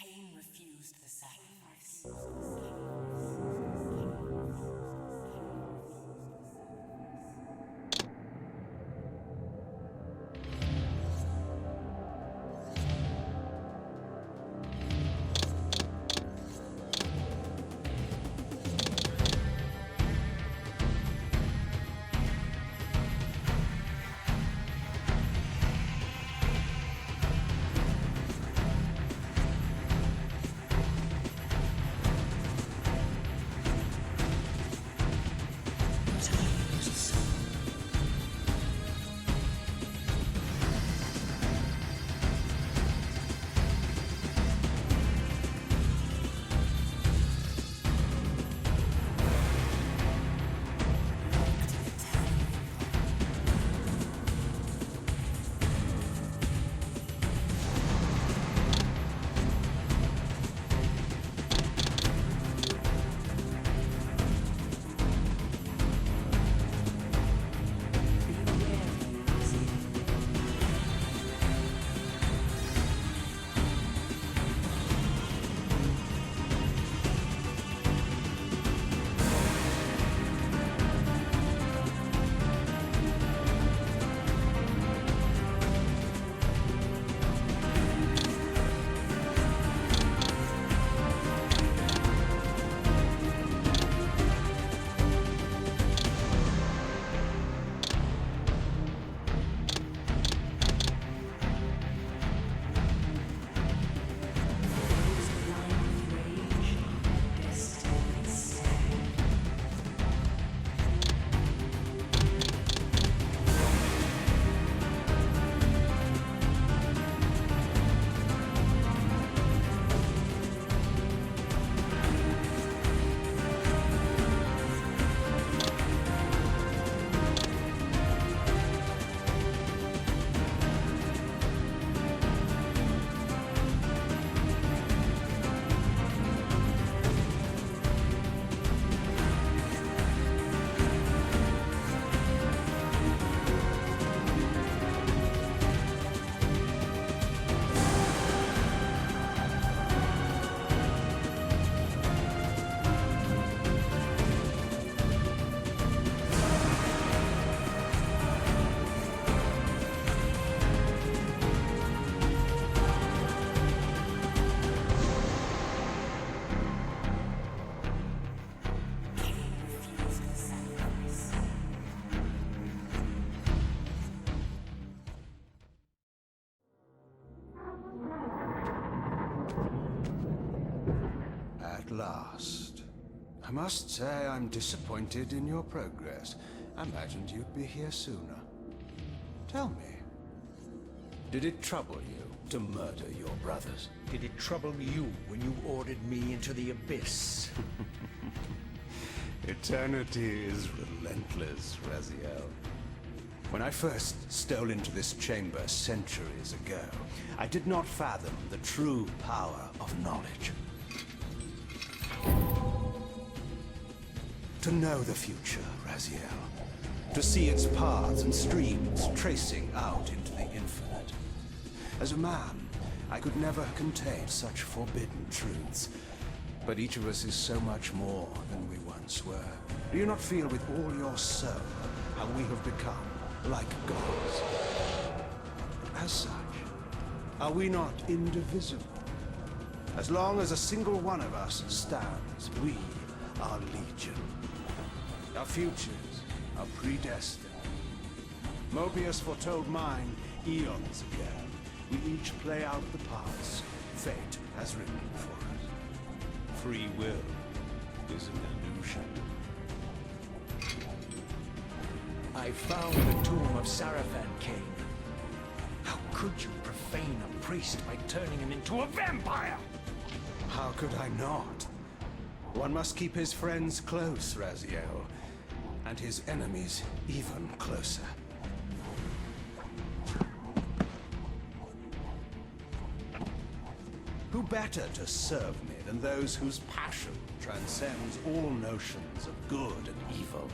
Kain refused the sacrifice. At last. I must say I'm disappointed in your progress. I imagined you'd be here sooner. Tell me, did it trouble you to murder your brothers? Did it trouble you when you ordered me into the abyss? Eternity is relentless, Raziel. When I first stole into this chamber centuries ago, I did not fathom the true power of knowledge. To know the future, Raziel. To see its paths and streams tracing out into the infinite. As a man, I could never contain such forbidden truths. But each of us is so much more than we once were. Do you not feel with all your soul how we have become like gods? As such, are we not indivisible? As long as a single one of us stands, we are legion. Our futures are predestined. Mobius foretold mine eons ago. We each play out the parts fate has written for us. Free will is an illusion. I found the tomb of Sarafan, Kain. How could you profane a priest by turning him into a vampire? How could I not? One must keep his friends close, Raziel, and his enemies even closer. Who better to serve me than those whose passion transcends all notions of good and evil?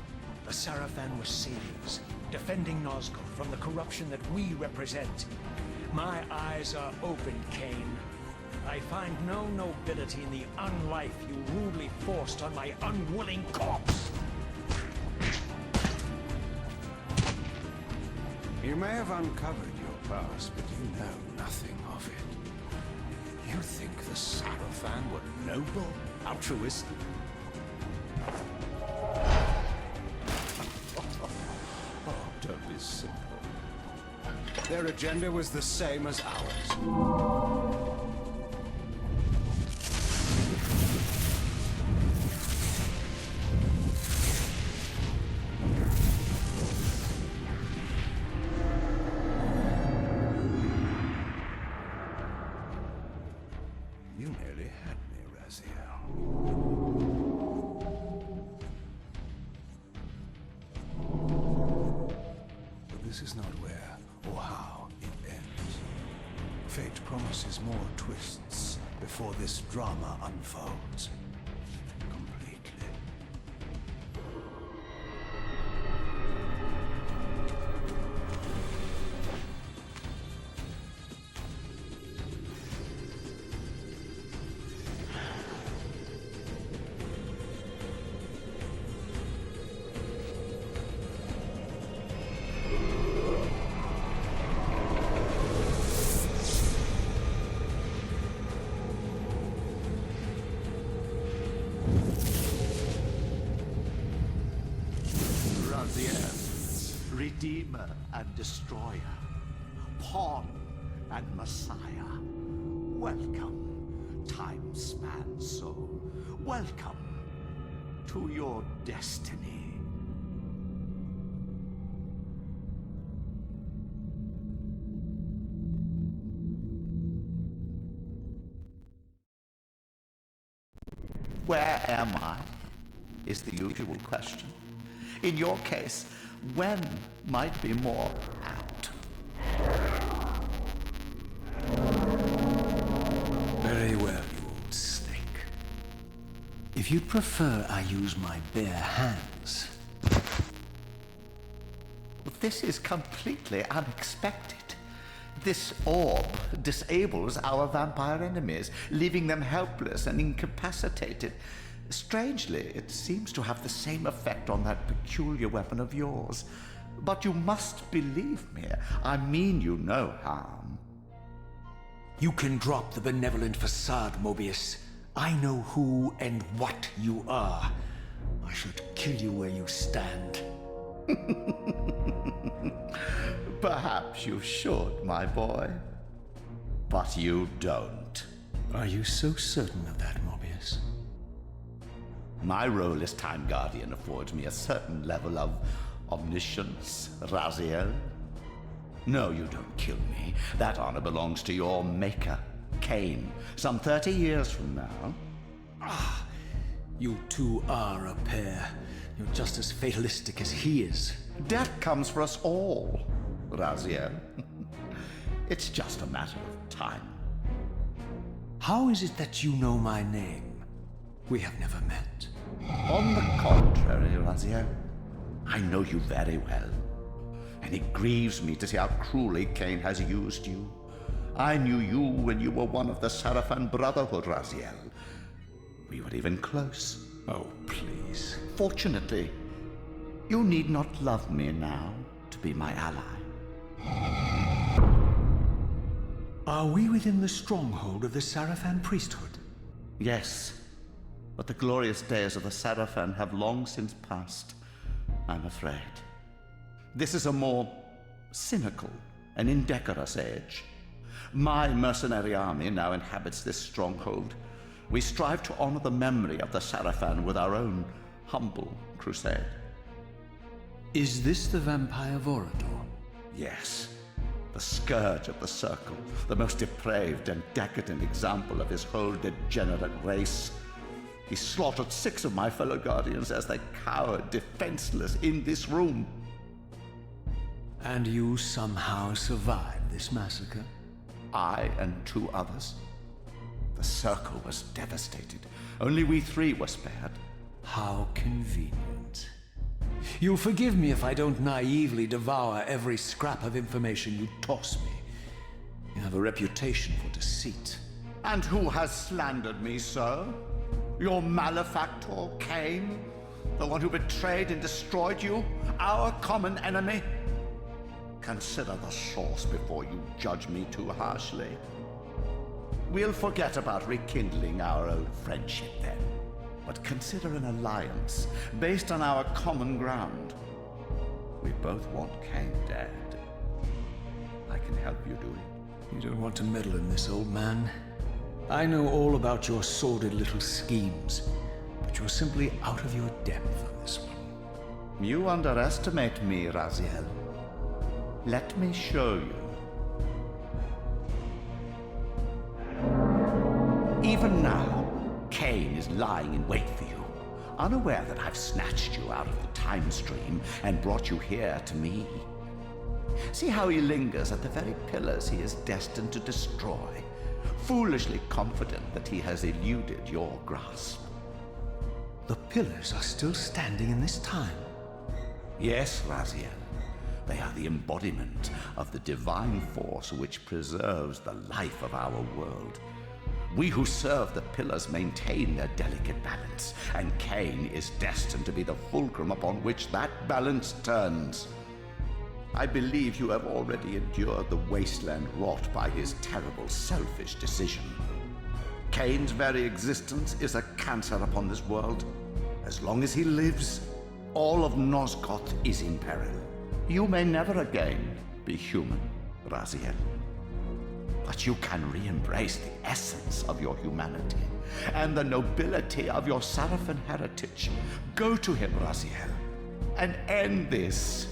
The Sarafan were saviors, defending Nazgûl from the corruption that we represent. My eyes are open, Kain. I find no nobility in the unlife you rudely forced on my unwilling corpse. You may have uncovered your past, but you know nothing of it. You think the Sarafan were noble, altruistic? Oh, don't be simple. Their agenda was the same as ours. You nearly had me, Raziel. But this is not where or how it ends. Fate promises more twists before this drama unfolds completely. Redeemer and Destroyer, Pawn and Messiah. Welcome, time-span soul. Welcome to your destiny. Where am I? Is the usual question. In your case, when might be more apt. Very well, you old snake. If you'd prefer I use my bare hands... This is completely unexpected. This orb disables our vampire enemies, leaving them helpless and incapacitated. Strangely, it seems to have the same effect on that peculiar weapon of yours. But you must believe me. I mean you no harm. You can drop the benevolent facade, Mobius. I know who and what you are. I should kill you where you stand. Perhaps you should, my boy. But you don't. Are you so certain of that, Mobius? My role as Time Guardian affords me a certain level of omniscience, Raziel. No, you don't kill me. That honor belongs to your maker, Kain, some 30 years from now. Ah, you two are a pair. You're just as fatalistic as he is. Death comes for us all, Raziel. It's just a matter of time. How is it that you know my name? We have never met. On the contrary, Raziel, I know you very well. And it grieves me to see how cruelly Kain has used you. I knew you when you were one of the Sarafan Brotherhood, Raziel. We were even close. Oh, please. Fortunately, you need not love me now to be my ally. Are we within the stronghold of the Sarafan priesthood? Yes, but the glorious days of the Sarafan have long since passed, I'm afraid. This is a more cynical and indecorous age. My mercenary army now inhabits this stronghold. We strive to honor the memory of the Sarafan with our own humble crusade. Is this the vampire Vorador? Yes, the scourge of the Circle, the most depraved and decadent example of his whole degenerate race. He slaughtered 6 of my fellow Guardians as they cowered defenseless in this room. And you somehow survived this massacre? I and 2 others. The Circle was devastated. Only we 3 were spared. How convenient. You'll forgive me if I don't naively devour every scrap of information you toss me. You have a reputation for deceit. And who has slandered me so? Your malefactor, Kain? The one who betrayed and destroyed you? Our common enemy? Consider the source before you judge me too harshly. We'll forget about rekindling our old friendship then. But consider an alliance based on our common ground. We both want Kain dead. I can help you do it. You don't want to meddle in this, old man. I know all about your sordid little schemes, but you're simply out of your depth on this one. You underestimate me, Raziel. Let me show you. Even now, Kain is lying in wait for you, unaware that I've snatched you out of the time stream and brought you here to me. See how he lingers at the very pillars he is destined to destroy, foolishly confident that he has eluded your grasp. The pillars are still standing in this time. Yes, Raziel. They are the embodiment of the divine force which preserves the life of our world. We who serve the pillars maintain their delicate balance, and Kain is destined to be the fulcrum upon which that balance turns. I believe you have already endured the wasteland wrought by his terrible, selfish decision. Kain's very existence is a cancer upon this world. As long as he lives, all of Nosgoth is in peril. You may never again be human, Raziel. But you can re-embrace the essence of your humanity and the nobility of your Sarafan heritage. Go to him, Raziel, and end this.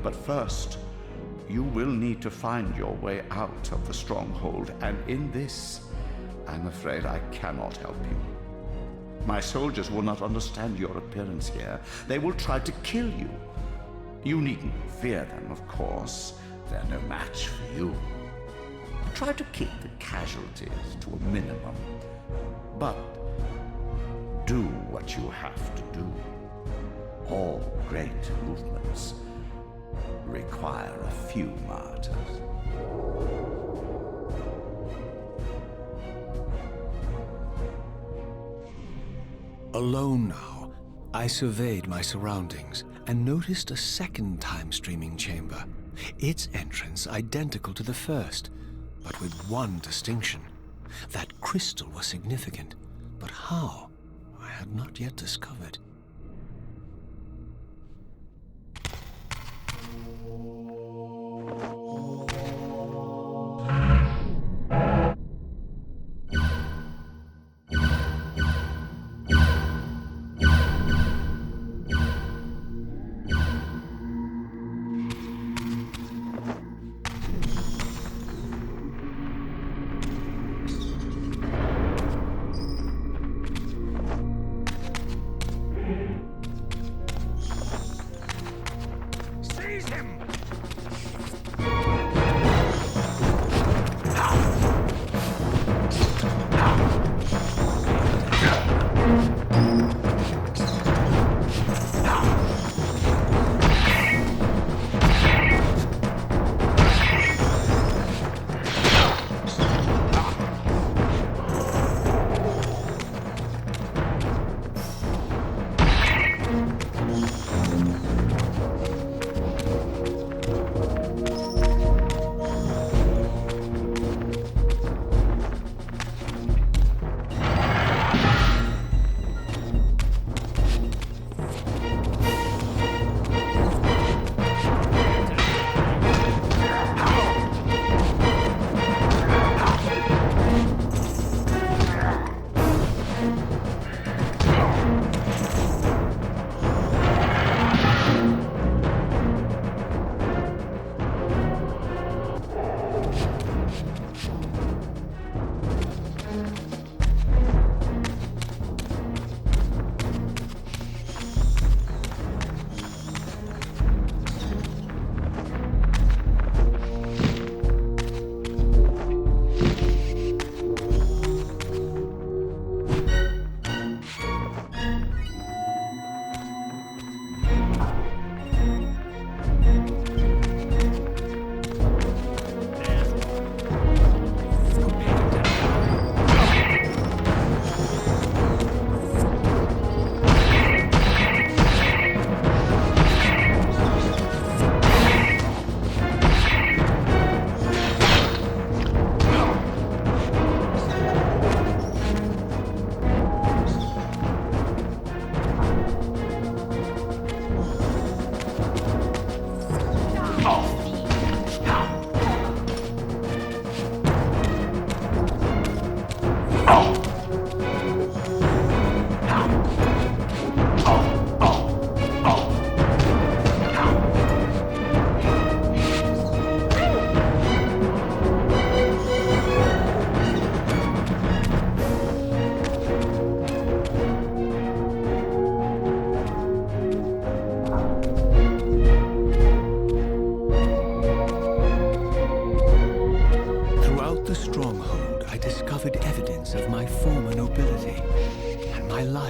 But first, you will need to find your way out of the stronghold, and in this, I'm afraid I cannot help you. My soldiers will not understand your appearance here. They will try to kill you. You needn't fear them, of course. They're no match for you. Try to keep the casualties to a minimum. But do what you have to do. All great movements require a few martyrs. Alone now, I surveyed my surroundings and noticed a second time-streaming chamber. Its entrance identical to the first, but with one distinction. That crystal was significant, but how? I had not yet discovered.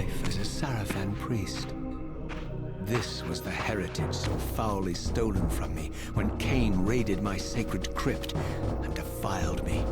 life as a Sarafan priest. This was the heritage so foully stolen from me when Kain raided my sacred crypt and defiled me.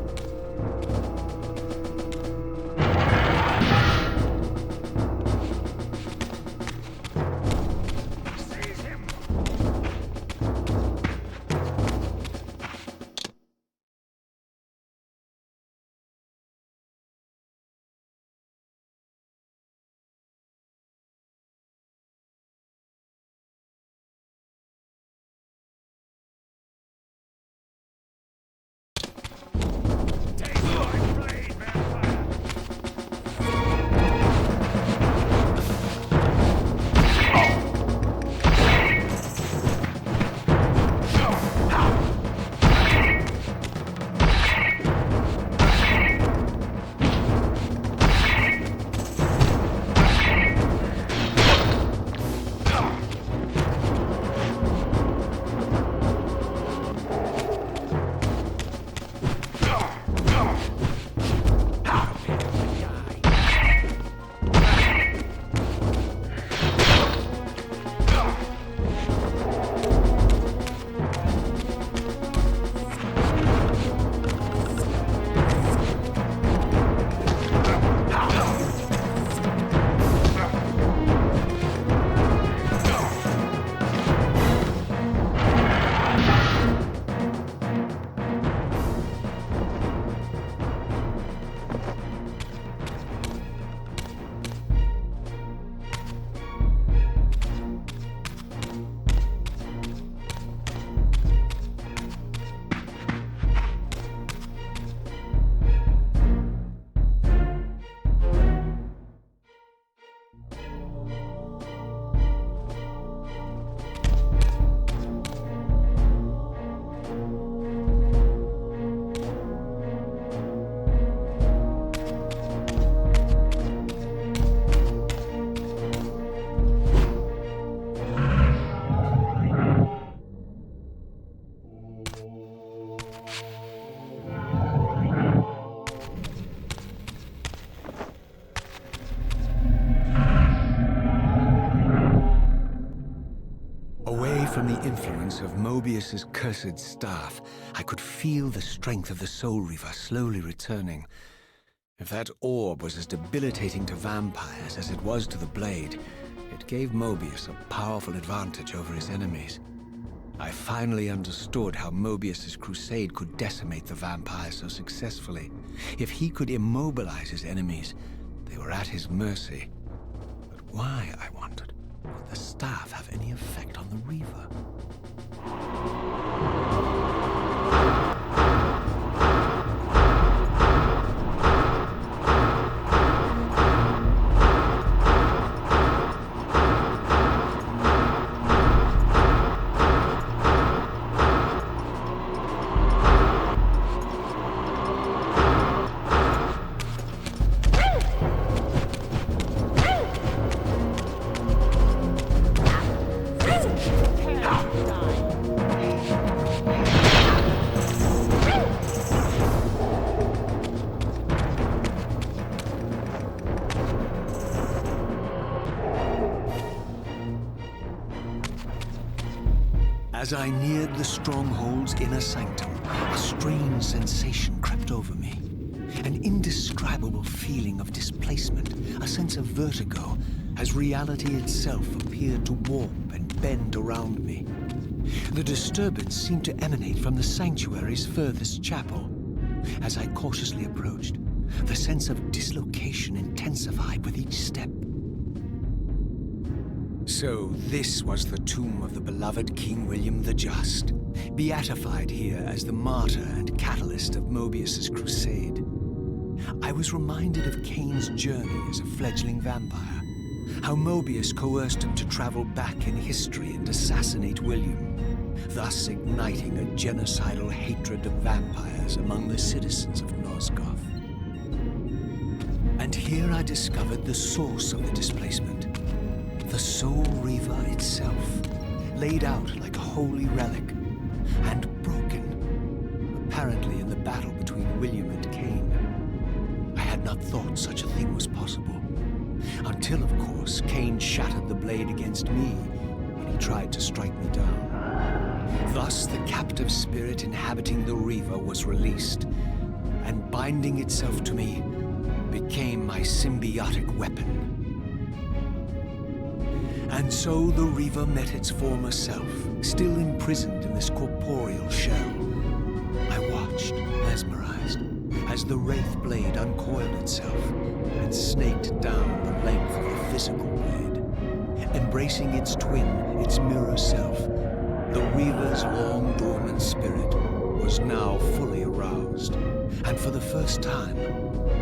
From the influence of Mobius's cursed staff, I could feel the strength of the Soul Reaver slowly returning. If that orb was as debilitating to vampires as it was to the blade, it gave Mobius a powerful advantage over his enemies. I finally understood how Mobius's crusade could decimate the vampires so successfully. If he could immobilize his enemies, they were at his mercy. But why, I wondered? Would the staff have any effect on the Reaver? As I neared the stronghold's inner sanctum, a strange sensation crept over me. An indescribable feeling of displacement, a sense of vertigo, as reality itself appeared to warp and bend around me. The disturbance seemed to emanate from the sanctuary's furthest chapel. As I cautiously approached, the sense of dislocation intensified with each step. So this was the tomb of the beloved King William the Just, beatified here as the martyr and catalyst of Mobius's crusade. I was reminded of Kain's journey as a fledgling vampire, how Mobius coerced him to travel back in history and assassinate William, thus igniting a genocidal hatred of vampires among the citizens of Nosgoth. And here I discovered the source of the displacement. The Soul Reaver itself, laid out like a holy relic, and broken, apparently in the battle between William and Kain. I had not thought such a thing was possible. Until, of course, Kain shattered the blade against me when he tried to strike me down. Thus, the captive spirit inhabiting the Reaver was released, and binding itself to me became my symbiotic weapon. And so the Reaver met its former self, still imprisoned in this corporeal shell. I watched, mesmerized, as the Wraith blade uncoiled itself and snaked down the length of the physical blade. Embracing its twin, its mirror self, the Reaver's long dormant spirit was now fully aroused. And for the first time,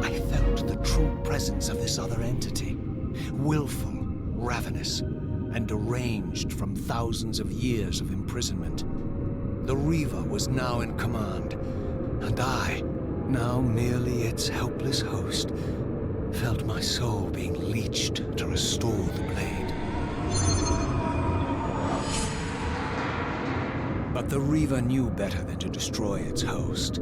I felt the true presence of this other entity. Willful, ravenous, and deranged from thousands of years of imprisonment. The Reaver was now in command, and I, now merely its helpless host, felt my soul being leeched to restore the blade. But the Reaver knew better than to destroy its host,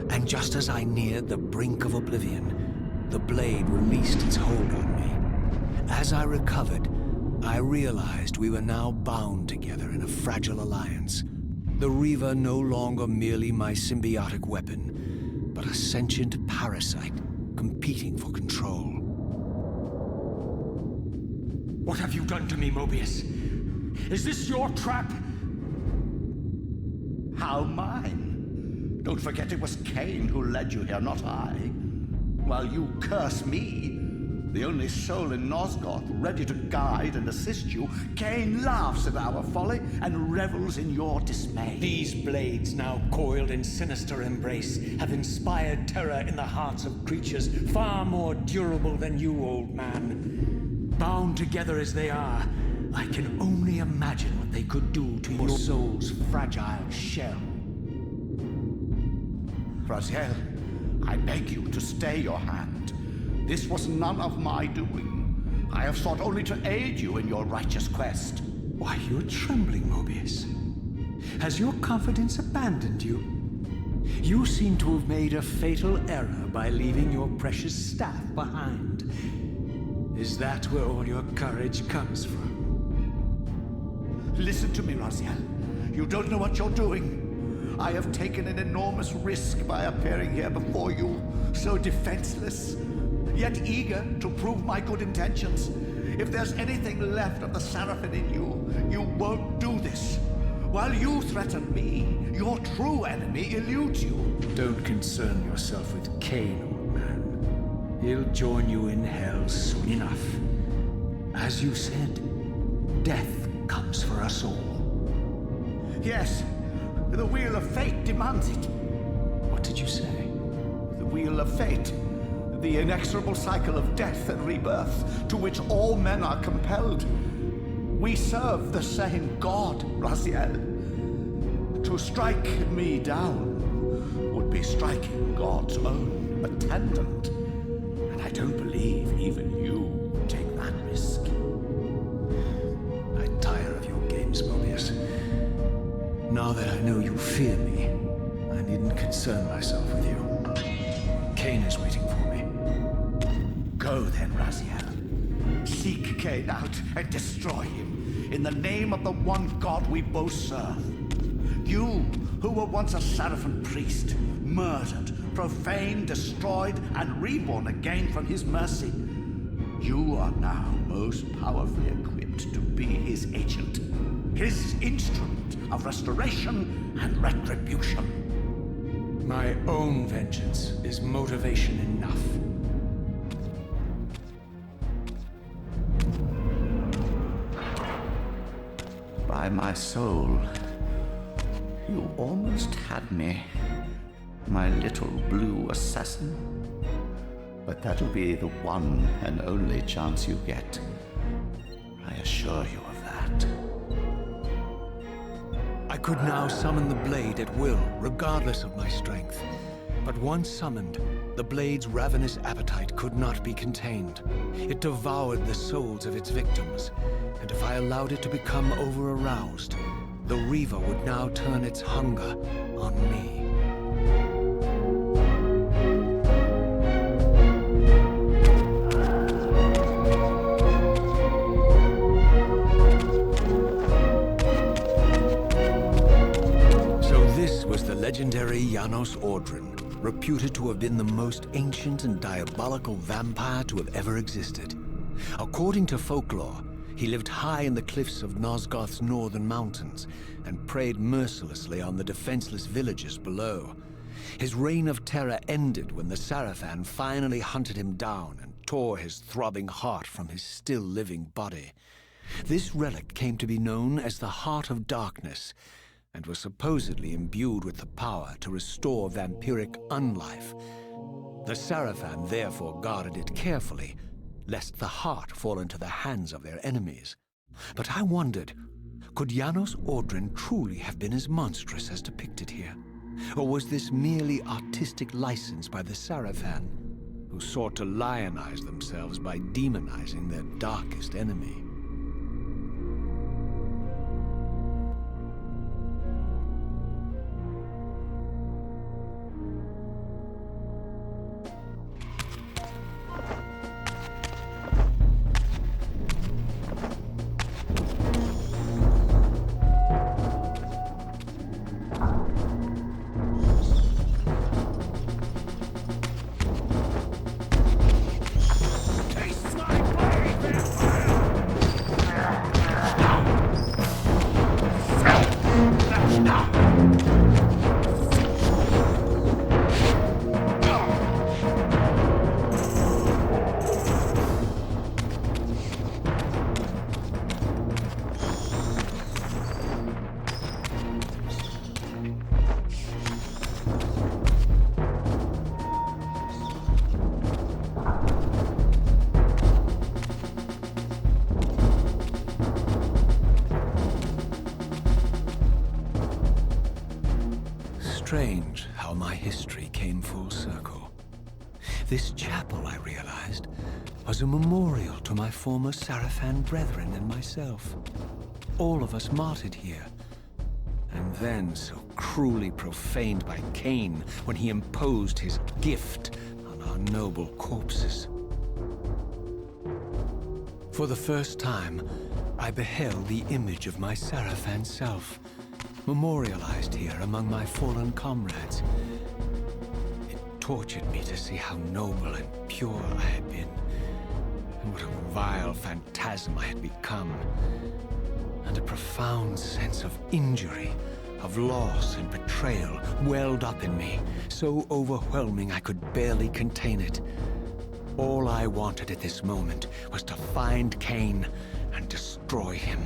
and just as I neared the brink of oblivion, the blade released its hold on me. As I recovered, I realized we were now bound together in a fragile alliance. The Reaver no longer merely my symbiotic weapon, but a sentient parasite competing for control. What have you done to me, Mobius? Is this your trap? How mine? Don't forget it was Kain who led you here, not I. While you curse me, the only soul in Nosgoth ready to guide and assist you, Kain laughs at our folly and revels in your dismay. These blades, now coiled in sinister embrace, have inspired terror in the hearts of creatures far more durable than you, old man. Bound together as they are, I can only imagine what they could do to your soul's fragile shell. Raziel, I beg you to stay your hand. This was none of my doing. I have sought only to aid you in your righteous quest. Why, you're trembling, Mobius. Has your confidence abandoned you? You seem to have made a fatal error by leaving your precious staff behind. Is that where all your courage comes from? Listen to me, Raziel. You don't know what you're doing. I have taken an enormous risk by appearing here before you, so defenseless, yet eager to prove my good intentions. If there's anything left of the Seraphim in you, you won't do this. While you threaten me, your true enemy eludes you. Don't concern yourself with Kain, old man. He'll join you in hell soon enough. As you said, death comes for us all. Yes, the wheel of fate demands it. What did you say? The wheel of fate. The inexorable cycle of death and rebirth to which all men are compelled. We serve the same God, Raziel. To strike me down would be striking God's own attendant. And I don't believe even you would take that risk. I tire of your games, Mobius. Now that I know you fear me, I needn't concern myself with you. Kain is waiting for me. Go then, Raziel. Seek Kain out and destroy him in the name of the one God we both serve. You, who were once a Seraphim priest, murdered, profaned, destroyed, and reborn again from his mercy. You are now most powerfully equipped to be his agent, his instrument of restoration and retribution. My own vengeance is motivation enough. By my soul, you almost had me, my little blue assassin. But that'll be the one and only chance you get. I assure you of that. I could now summon the blade at will, regardless of my strength. But once summoned, the blade's ravenous appetite could not be contained. It devoured the souls of its victims, and if I allowed it to become over-aroused, the Reaver would now turn its hunger on me. legendary Janos Ordren, reputed to have been the most ancient and diabolical vampire to have ever existed. According to folklore, he lived high in the cliffs of Nosgoth's northern mountains and preyed mercilessly on the defenseless villages below. His reign of terror ended when the Sarafan finally hunted him down and tore his throbbing heart from his still-living body. This relic came to be known as the Heart of Darkness, and was supposedly imbued with the power to restore vampiric unlife. The Sarafan therefore guarded it carefully, lest the heart fall into the hands of their enemies. But I wondered, could Janos Ordren truly have been as monstrous as depicted here? Or was this merely artistic license by the Sarafan, who sought to lionize themselves by demonizing their darkest enemy? Strange how my history came full circle. This chapel, I realized, was a memorial to my former Sarafan brethren and myself. All of us martyred here, and then so cruelly profaned by Kain when he imposed his gift on our noble corpses. For the first time, I beheld the image of my Sarafan self, memorialized here among my fallen comrades. It tortured me to see how noble and pure I had been, and what a vile phantasm I had become. And a profound sense of injury, of loss and betrayal welled up in me, so overwhelming I could barely contain it. All I wanted at this moment was to find Kain and destroy him.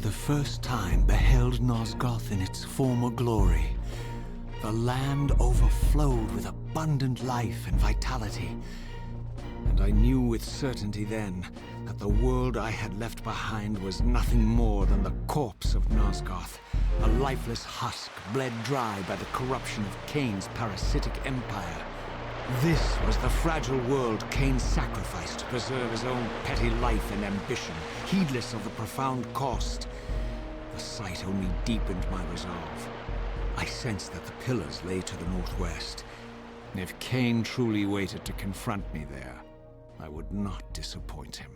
for the first time beheld Nosgoth in its former glory. The land overflowed with abundant life and vitality, and I knew with certainty then that the world I had left behind was nothing more than the corpse of Nosgoth, a lifeless husk bled dry by the corruption of Kain's parasitic empire. This was the fragile world Kain sacrificed to preserve his own petty life and ambition, heedless of the profound cost. The sight only deepened my resolve. I sensed that the pillars lay to the northwest. If Kain truly waited to confront me there, I would not disappoint him.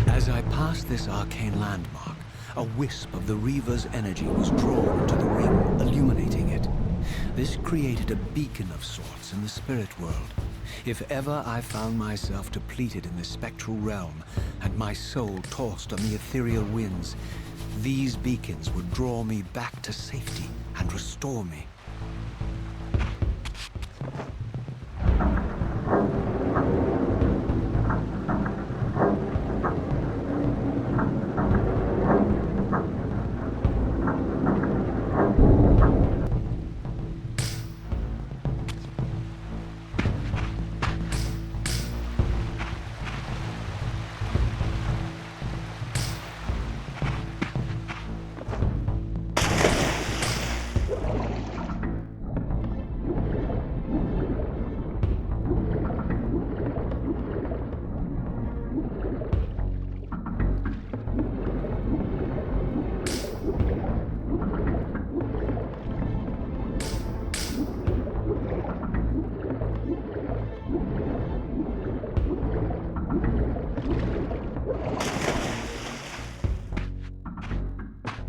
As I passed this arcane landmark, a wisp of the Reaver's energy was drawn into the ring, illuminating it. This created a beacon of sorts in the spirit world. If ever I found myself depleted in the spectral realm, and my soul tossed on the ethereal winds, these beacons would draw me back to safety and restore me.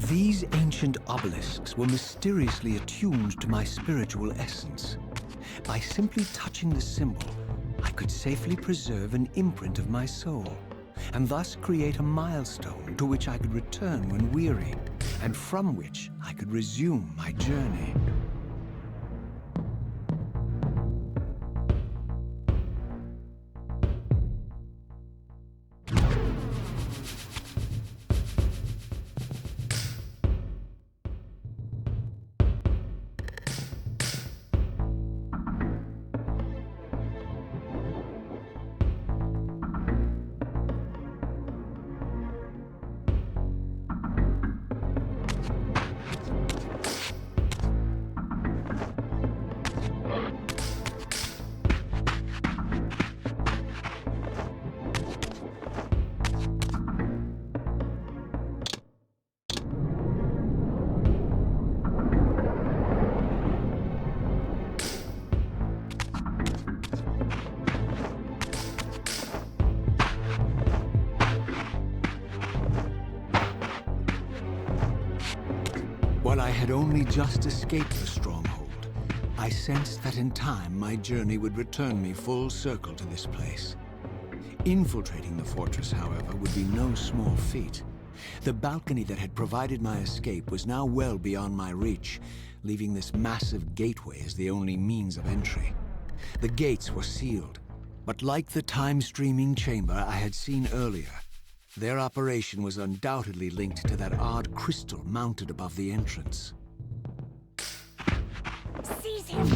These ancient obelisks were mysteriously attuned to my spiritual essence. By simply touching the symbol, I could safely preserve an imprint of my soul, and thus create a milestone to which I could return when weary, and from which I could resume my journey. While I had only just escaped the stronghold, I sensed that in time my journey would return me full circle to this place. Infiltrating the fortress, however, would be no small feat. The balcony that had provided my escape was now well beyond my reach, leaving this massive gateway as the only means of entry. The gates were sealed, but like the time-streaming chamber I had seen earlier, their operation was undoubtedly linked to that odd crystal mounted above the entrance. Seize him!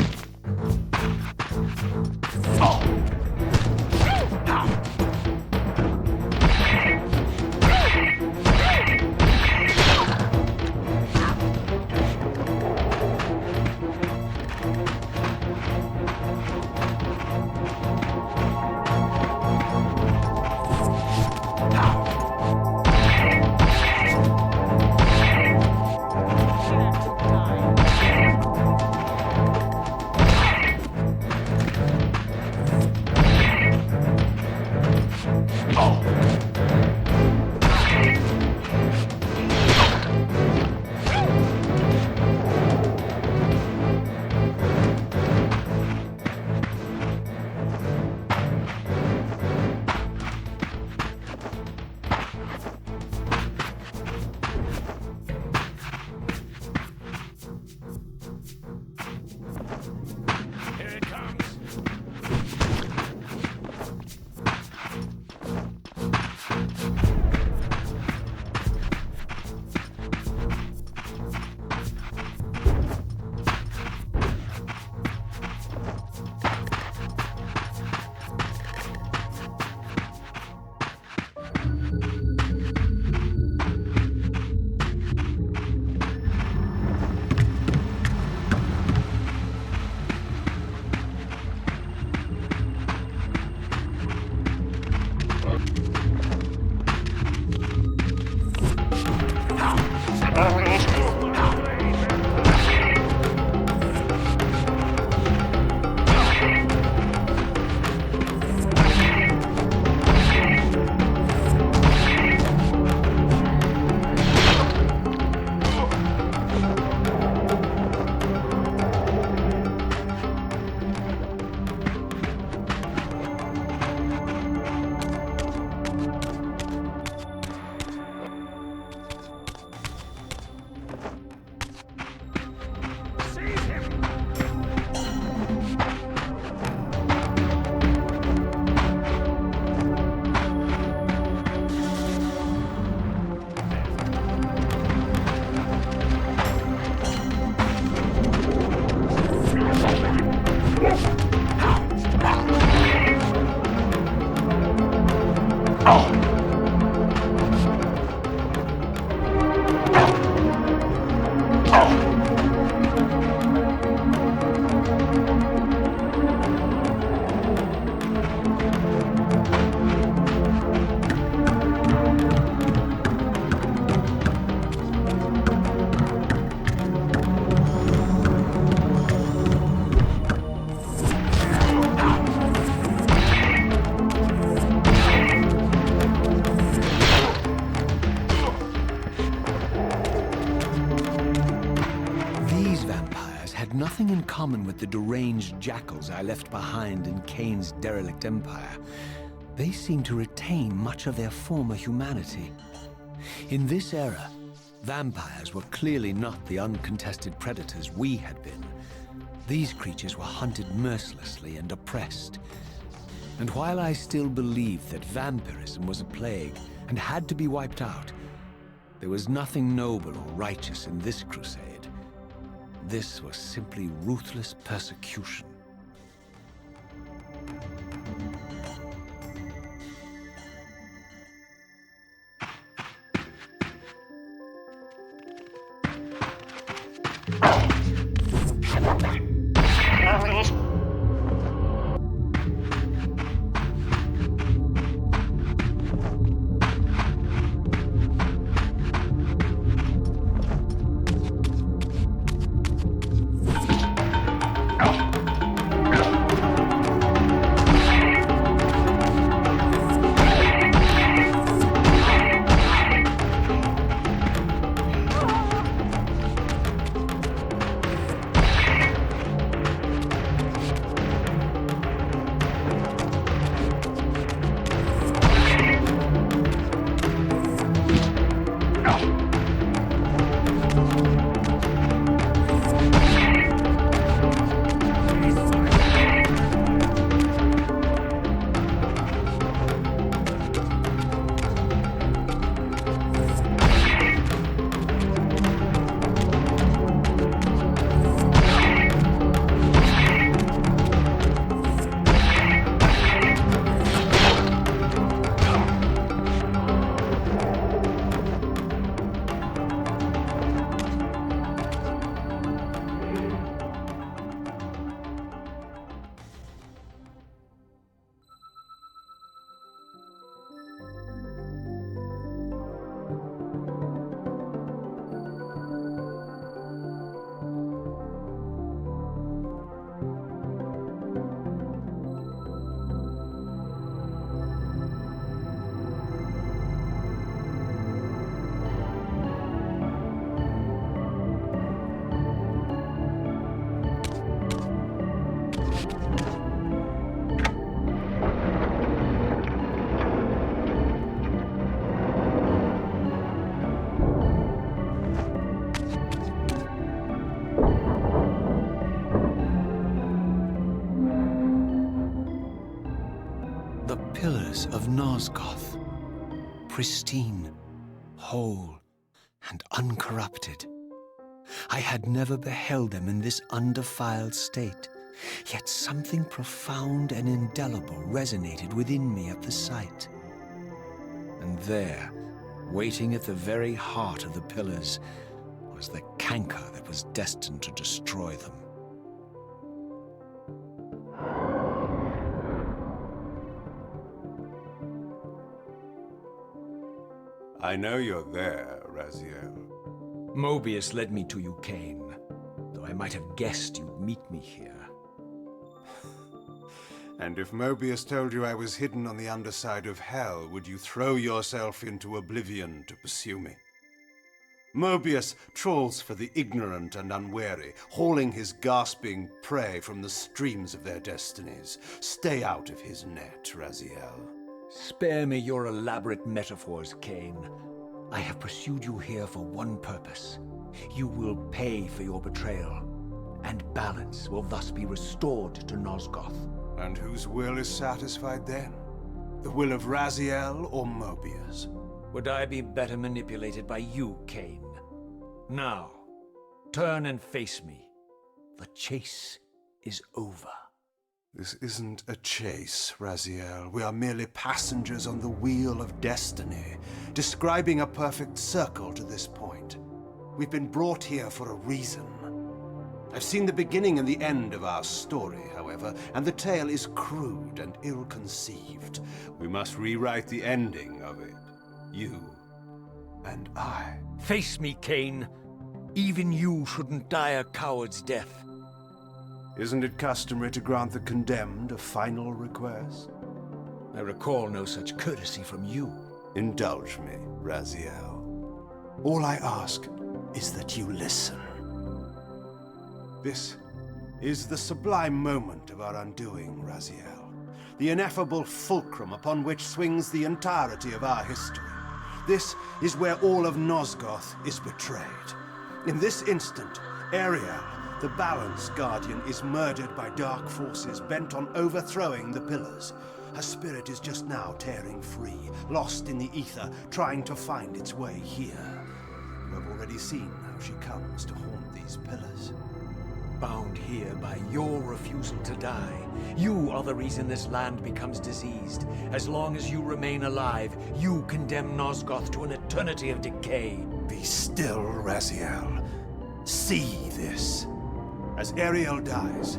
Nothing in common with the deranged jackals I left behind in Kain's derelict empire. They seem to retain much of their former humanity. In this era, vampires were clearly not the uncontested predators we had been. These creatures were hunted mercilessly and oppressed. And while I still believed that vampirism was a plague and had to be wiped out, there was nothing noble or righteous in this crusade. This was simply ruthless persecution. Pillars of Nosgoth, pristine, whole, and uncorrupted. I had never beheld them in this undefiled state, yet something profound and indelible resonated within me at the sight. And there, waiting at the very heart of the pillars, was the canker that was destined to destroy them. I know you're there, Raziel. Mobius led me to you, Kain, though I might have guessed you'd meet me here. And if Mobius told you I was hidden on the underside of hell, would you throw yourself into oblivion to pursue me? Mobius trawls for the ignorant and unwary, hauling his gasping prey from the streams of their destinies. Stay out of his net, Raziel. Spare me your elaborate metaphors, Kain. I have pursued you here for one purpose. You will pay for your betrayal, and balance will thus be restored to Nosgoth. And whose will is satisfied then? The will of Raziel or Mobius? Would I be better manipulated by you, Kain? Now, turn and face me. The chase is over. This isn't a chase, Raziel. We are merely passengers on the wheel of destiny, describing a perfect circle to this point. We've been brought here for a reason. I've seen the beginning and the end of our story, however, and the tale is crude and ill-conceived. We must rewrite the ending of it. You and I. Face me, Kain. Even you shouldn't die a coward's death. Isn't it customary to grant the condemned a final request? I recall no such courtesy from you. Indulge me, Raziel. All I ask is that you listen. This is the sublime moment of our undoing, Raziel. The ineffable fulcrum upon which swings the entirety of our history. This is where all of Nosgoth is betrayed. In this instant, Ariel, the Balance Guardian, is murdered by dark forces bent on overthrowing the Pillars. Her spirit is just now tearing free, lost in the ether, trying to find its way here. You have already seen how she comes to haunt these Pillars. Bound here by your refusal to die. You are the reason this land becomes diseased. As long as you remain alive, you condemn Nosgoth to an eternity of decay. Be still, Raziel. See this. As Ariel dies,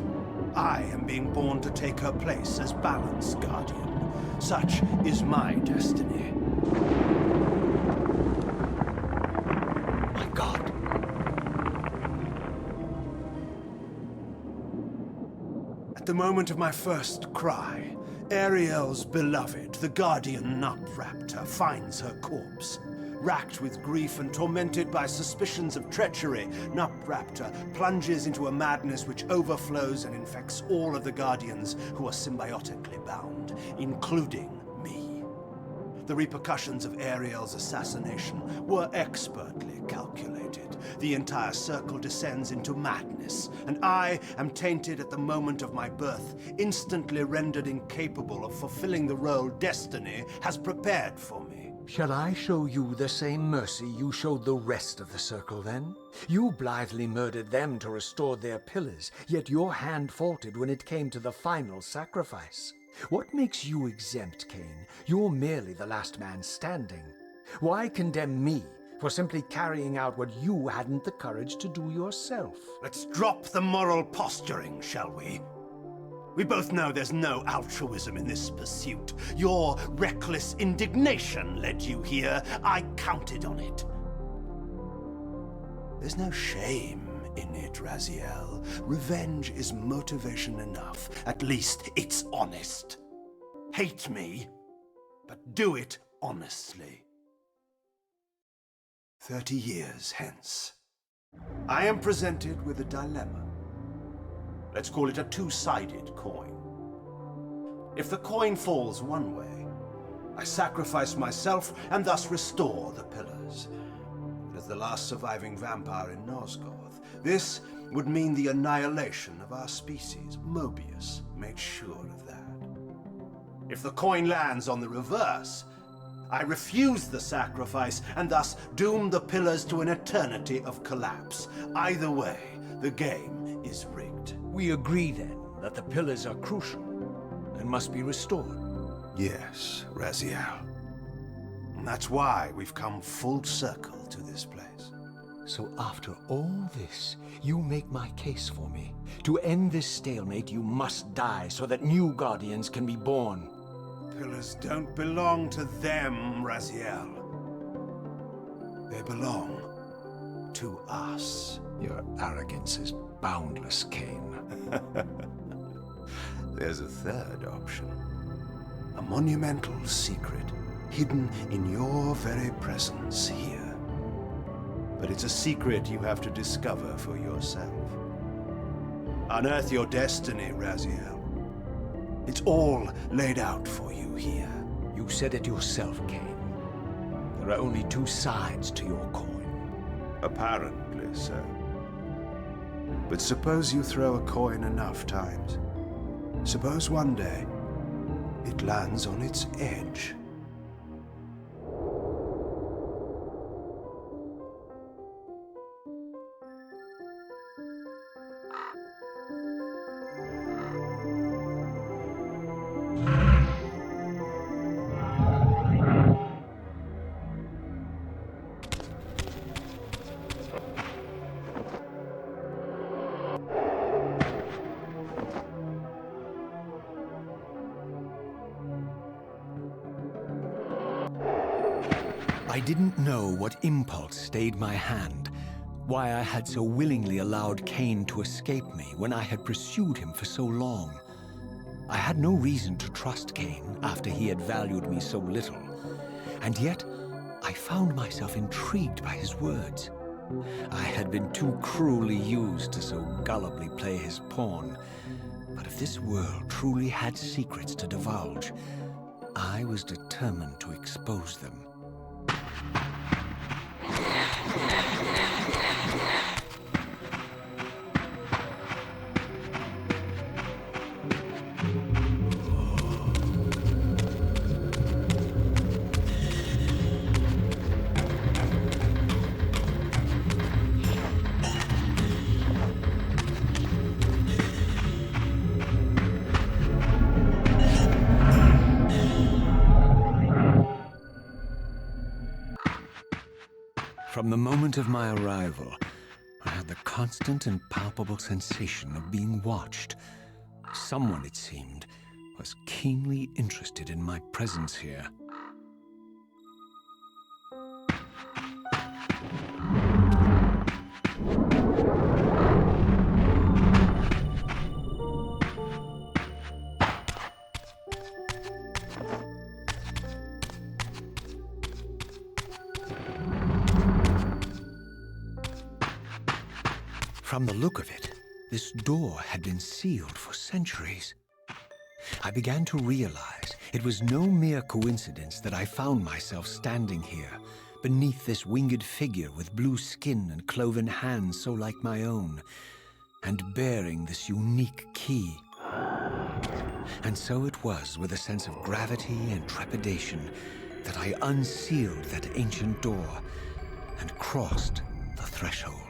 I am being born to take her place as Balance Guardian. Such is my destiny. My God. At the moment of my first cry, Ariel's beloved, the Guardian Nupraptor, finds her corpse. Racked with grief and tormented by suspicions of treachery, Nupraptor plunges into a madness which overflows and infects all of the Guardians who are symbiotically bound, including me. The repercussions of Ariel's assassination were expertly calculated. The entire circle descends into madness, and I am tainted at the moment of my birth, instantly rendered incapable of fulfilling the role destiny has prepared for me. Shall I show you the same mercy you showed the rest of the Circle, then? You blithely murdered them to restore their pillars, yet your hand faltered when it came to the final sacrifice. What makes you exempt, Kain? You're merely the last man standing. Why condemn me for simply carrying out what you hadn't the courage to do yourself? Let's drop the moral posturing, shall we? We both know there's no altruism in this pursuit. Your reckless indignation led you here. I counted on it. There's no shame in it, Raziel. Revenge is motivation enough. At least it's honest. Hate me, but do it honestly. 30 years hence, I am presented with a dilemma. Let's call it a two-sided coin. If the coin falls one way, I sacrifice myself and thus restore the Pillars. But as the last surviving vampire in Nosgoth, this would mean the annihilation of our species. Mobius made sure of that. If the coin lands on the reverse, I refuse the sacrifice and thus doom the Pillars to an eternity of collapse. Either way, the game is rigged. We agree, then, that the pillars are crucial and must be restored. Yes, Raziel. And that's why we've come full circle to this place. So after all this, you make my case for me. To end this stalemate, you must die so that new Guardians can be born. Pillars don't belong to them, Raziel. They belong to us. Your arrogance is boundless, Kain. There's a third option. A monumental secret hidden in your very presence here. But it's a secret you have to discover for yourself. Unearth your destiny, Raziel. It's all laid out for you here. You said it yourself, Kain. There are only two sides to your coin. Apparently so. But suppose you throw a coin enough times. Suppose one day it lands on its edge. I didn't know what impulse stayed my hand, why I had so willingly allowed Kain to escape me when I had pursued him for so long. I had no reason to trust Kain after he had valued me so little, and yet I found myself intrigued by his words. I had been too cruelly used to so gullibly play his pawn, but if this world truly had secrets to divulge, I was determined to expose them. From the moment of my arrival, I had the constant and palpable sensation of being watched. Someone, it seemed, was keenly interested in my presence here. From the look of it, this door had been sealed for centuries. I began to realize it was no mere coincidence that I found myself standing here, beneath this winged figure with blue skin and cloven hands so like my own, and bearing this unique key. And so it was with a sense of gravity and trepidation that I unsealed that ancient door and crossed the threshold.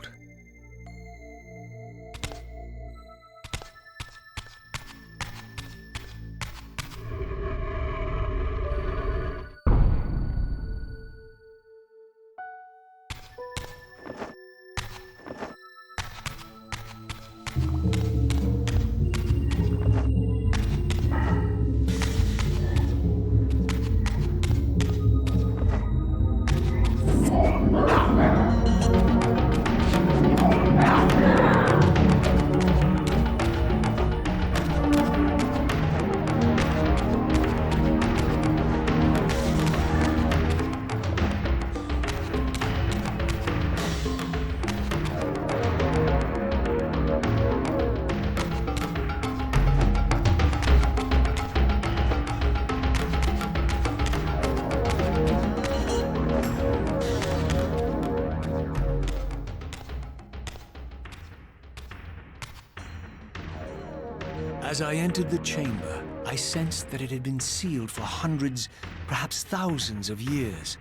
As I entered the chamber, I sensed that it had been sealed for hundreds, perhaps thousands of years.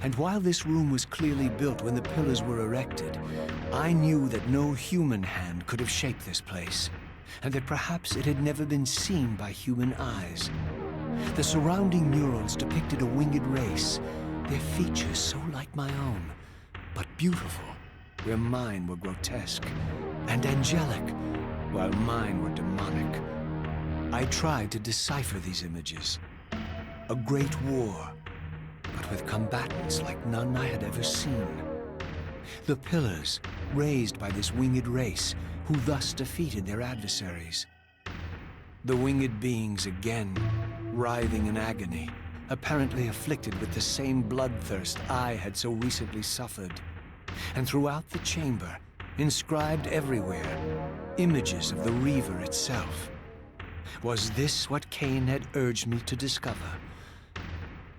And while this room was clearly built when the pillars were erected, I knew that no human hand could have shaped this place, and that perhaps it had never been seen by human eyes. The surrounding murals depicted a winged race, their features so like my own, but beautiful, where mine were grotesque, and angelic, while mine were demonic. I tried to decipher these images. A great war, but with combatants like none I had ever seen. The pillars, raised by this winged race, who thus defeated their adversaries. The winged beings again, writhing in agony, apparently afflicted with the same bloodthirst I had so recently suffered. And throughout the chamber, inscribed everywhere, images of the Reaver itself. Was this what Kain had urged me to discover?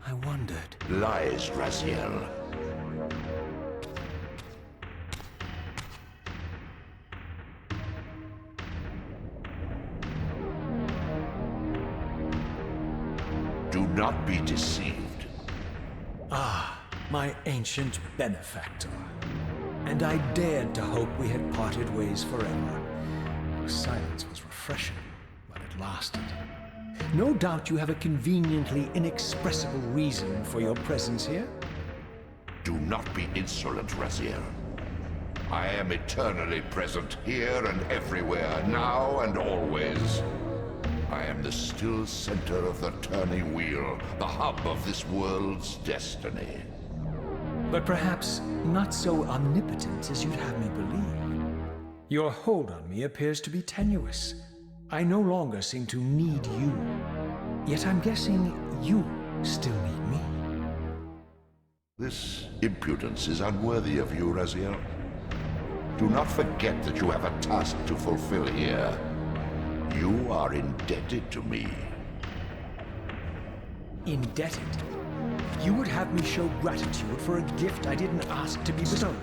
I wondered. Lies, Raziel. Do not be deceived. My ancient benefactor. And I dared to hope we had parted ways forever. Your silence was refreshing, but it lasted. No doubt you have a conveniently inexpressible reason for your presence here. Do not be insolent, Raziel. I am eternally present here and everywhere, now and always. I am the still center of the turning wheel, the hub of this world's destiny. But perhaps not so omnipotent as you'd have me believe. Your hold on me appears to be tenuous. I no longer seem to need you. Yet I'm guessing you still need me. This impudence is unworthy of you, Raziel. Do not forget that you have a task to fulfill here. You are indebted to me. Indebted? You would have me show gratitude for a gift I didn't ask to be bestowed.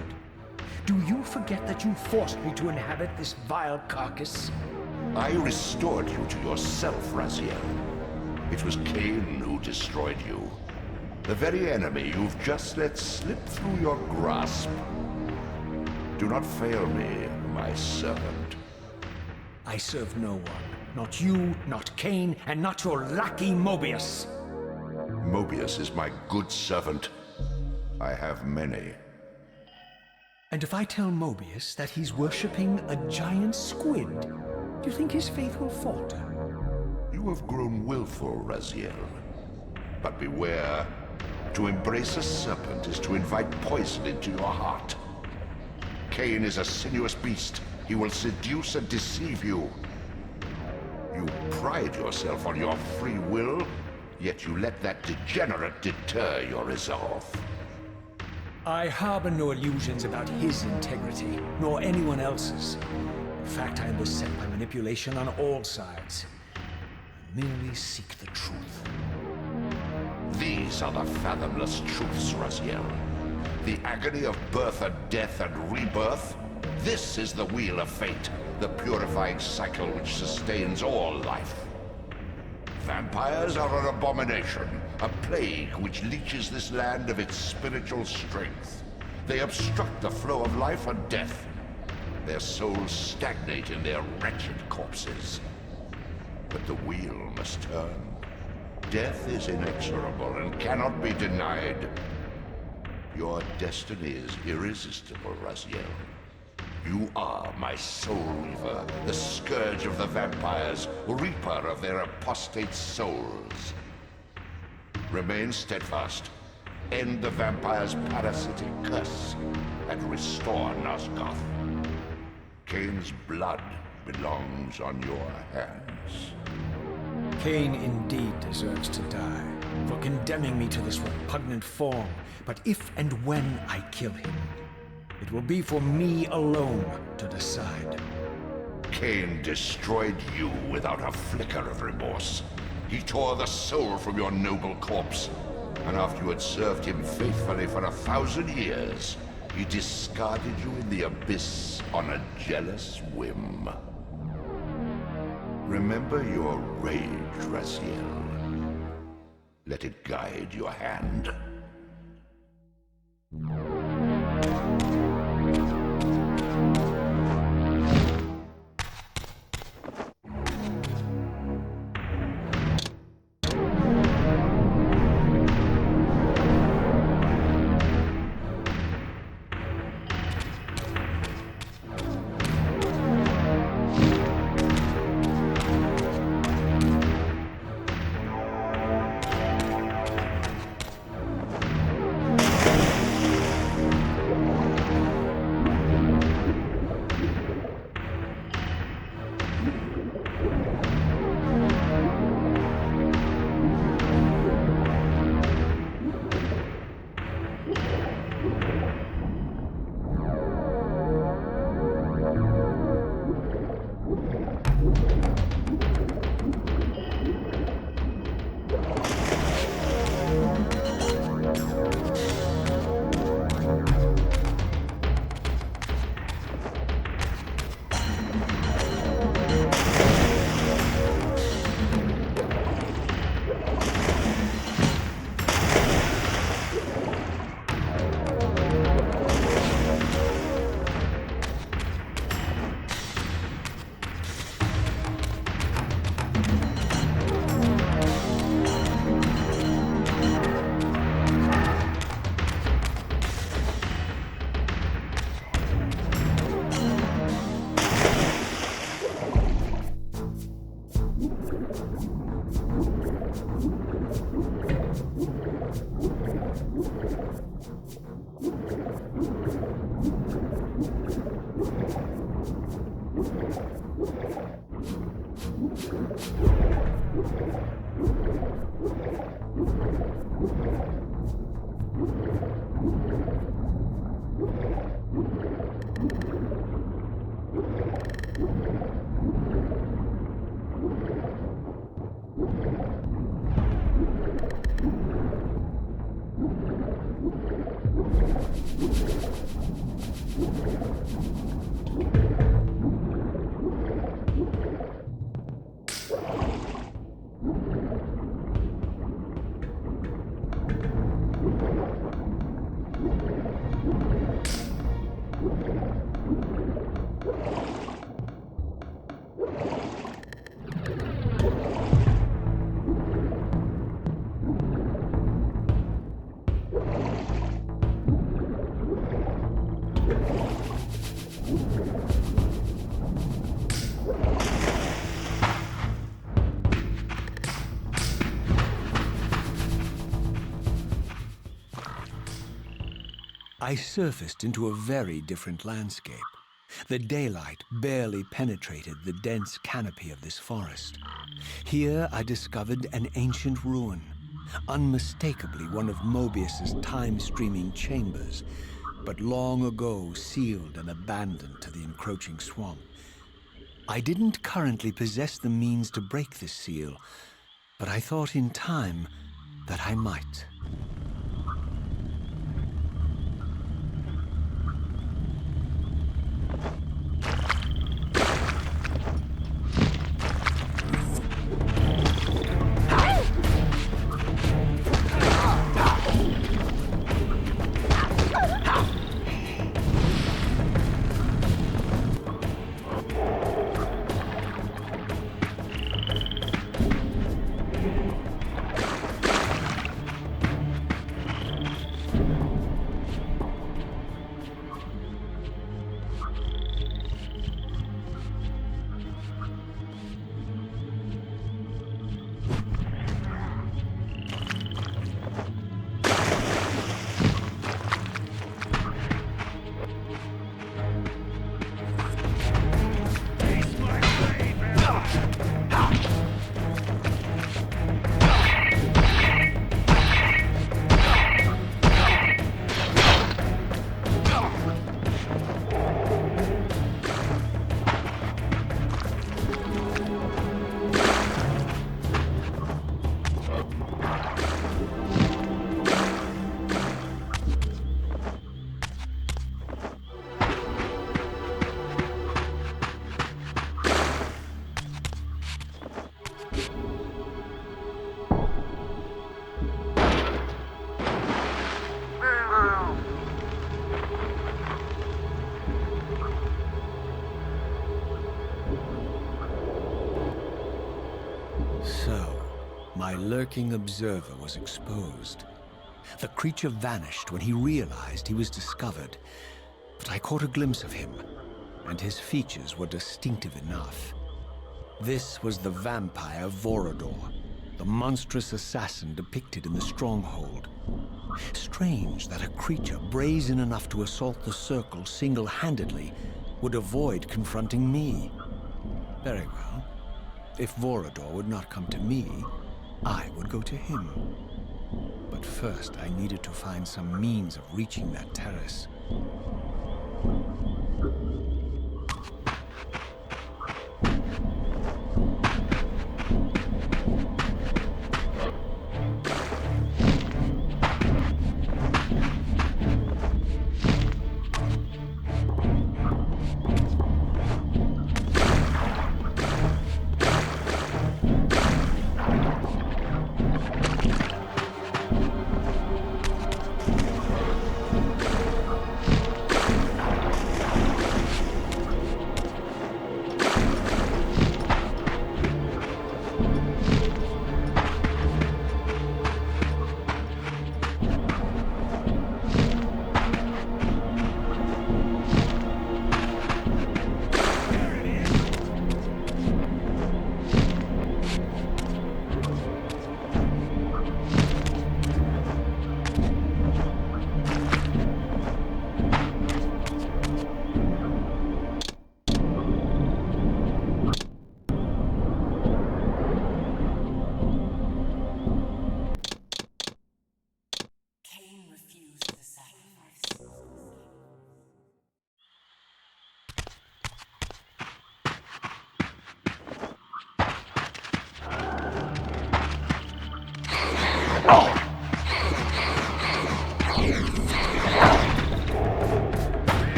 Do you forget that you forced me to inhabit this vile carcass? I restored you to yourself, Raziel. It was Kain who destroyed you. The very enemy you've just let slip through your grasp. Do not fail me, my servant. I serve no one. Not you, not Kain, and not your lackey Mobius. Mobius is my good servant. I have many. And if I tell Mobius that he's worshipping a giant squid, do you think his faith will falter? You have grown willful, Raziel. But beware. To embrace a serpent is to invite poison into your heart. Kain is a sinuous beast. He will seduce and deceive you. You pride yourself on your free will, yet you let that degenerate deter your resolve. I harbor no illusions about his integrity, nor anyone else's. In fact, I am beset by manipulation on all sides. I merely seek the truth. These are the fathomless truths, Raziel. The agony of birth and death and rebirth. This is the wheel of fate, the purifying cycle which sustains all life. Vampires are an abomination, a plague which leeches this land of its spiritual strength. They obstruct the flow of life and death. Their souls stagnate in their wretched corpses. But the wheel must turn. Death is inexorable and cannot be denied. Your destiny is irresistible, Raziel. You are my soul reaver, the scourge of the vampires, reaper of their apostate souls. Remain steadfast, end the vampire's parasitic curse, and restore Nosgoth. Kain's blood belongs on your hands. Kain indeed deserves to die for condemning me to this repugnant form. But if and when I kill him, it will be for me alone to decide. Kain destroyed you without a flicker of remorse. He tore the soul from your noble corpse, and after you had served him faithfully for 1,000 years, he discarded you in the abyss on a jealous whim. Remember your rage, Raziel. Let it guide your hand. I surfaced into a very different landscape. The daylight barely penetrated the dense canopy of this forest. Here I discovered an ancient ruin, unmistakably one of Mobius's time-streaming chambers, but long ago sealed and abandoned to the encroaching swamp. I didn't currently possess the means to break this seal, but I thought in time that I might. My lurking observer was exposed. The creature vanished when he realized he was discovered, but I caught a glimpse of him, and his features were distinctive enough. This was the vampire Vorador, the monstrous assassin depicted in the Stronghold. Strange that a creature brazen enough to assault the Circle single-handedly would avoid confronting me. Very well. If Vorador would not come to me, I would go to him. But first, I needed to find some means of reaching that terrace.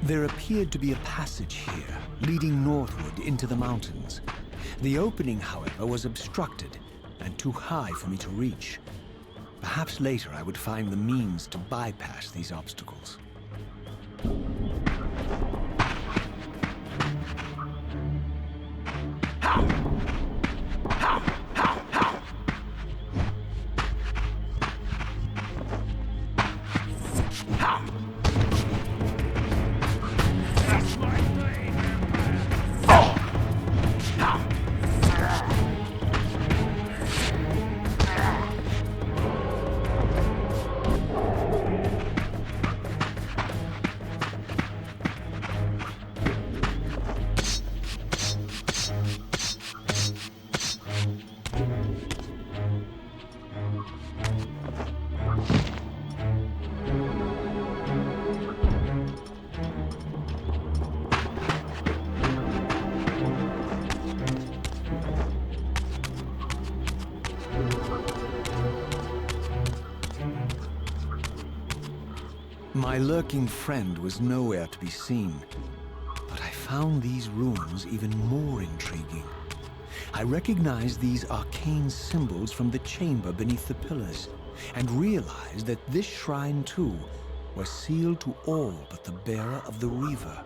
There appeared to be a passage here, leading northward into the mountains. The opening, however, was obstructed and too high for me to reach. Perhaps later I would find the means to bypass these obstacles. My lurking friend was nowhere to be seen, but I found these ruins even more intriguing. I recognized these arcane symbols from the chamber beneath the pillars, and realized that this shrine, too, was sealed to all but the bearer of the Reaver.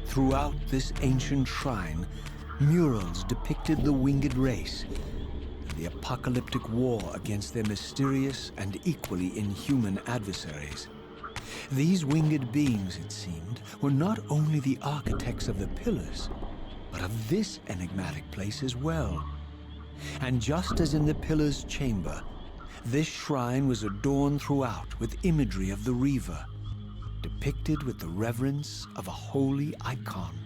Throughout this ancient shrine, murals depicted the winged race and the apocalyptic war against their mysterious and equally inhuman adversaries. These winged beings, it seemed, were not only the architects of the pillars, but of this enigmatic place as well. And just as in the pillars' chamber, this shrine was adorned throughout with imagery of the Reaver, depicted with the reverence of a holy icon.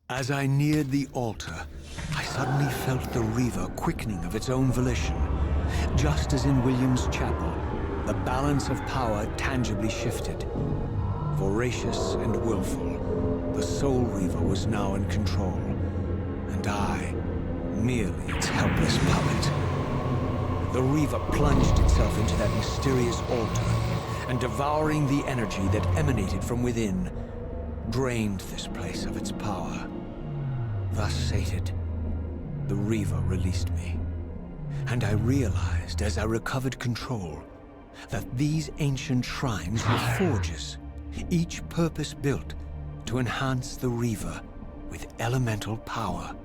As I neared the altar, I suddenly felt the Reaver quickening of its own volition. Just as in William's chapel, the balance of power tangibly shifted. Voracious and willful, the Soul Reaver was now in control, and I, merely its helpless puppet. The Reaver plunged itself into that mysterious altar, and devouring the energy that emanated from within, drained this place of its power. Thus sated, the Reaver released me, and I realized as I recovered control that these ancient shrines were forges, each purpose-built to enhance the Reaver with elemental power.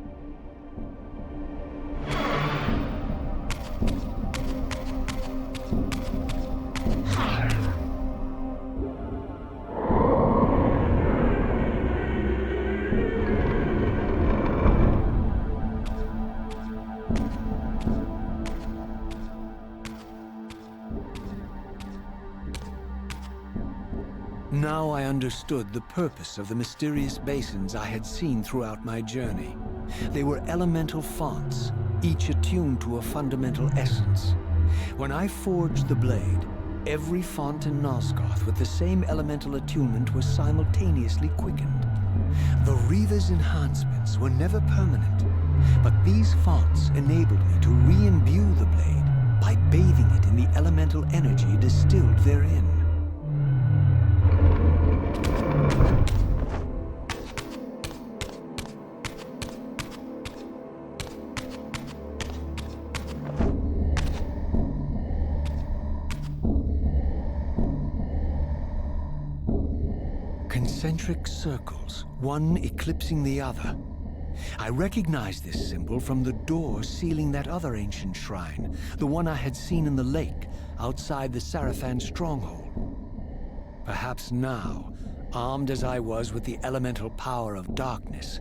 Now I understood the purpose of the mysterious basins I had seen throughout my journey. They were elemental fonts, each attuned to a fundamental essence. When I forged the blade, every font in Nosgoth with the same elemental attunement was simultaneously quickened. The Reaver's enhancements were never permanent, but these fonts enabled me to re-imbue the blade by bathing it in the elemental energy distilled therein. Concentric circles, one eclipsing the other. I recognized this symbol from the door sealing that other ancient shrine, the one I had seen in the lake outside the Sarafan stronghold. Perhaps now, armed as I was with the elemental power of darkness,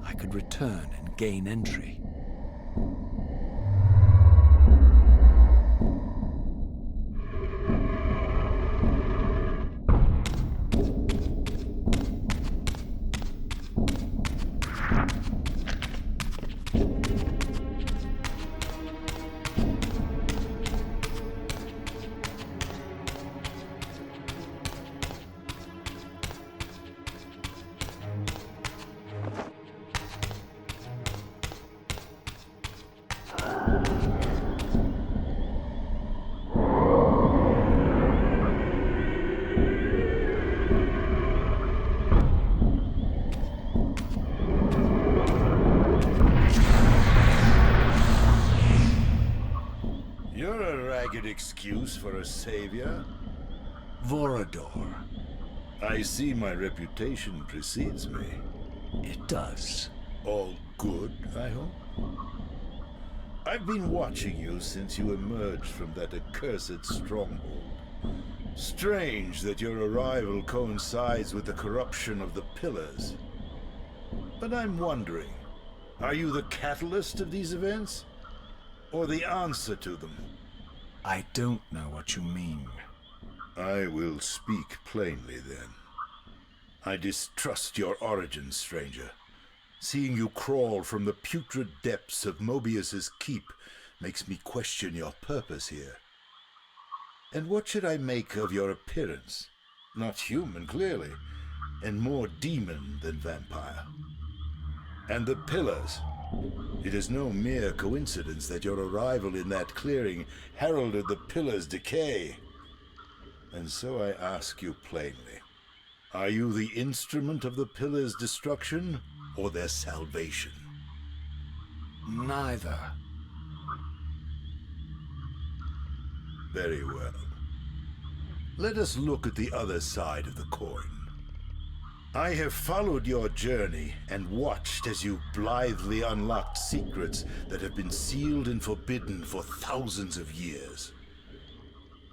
I could return and gain entry. Excuse for a savior? Vorador. I see my reputation precedes me. It does. All good, I hope? I've been watching you since you emerged from that accursed stronghold. Strange that your arrival coincides with the corruption of the Pillars. But I'm wondering, are you the catalyst of these events? Or the answer to them? I don't know what you mean. I will speak plainly then. I distrust your origin, stranger. Seeing you crawl from the putrid depths of Mobius's keep makes me question your purpose here. And what should I make of your appearance? Not human, clearly, and more demon than vampire. And the pillars. It is no mere coincidence that your arrival in that clearing heralded the pillars' decay. And so I ask you plainly, are you the instrument of the pillars' destruction or their salvation? Neither. Very well. Let us look at the other side of the coin. I have followed your journey and watched as you blithely unlocked secrets that have been sealed and forbidden for thousands of years.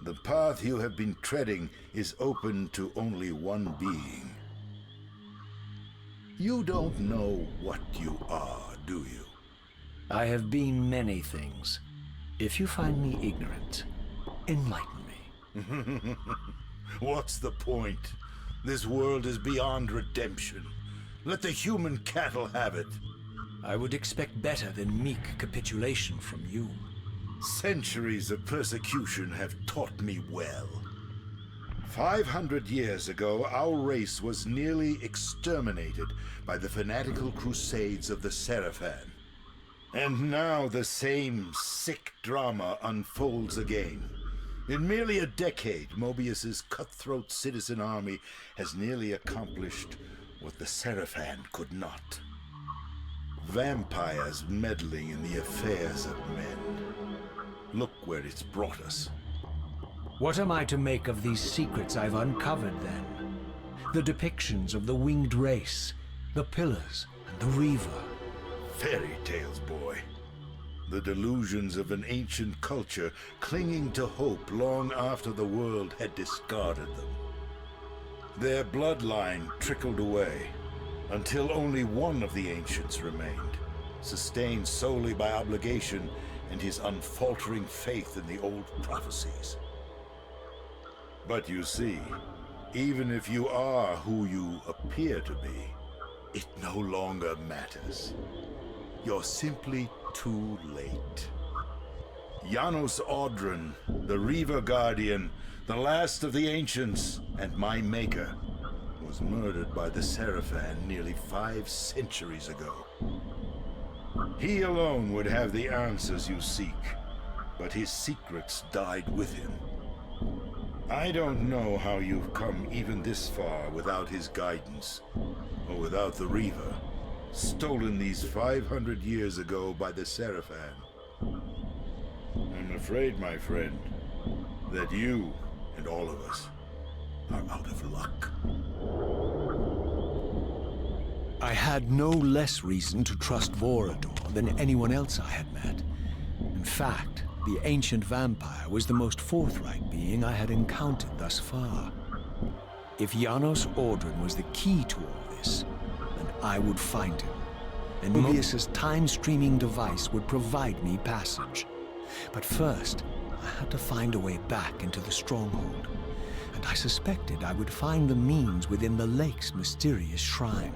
The path you have been treading is open to only one being. You don't know what you are, do you? I have been many things. If you find me ignorant, enlighten me. What's the point? This world is beyond redemption. Let the human cattle have it. I would expect better than meek capitulation from you. Centuries of persecution have taught me well. 500 years ago, our race was nearly exterminated by the fanatical crusades of the Seraphan. And now the same sick drama unfolds again. In merely a decade, Mobius's cutthroat citizen army has nearly accomplished what the Seraphan could not. Vampires meddling in the affairs of men. Look where it's brought us. What am I to make of these secrets I've uncovered, then? The depictions of the winged race, the pillars, and the Reaver. Fairy tales, boy. The delusions of an ancient culture clinging to hope long after the world had discarded them. Their bloodline trickled away, until only one of the ancients remained, sustained solely by obligation and his unfaltering faith in the old prophecies. But you see, even if you are who you appear to be, it no longer matters. You're simply too late. Janos Audron, the Reaver Guardian, the last of the ancients, and my maker, was murdered by the Seraphan nearly 5 centuries ago. He alone would have the answers you seek, but his secrets died with him. I don't know how you've come even this far without his guidance, or without the Reaver, stolen these 500 years ago by the Seraphan. I'm afraid, my friend, that you and all of us are out of luck. I had no less reason to trust Vorador than anyone else I had met. In fact, the ancient vampire was the most forthright being I had encountered thus far. If Janos Audron was the key to all this, then I would find him. And Mobius's time-streaming device would provide me passage. But first, I had to find a way back into the stronghold. And I suspected I would find the means within the lake's mysterious shrine.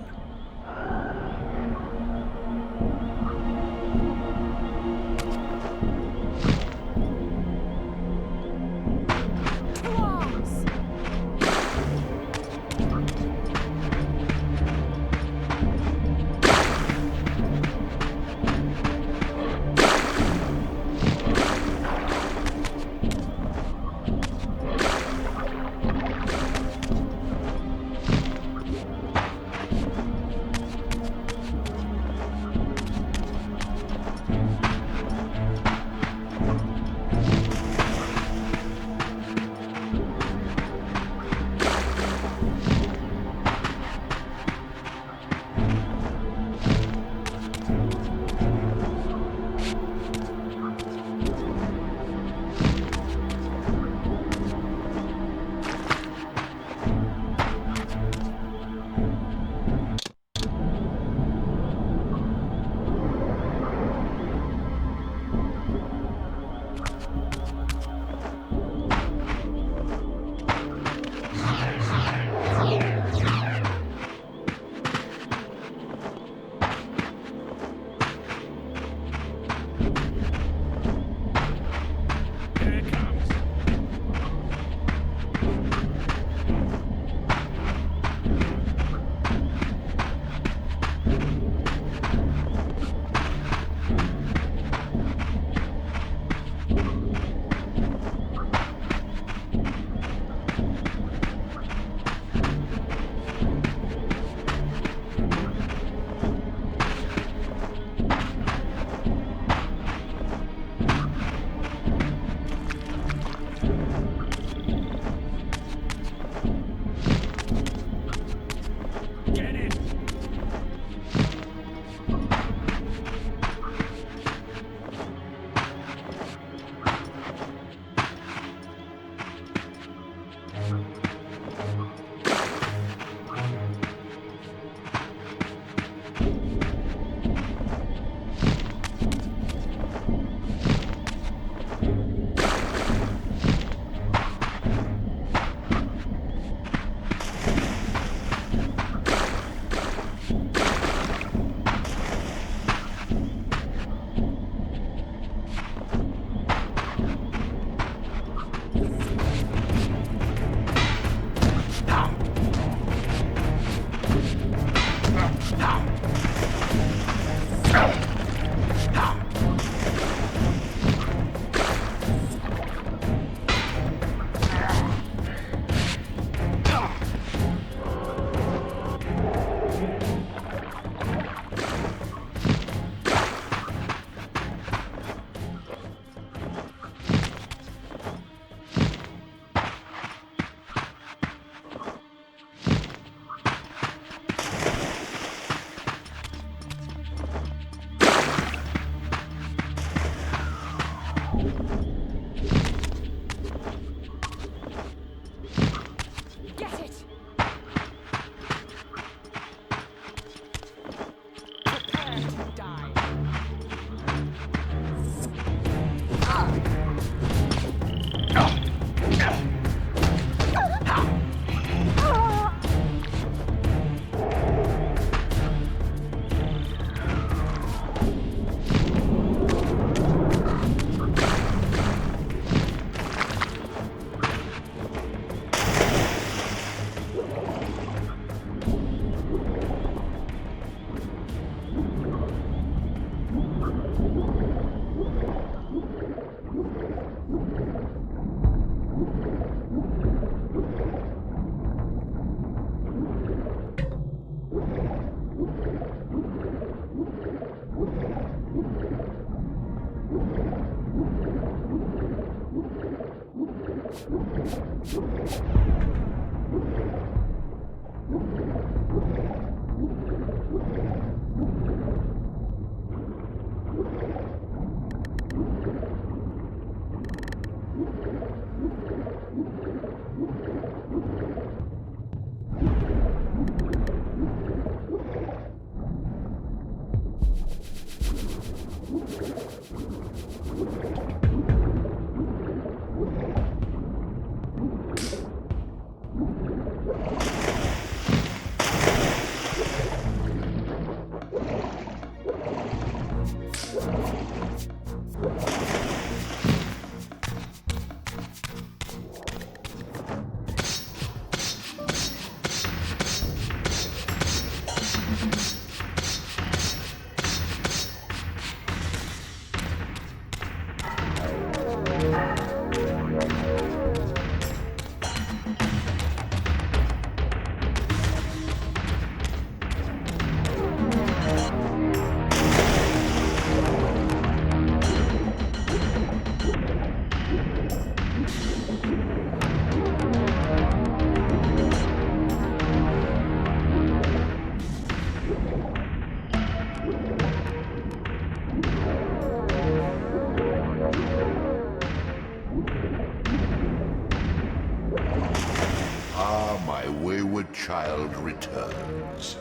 My wayward child returns.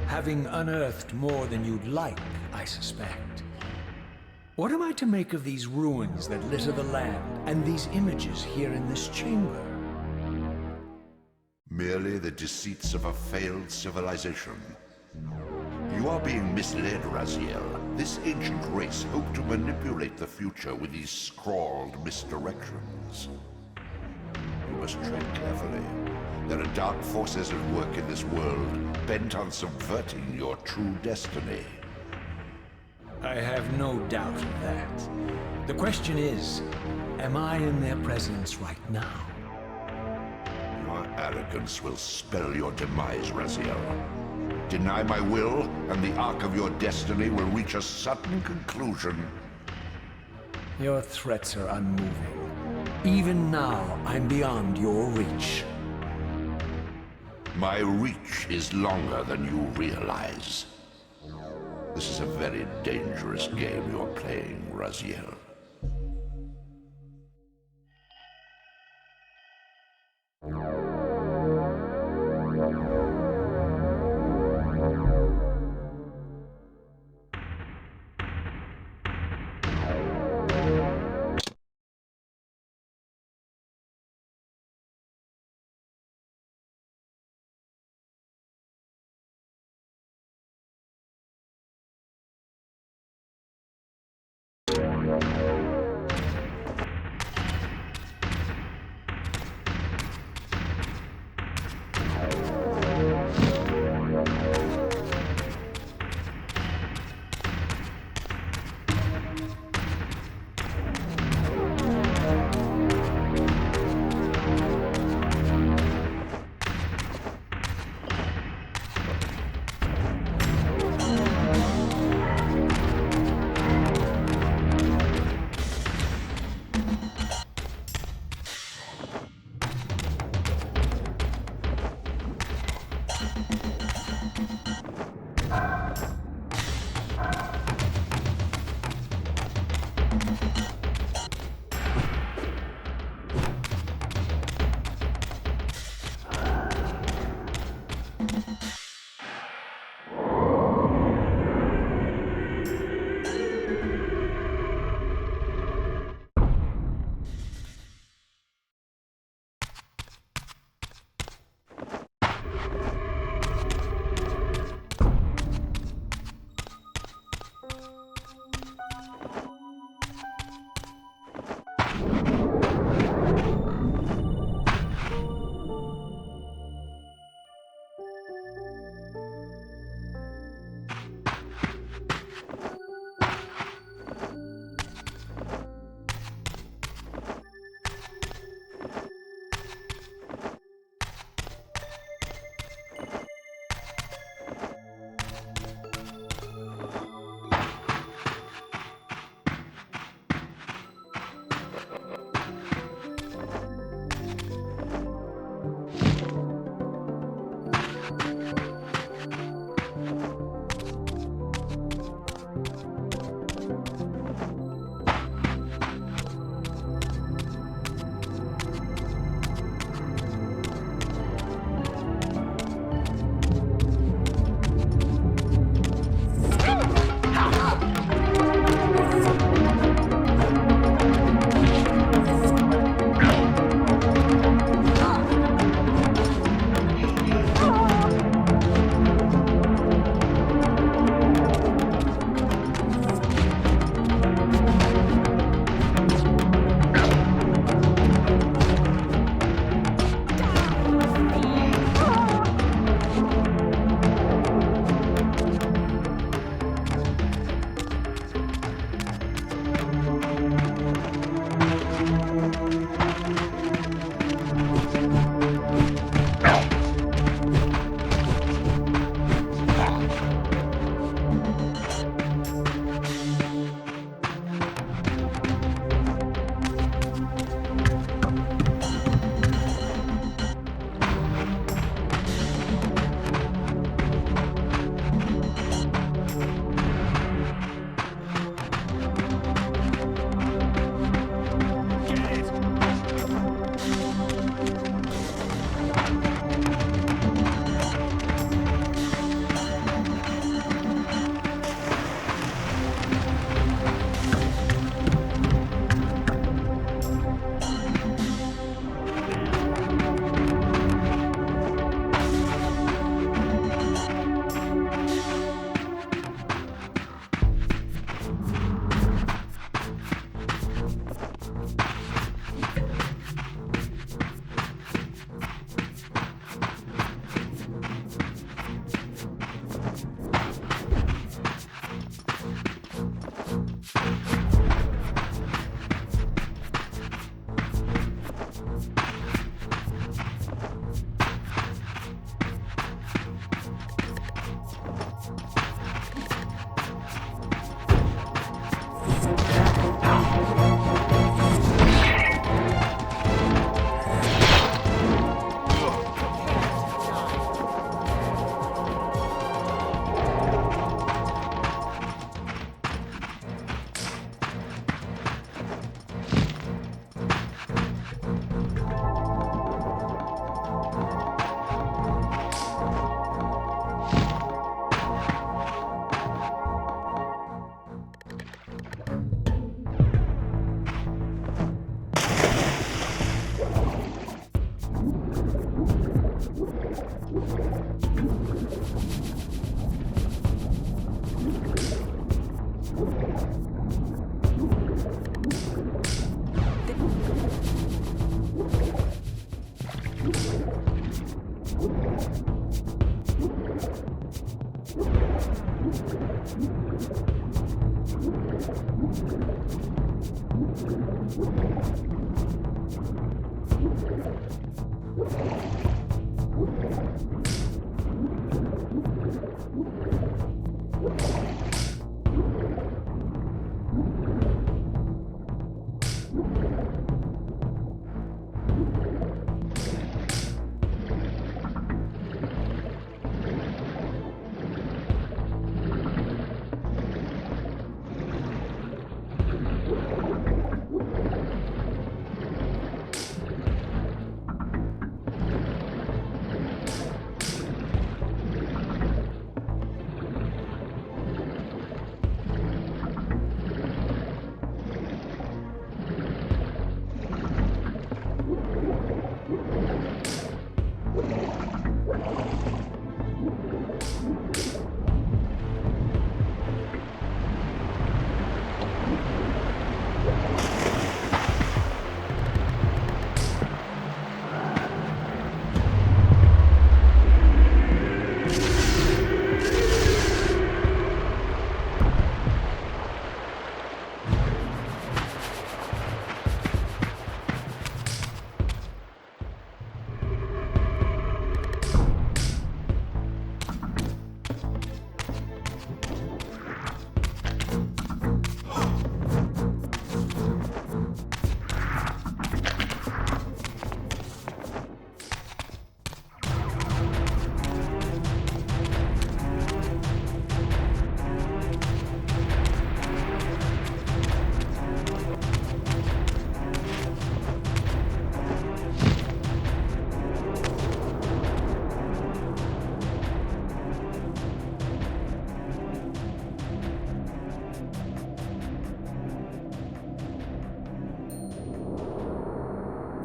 Having unearthed more than you'd like, I suspect. What am I to make of these ruins that litter the land, and these images here in this chamber? Merely the deceits of a failed civilization. You are being misled, Raziel. This ancient race hoped to manipulate the future with these scrawled misdirections. You must tread carefully. There are dark forces at work in this world, bent on subverting your true destiny. I have no doubt of that. The question is, am I in their presence right now? Your arrogance will spell your demise, Raziel. Deny my will, and the arc of your destiny will reach a sudden conclusion. Your threats are unmoving. Even now, I'm beyond your reach. My reach is longer than you realize. This is a very dangerous game you're playing, Raziel.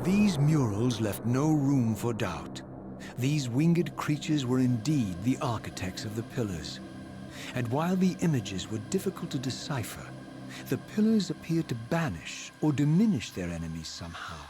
These murals left no room for doubt. These winged creatures were indeed the architects of the pillars. And while the images were difficult to decipher, the pillars appeared to banish or diminish their enemies somehow.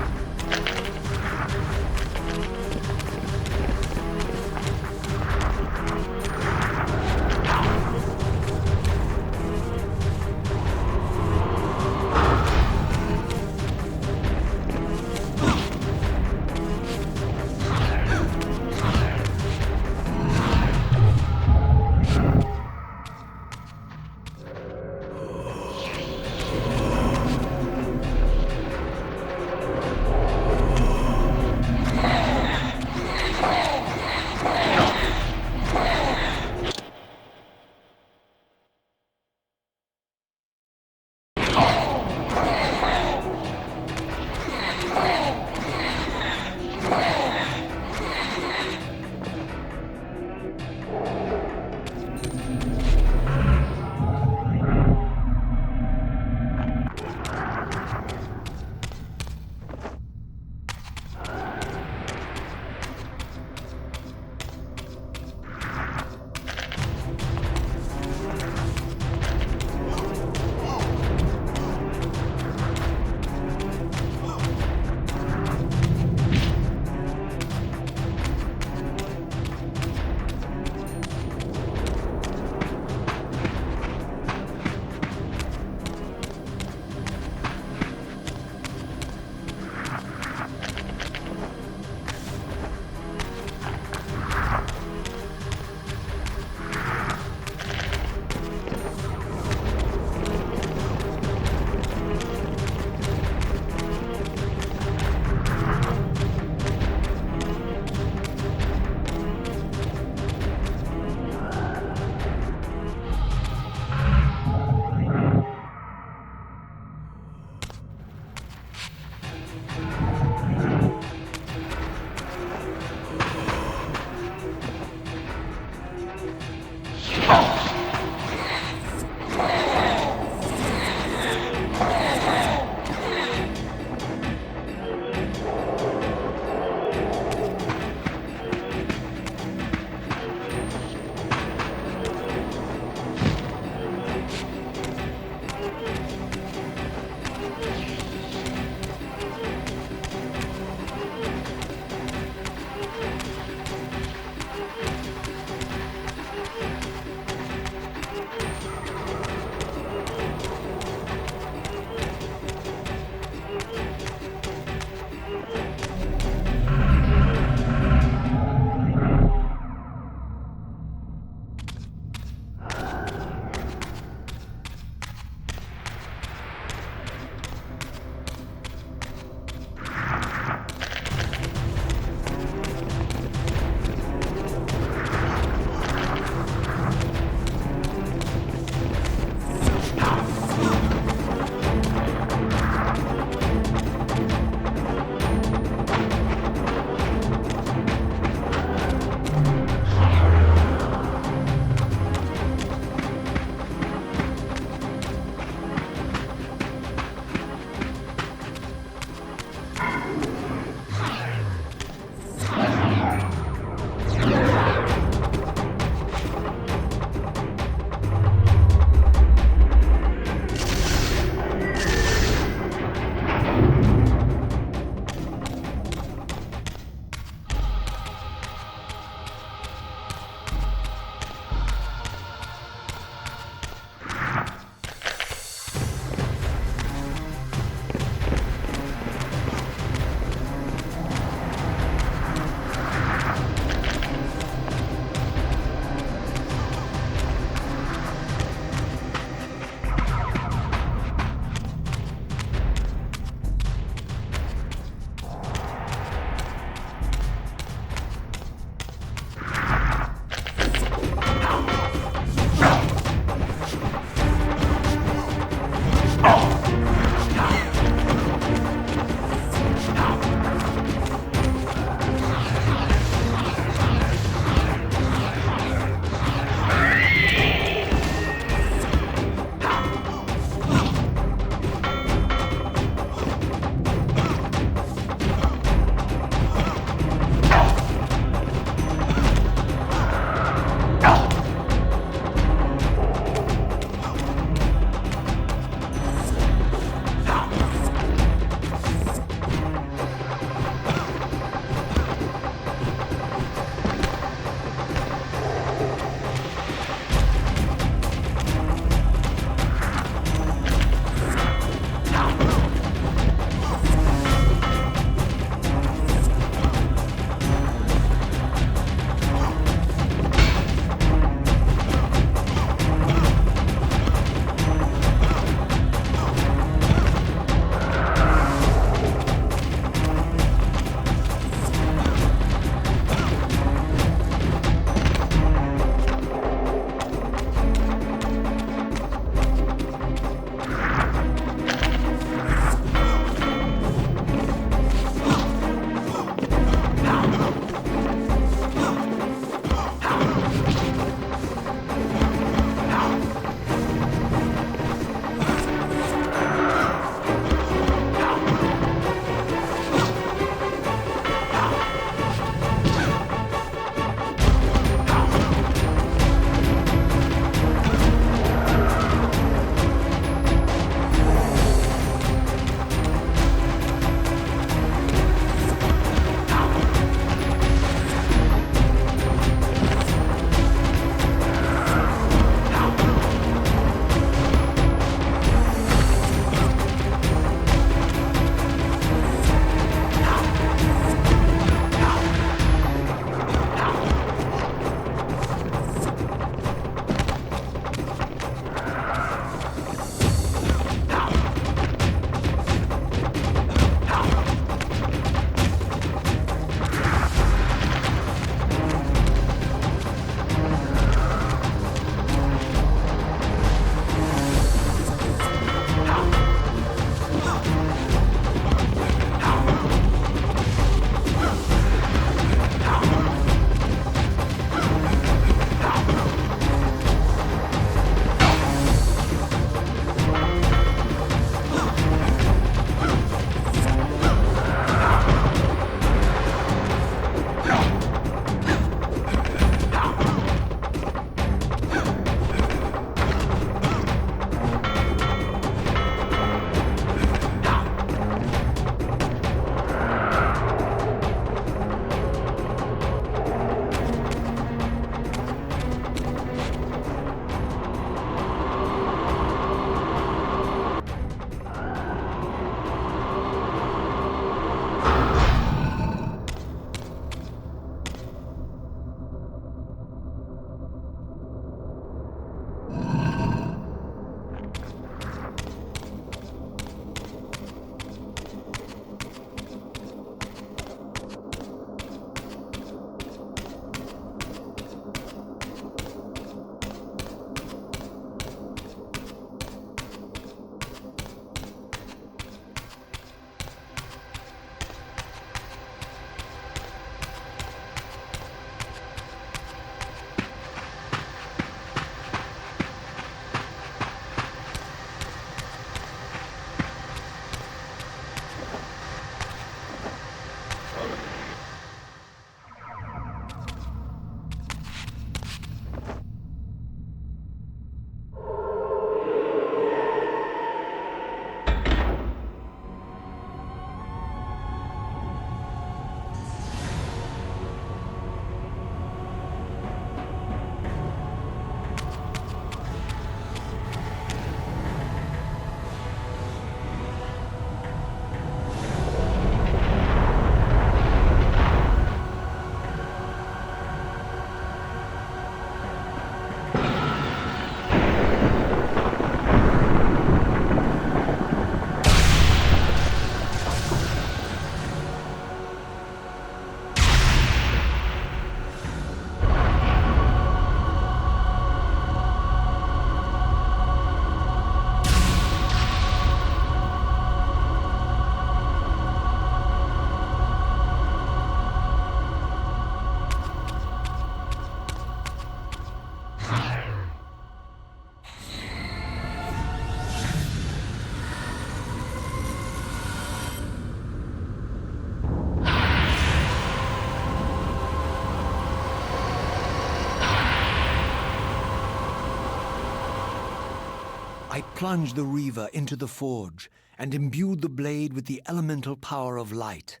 plunged the Reaver into the forge and imbued the blade with the elemental power of light.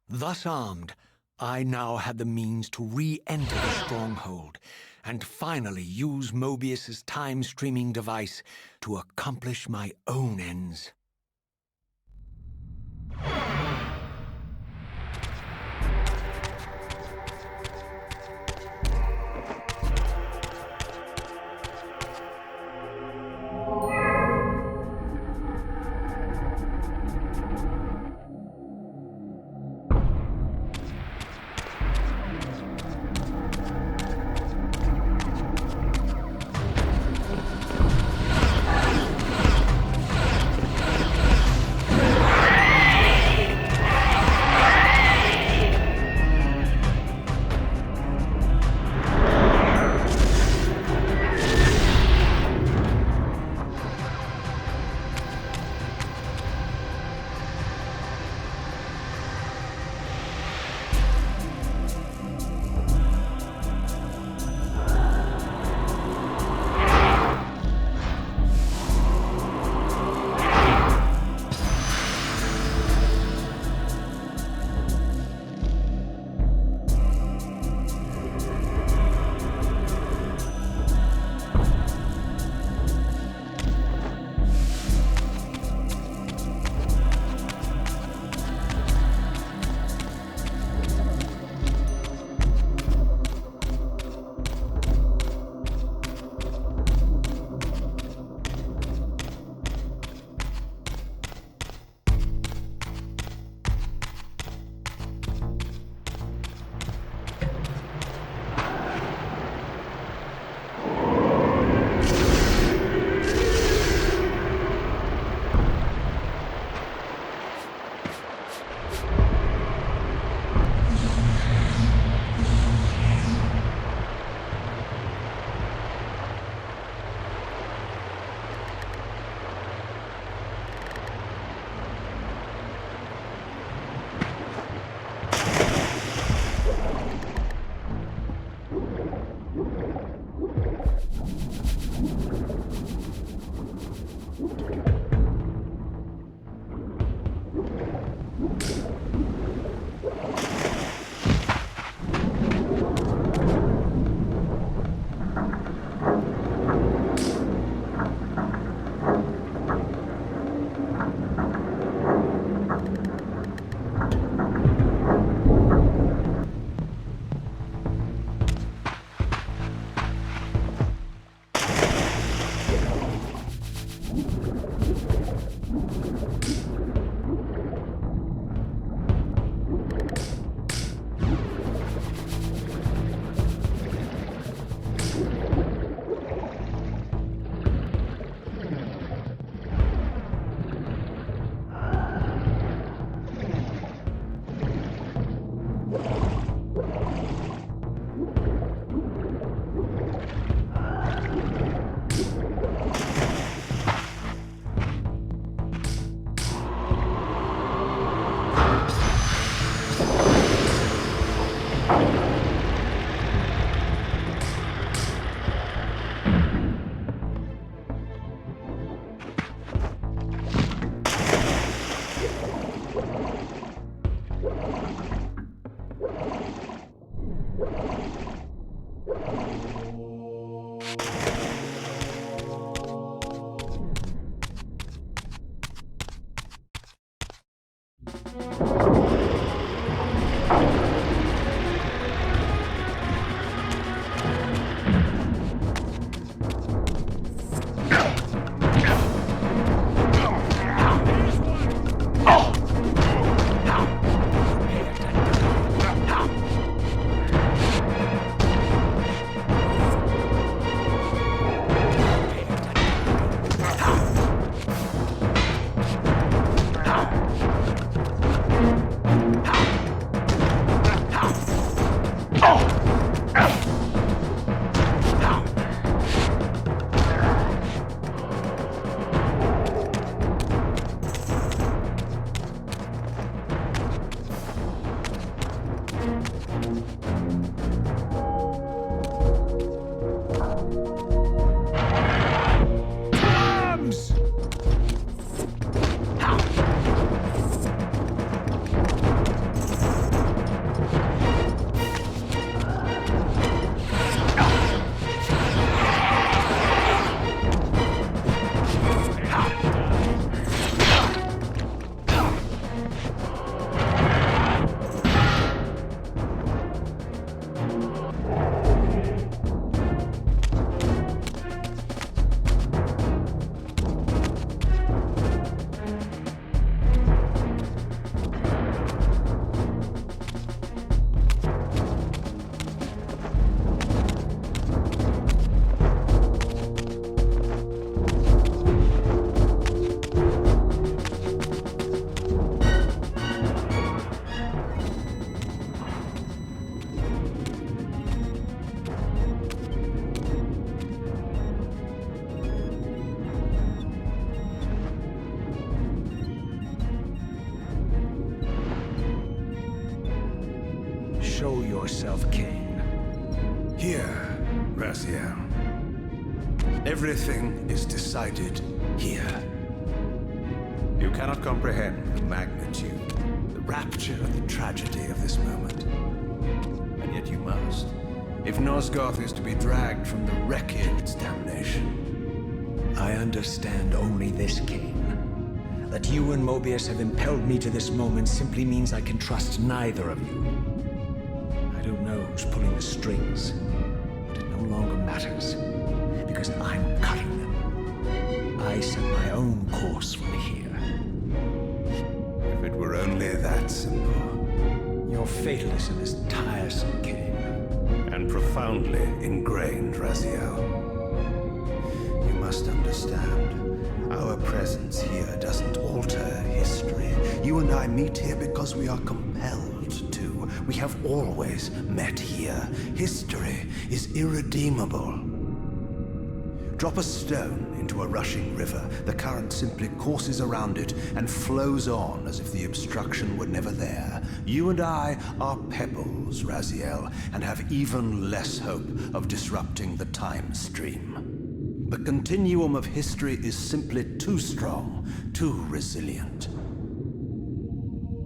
Thus armed, I now had the means to re-enter the stronghold and finally use Mobius's time-streaming device to accomplish my own ends. Show yourself, Kain. Here, Raziel. Everything is decided here. You cannot comprehend the magnitude, the rapture, the tragedy of this moment. And yet you must, if Nosgoth is to be dragged from the wreckage of its damnation. I understand only this, Kain. That you and Mobius have impelled me to this moment simply means I can trust neither of you. I don't know who's pulling the strings, but it no longer matters, because I'm cutting them. I set my own course from here. If it were only that simple. Your fatalism is tiresome, Kain. And profoundly ingrained, Raziel. You must understand. Our presence here doesn't alter history. You and I meet here because we are compelled to. We have always met here. History is irredeemable. Drop a stone into a rushing river. The current simply courses around it and flows on as if the obstruction were never there. You and I are pebbles, Raziel, and have even less hope of disrupting the time stream. The continuum of history is simply too strong, too resilient.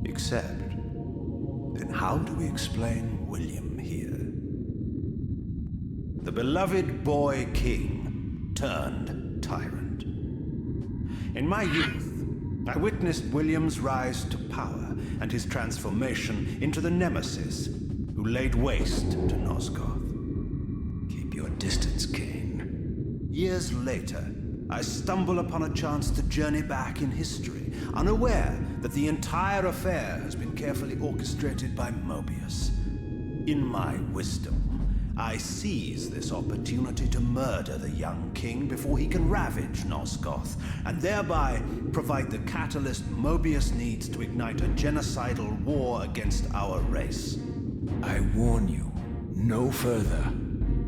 Except, then how do we explain William here? The beloved boy king turned tyrant. In my youth, I witnessed William's rise to power and his transformation into the nemesis who laid waste to Nosgoth. Keep your distance, Kain. Years later, I stumble upon a chance to journey back in history, unaware that the entire affair has been carefully orchestrated by Mobius. In my wisdom, I seize this opportunity to murder the young king before he can ravage Nosgoth, and thereby provide the catalyst Mobius needs to ignite a genocidal war against our race. I warn you, no further.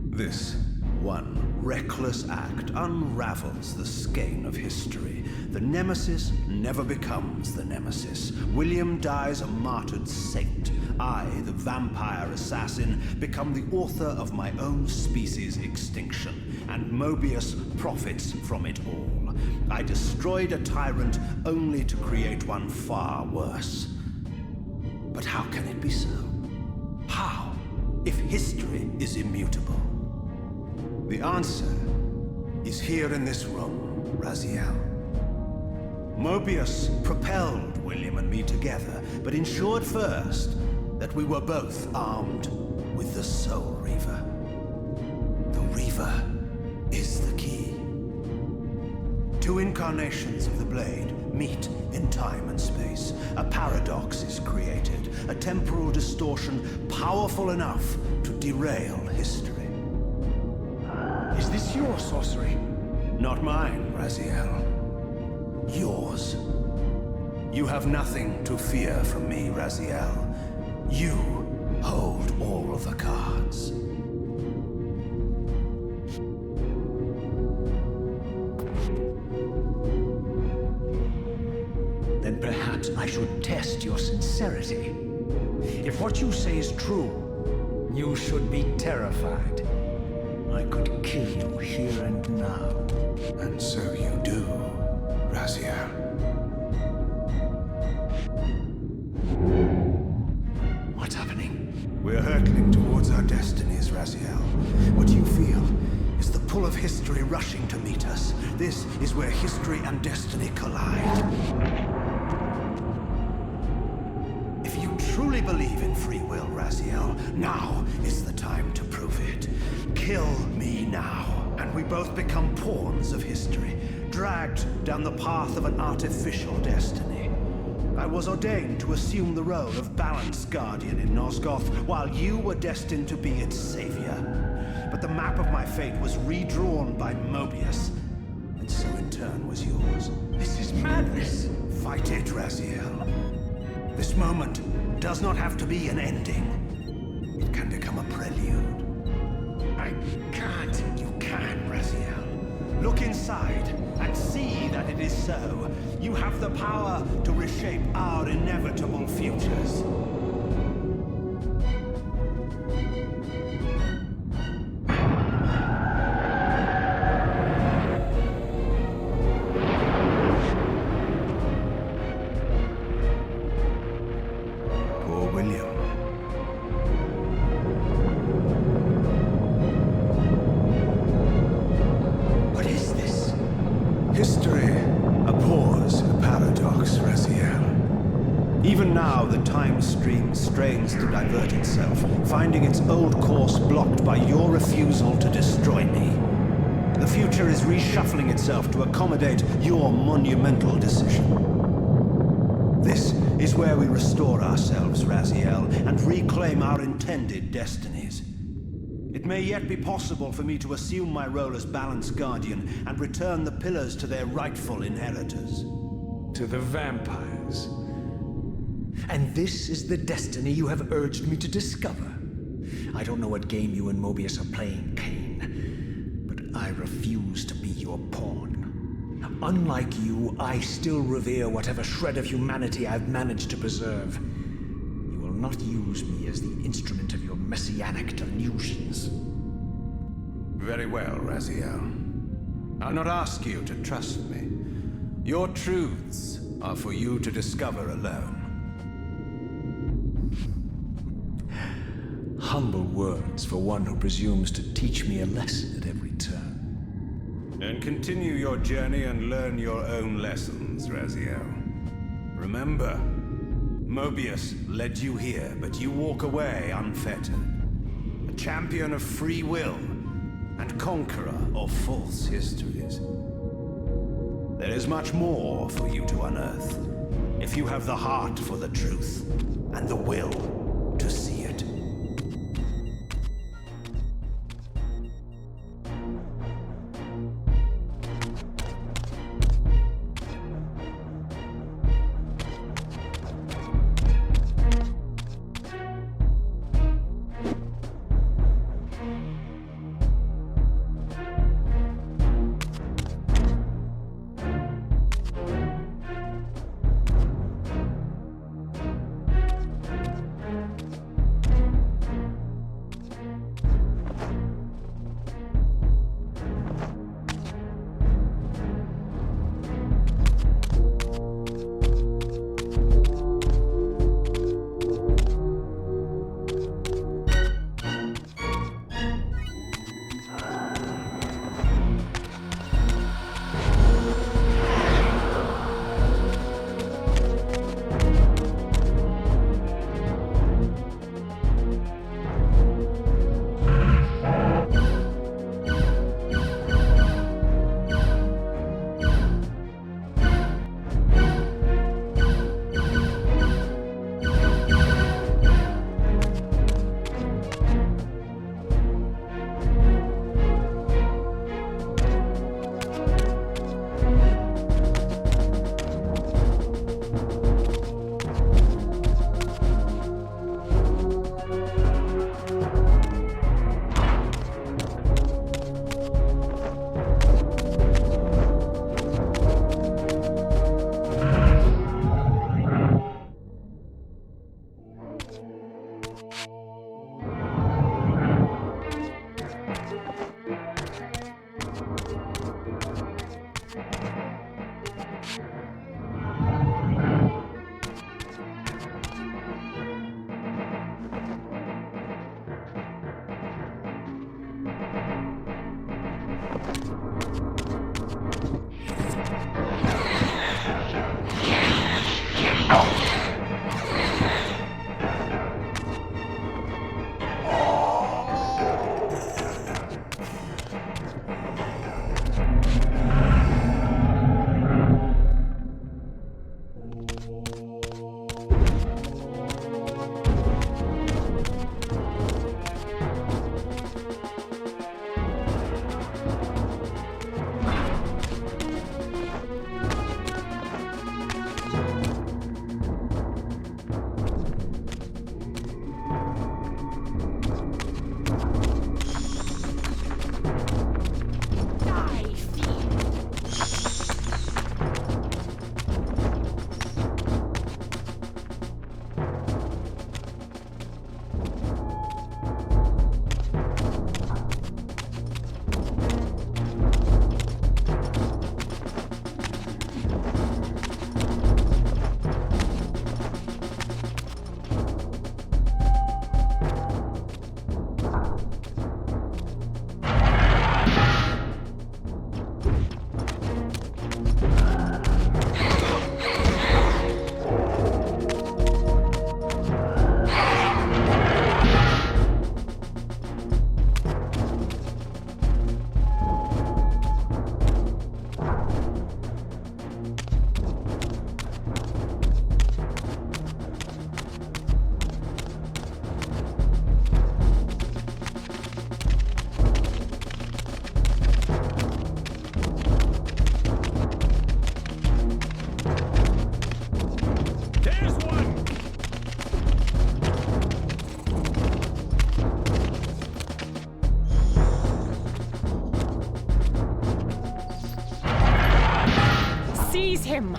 This one reckless act unravels the skein of history. The nemesis never becomes the nemesis. William dies a martyred saint. I, the vampire assassin, become the author of my own species' extinction, and Mobius profits from it all. I destroyed a tyrant only to create one far worse. But how can it be so? How, if history is immutable? The answer is here in this room, Raziel. Mobius propelled William and me together, but ensured first that we were both armed with the Soul Reaver. The Reaver is the key. Two incarnations of the blade meet in time and space. A paradox is created, a temporal distortion powerful enough to derail history. Is this your sorcery? Not mine, Raziel. Yours. You have nothing to fear from me, Raziel. You hold all the cards. Then perhaps I should test your sincerity. If what you say is true, you should be terrified. I could kill you here and now. And so you do, Raziel. What's happening? We're hurtling towards our destinies, Raziel. What you feel is the pull of history rushing to meet us. This is where history and destiny collide. If you truly believe in free will, Raziel, now is the time to prove it. Kill me now, and we both become pawns of history, dragged down the path of an artificial destiny. I was ordained to assume the role of balanced guardian in Nosgoth, while you were destined to be its savior. But the map of my fate was redrawn by Mobius, and so in turn was yours. This is madness! Fight it, Raziel. This moment does not have to be an ending. It can become a prelude. I can't. You can, Raziel. Look inside and see that it is so. You have the power to reshape our inevitable futures. Even now, the time stream strains to divert itself, finding its old course blocked by your refusal to destroy me. The future is reshuffling itself to accommodate your monumental decision. This is where we restore ourselves, Raziel, and reclaim our intended destinies. It may yet be possible for me to assume my role as Balance Guardian and return the pillars to their rightful inheritors. To the vampires. And this is the destiny you have urged me to discover. I don't know what game you and Mobius are playing, Kain, but I refuse to be your pawn. Unlike you, I still revere whatever shred of humanity I've managed to preserve. You will not use me as the instrument of your messianic delusions. Very well, Raziel. I'll not ask you to trust me. Your truths are for you to discover alone. Humble words for one who presumes to teach me a lesson at every turn. Then continue your journey and learn your own lessons, Raziel. Remember, Mobius led you here, but you walk away unfettered. A champion of free will and conqueror of false histories. There is much more for you to unearth, if you have the heart for the truth and the will to see it. him!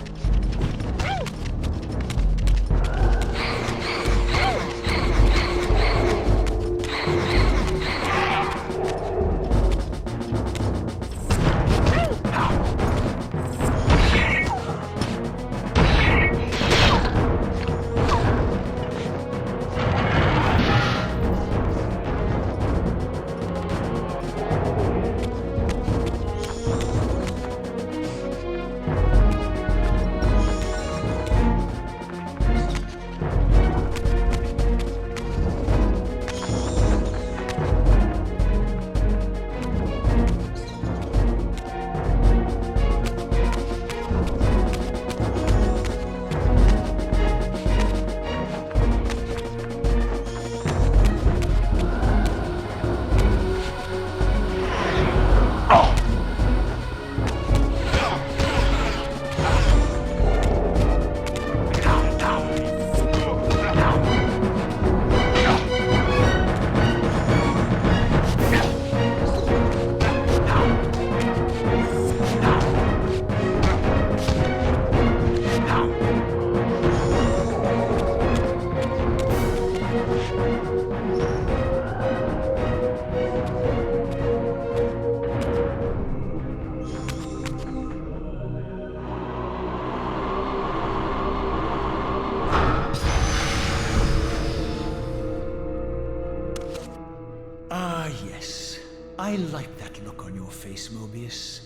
I like that look on your face, Mobius.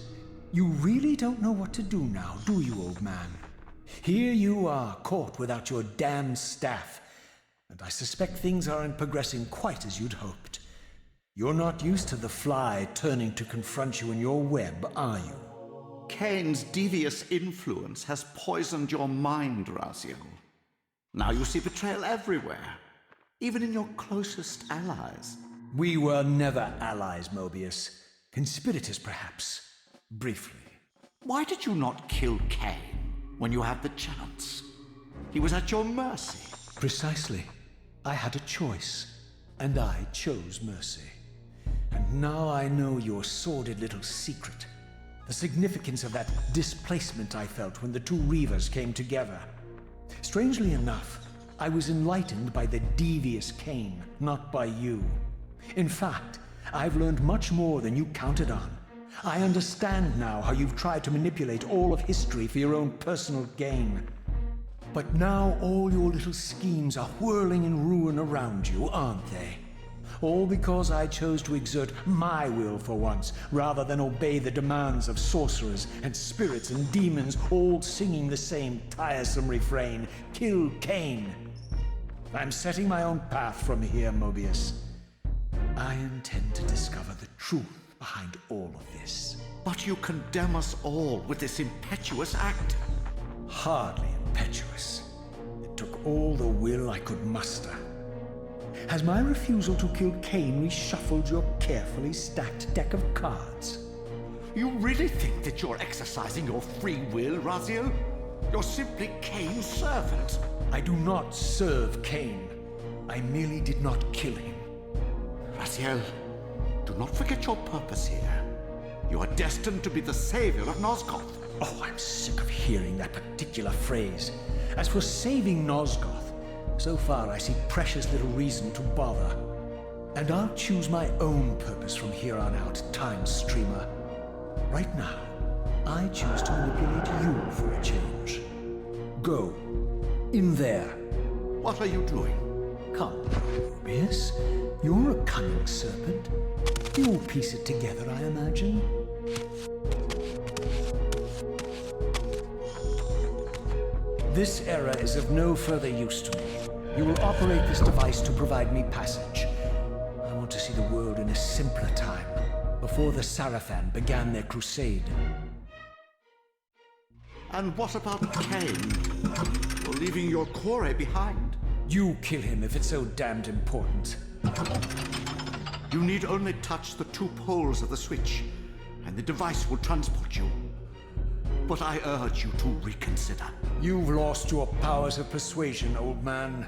You really don't know what to do now, do you, old man? Here you are, caught without your damn staff. And I suspect things aren't progressing quite as you'd hoped. You're not used to the fly turning to confront you in your web, are you? Kain's devious influence has poisoned your mind, Raziel. Now you see betrayal everywhere, even in your closest allies. We were never allies, Mobius. Conspirators, perhaps. Briefly. Why did you not kill Kain when you had the chance? He was at your mercy. Precisely. I had a choice, and I chose mercy. And now I know your sordid little secret. The significance of that displacement I felt when the two Reavers came together. Strangely enough, I was enlightened by the devious Kain, not by you. In fact, I've learned much more than you counted on. I understand now how you've tried to manipulate all of history for your own personal gain. But now all your little schemes are whirling in ruin around you, aren't they? All because I chose to exert my will for once, rather than obey the demands of sorcerers and spirits and demons, all singing the same tiresome refrain, "Kill Kain." I'm setting my own path from here, Mobius. I intend to discover the truth behind all of this. But you condemn us all with this impetuous act. Hardly impetuous. It took all the will I could muster. Has my refusal to kill Kain reshuffled your carefully stacked deck of cards? You really think that you're exercising your free will, Raziel? You're simply Kain's servant. I do not serve Kain. I merely did not kill him. Raziel, do not forget your purpose here. You are destined to be the savior of Nosgoth. Oh, I'm sick of hearing that particular phrase. As for saving Nosgoth, so far I see precious little reason to bother. And I'll choose my own purpose from here on out, Time Streamer. Right now, I choose to manipulate you for a change. Go. In there. What are you doing? Come, Mobius. You're a cunning serpent. You'll piece it together, I imagine. This era is of no further use to me. You will operate this device to provide me passage. I want to see the world in a simpler time, before the Sarafan began their crusade. And what about Kain? You're leaving your core behind. You kill him if it's so damned important. You need only touch the two poles of the switch, and the device will transport you. But I urge you to reconsider. You've lost your powers of persuasion, old man.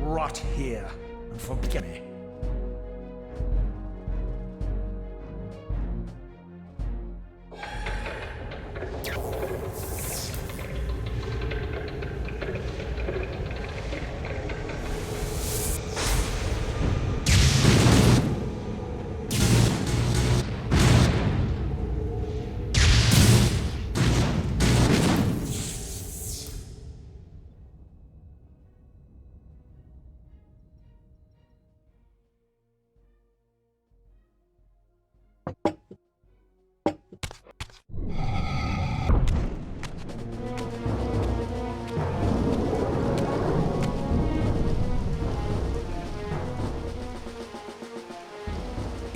Rot here and forget me.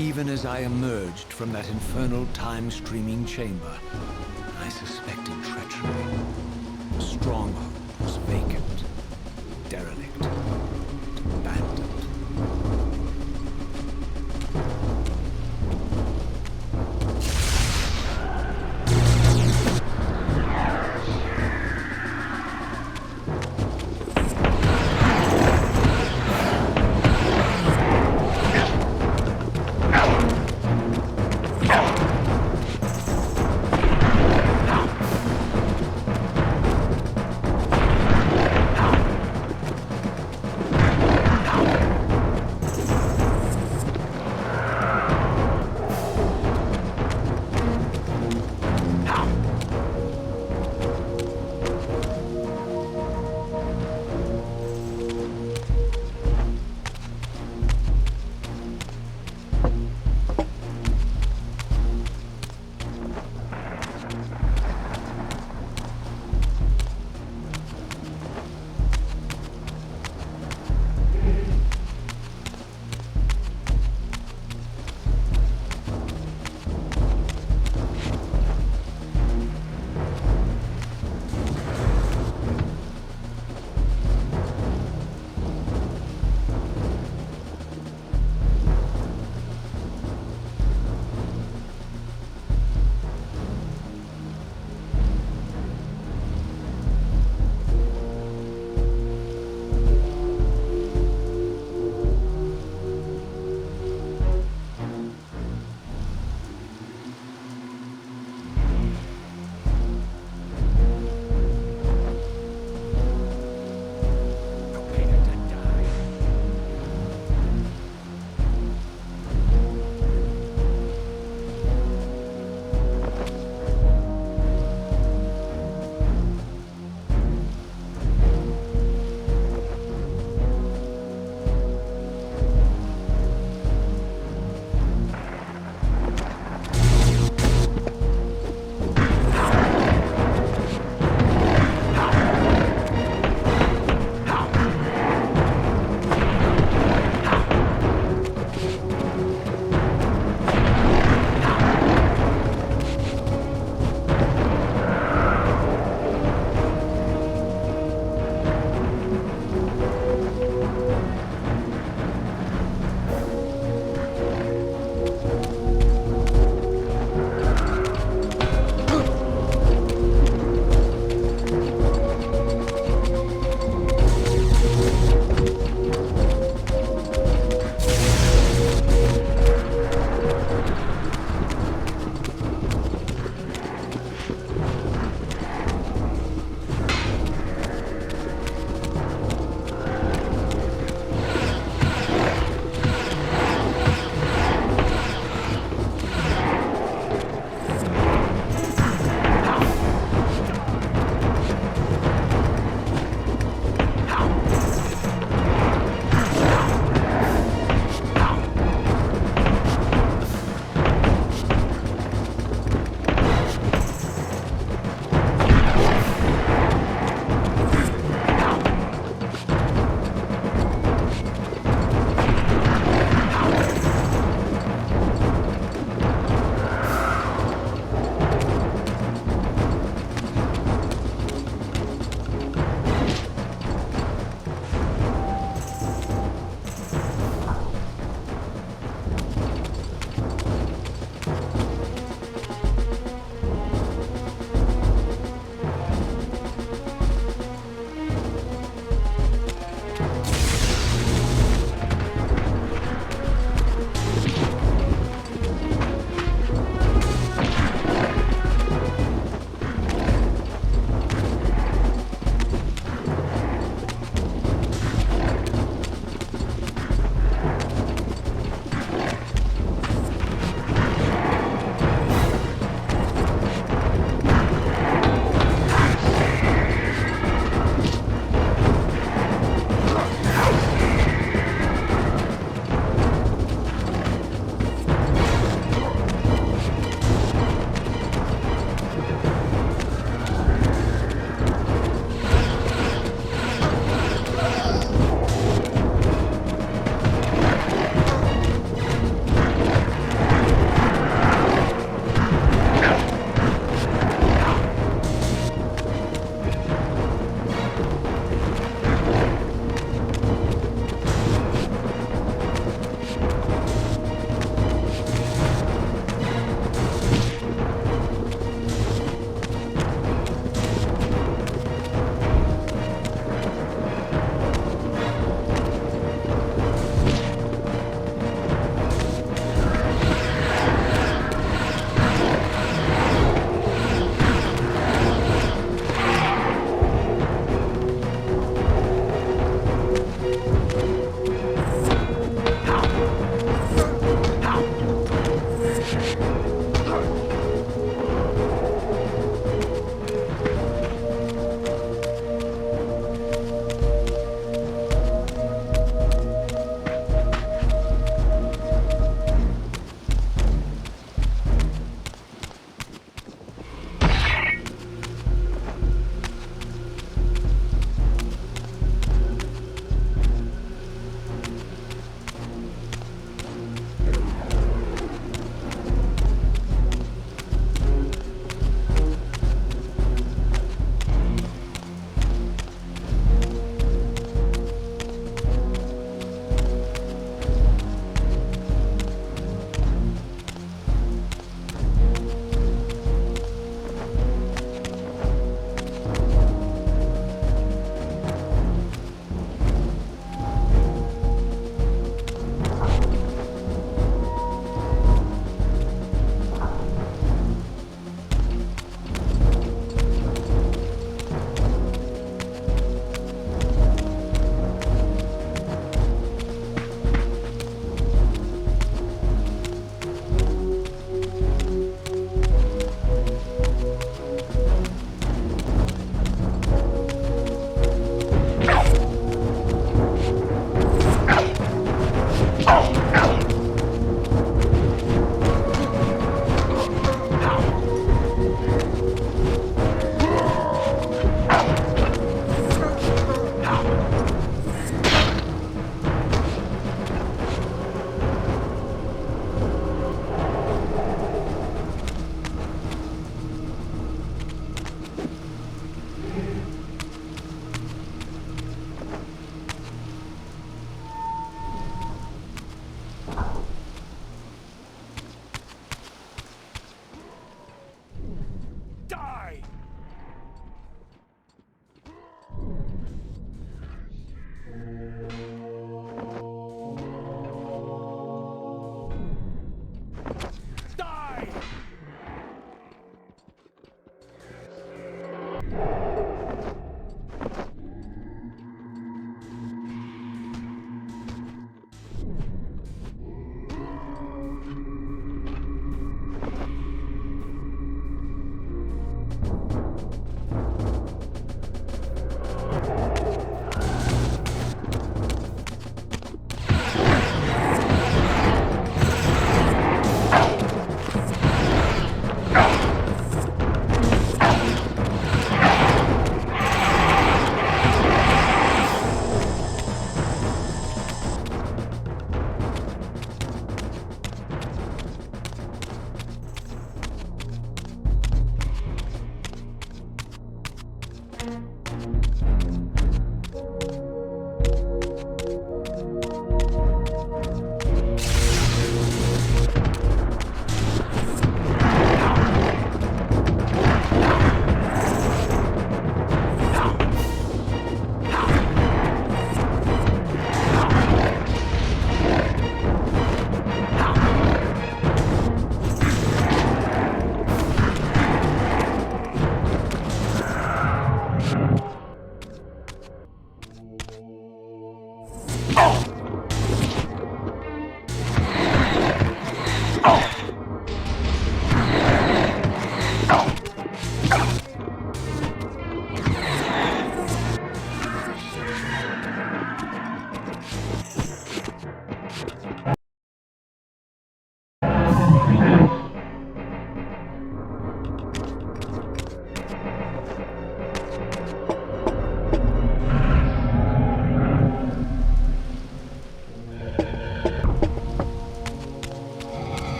Even as I emerged from that infernal time-streaming chamber, I suspected treachery. The stronghold was vacant, derelict, abandoned.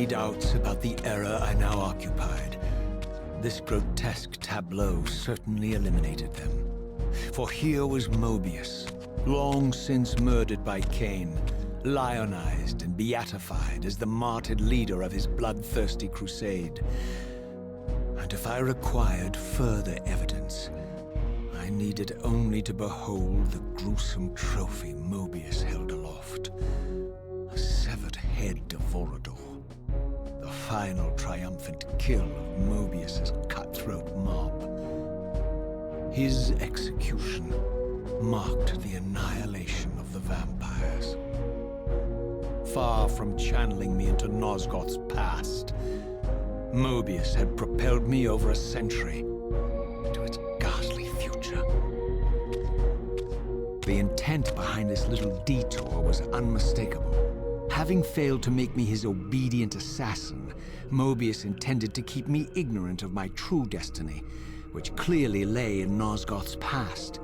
any doubts about the era I now occupied, this grotesque tableau certainly eliminated them. For here was Mobius, long since murdered by Kain, lionized and beatified as the martyred leader of his bloodthirsty crusade. And if I required further evidence, I needed only to behold the gruesome trophy Mobius held aloft. A severed head of Vorador. The final triumphant kill of Mobius's cutthroat mob. His execution marked the annihilation of the vampires. Far from channeling me into Nosgoth's past, Mobius had propelled me over a century to its ghastly future. The intent behind this little detour was unmistakable. Having failed to make me his obedient assassin, Mobius intended to keep me ignorant of my true destiny, which clearly lay in Nosgoth's past.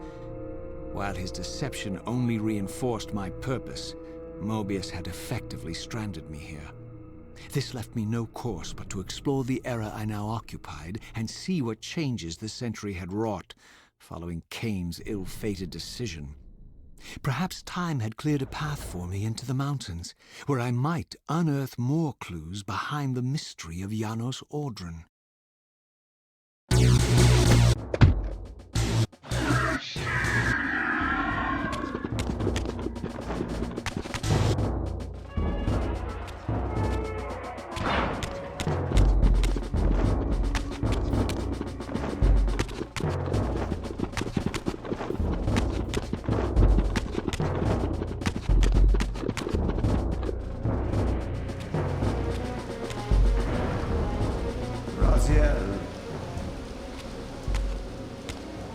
While his deception only reinforced my purpose, Mobius had effectively stranded me here. This left me no course but to explore the era I now occupied and see what changes the century had wrought following Kain's ill-fated decision. Perhaps time had cleared a path for me into the mountains, where I might unearth more clues behind the mystery of Janos Audron.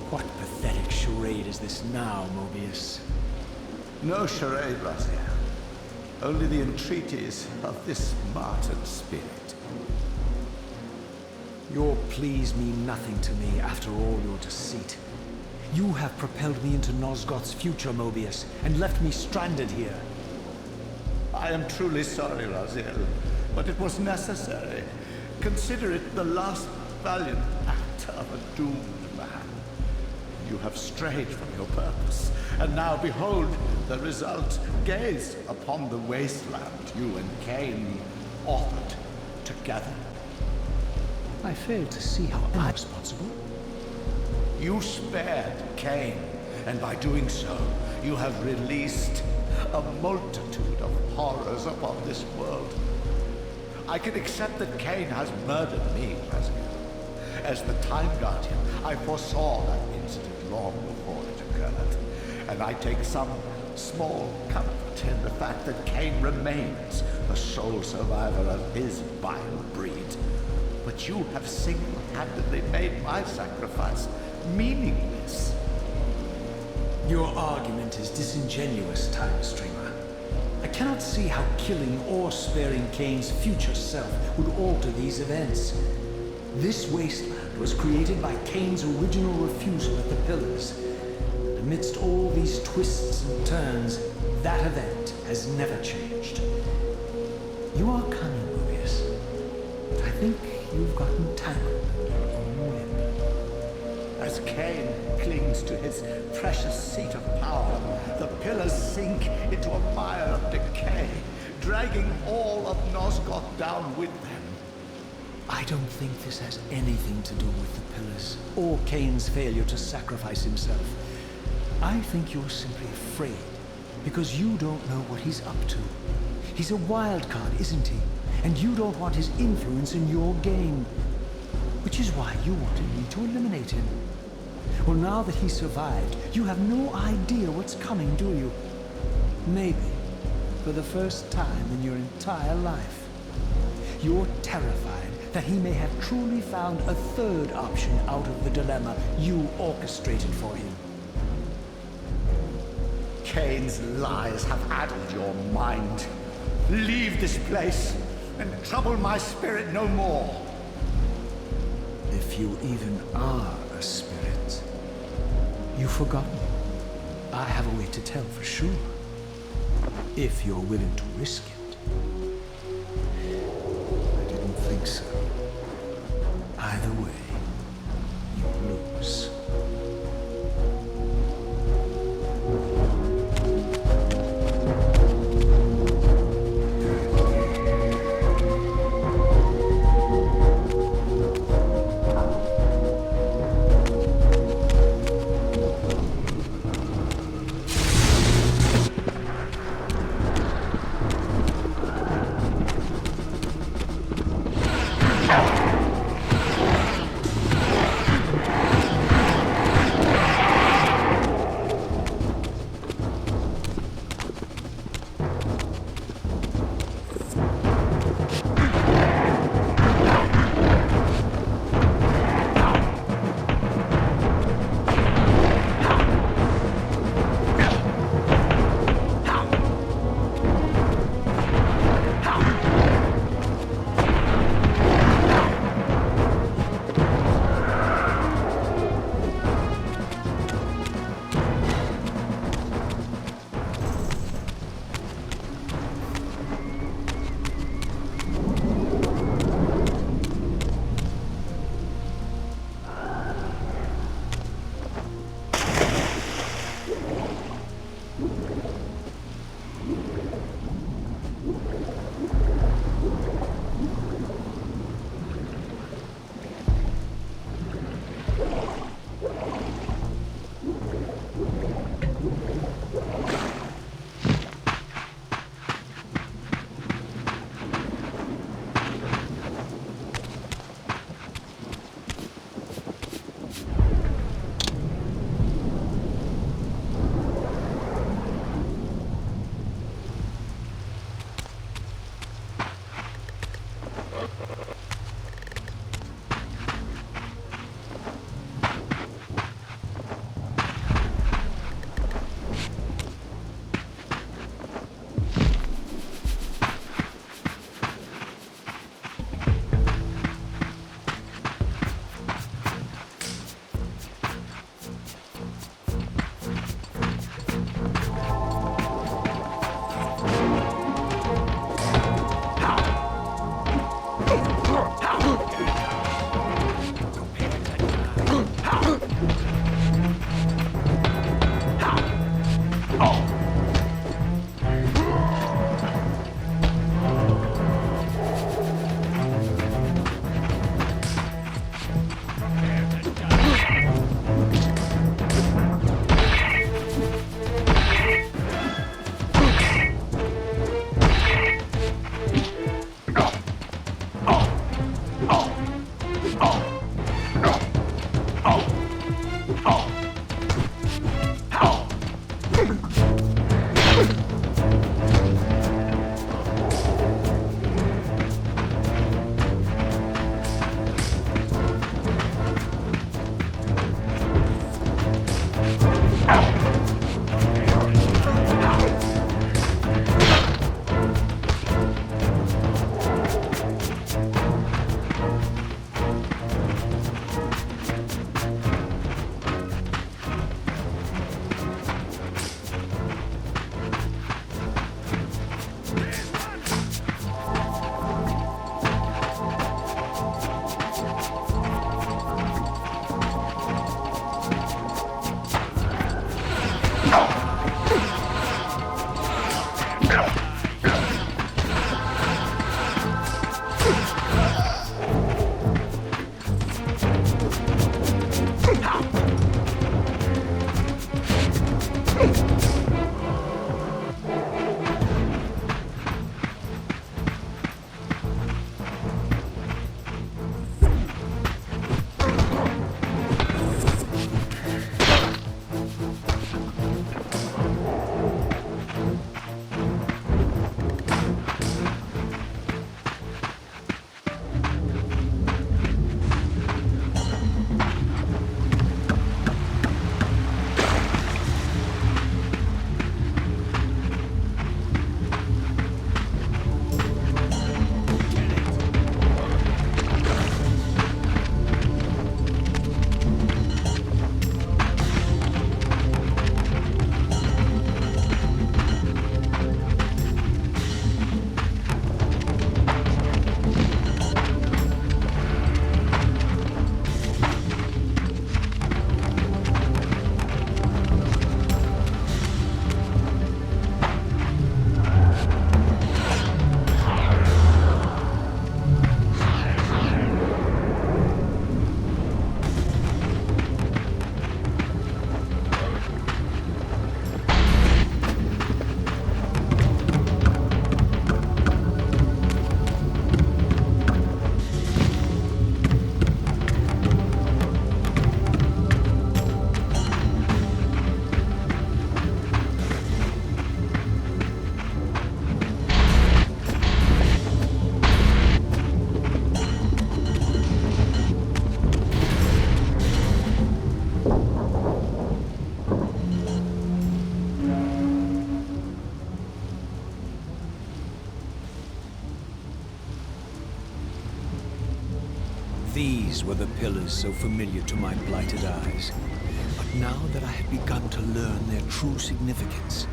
What pathetic charade is this now, Mobius? No charade, Raziel. Only the entreaties of this martyred spirit. Your pleas mean nothing to me after all your deceit. You have propelled me into Nosgoth's future, Mobius, and left me stranded here. I am truly sorry, Raziel, but it was necessary. Consider it the last valiant act of a doomed man. You have strayed from your purpose, and now behold the result. Gaze upon the wasteland you and Kain authored together. I fail to see how I'm responsible. You spared Kain, and by doing so, you have released a multitude of horrors upon this world. I can accept that Kain has murdered me, Raziel. As the Time Guardian, I foresaw that incident long before it occurred, and I take some small comfort in the fact that Kain remains the sole survivor of his vile breed. But you have single-handedly made my sacrifice meaningless. Your argument is disingenuous, Time Streamer. I cannot see how killing or sparing Kain's future self would alter these events. This wasteland was created by Kain's original refusal at the Pillars. And amidst all these twists and turns, that event has never changed. You are cunning, Mobius, but I think you've gotten tangled in your own web. As Kain clings to his precious seat of power, the pillars sink into a mire of decay, dragging all of Nosgoth down with them. I don't think this has anything to do with the Pillars, or Kain's failure to sacrifice himself. I think you're simply afraid, because you don't know what he's up to. He's a wild card, isn't he? And you don't want his influence in your game. Which is why you wanted me to eliminate him. Well, now that he survived, you have no idea what's coming, do you? Maybe, for the first time in your entire life, you're terrified that he may have truly found a third option out of the dilemma you orchestrated for him. Kain's lies have addled your mind. Leave this place and trouble my spirit no more. If you even are a spirit, you've forgotten. I have a way to tell for sure. If you're willing to risk it. I didn't think so. Either way, you lose. These were the pillars so familiar to my blighted eyes. But now that I had begun to learn their true significance,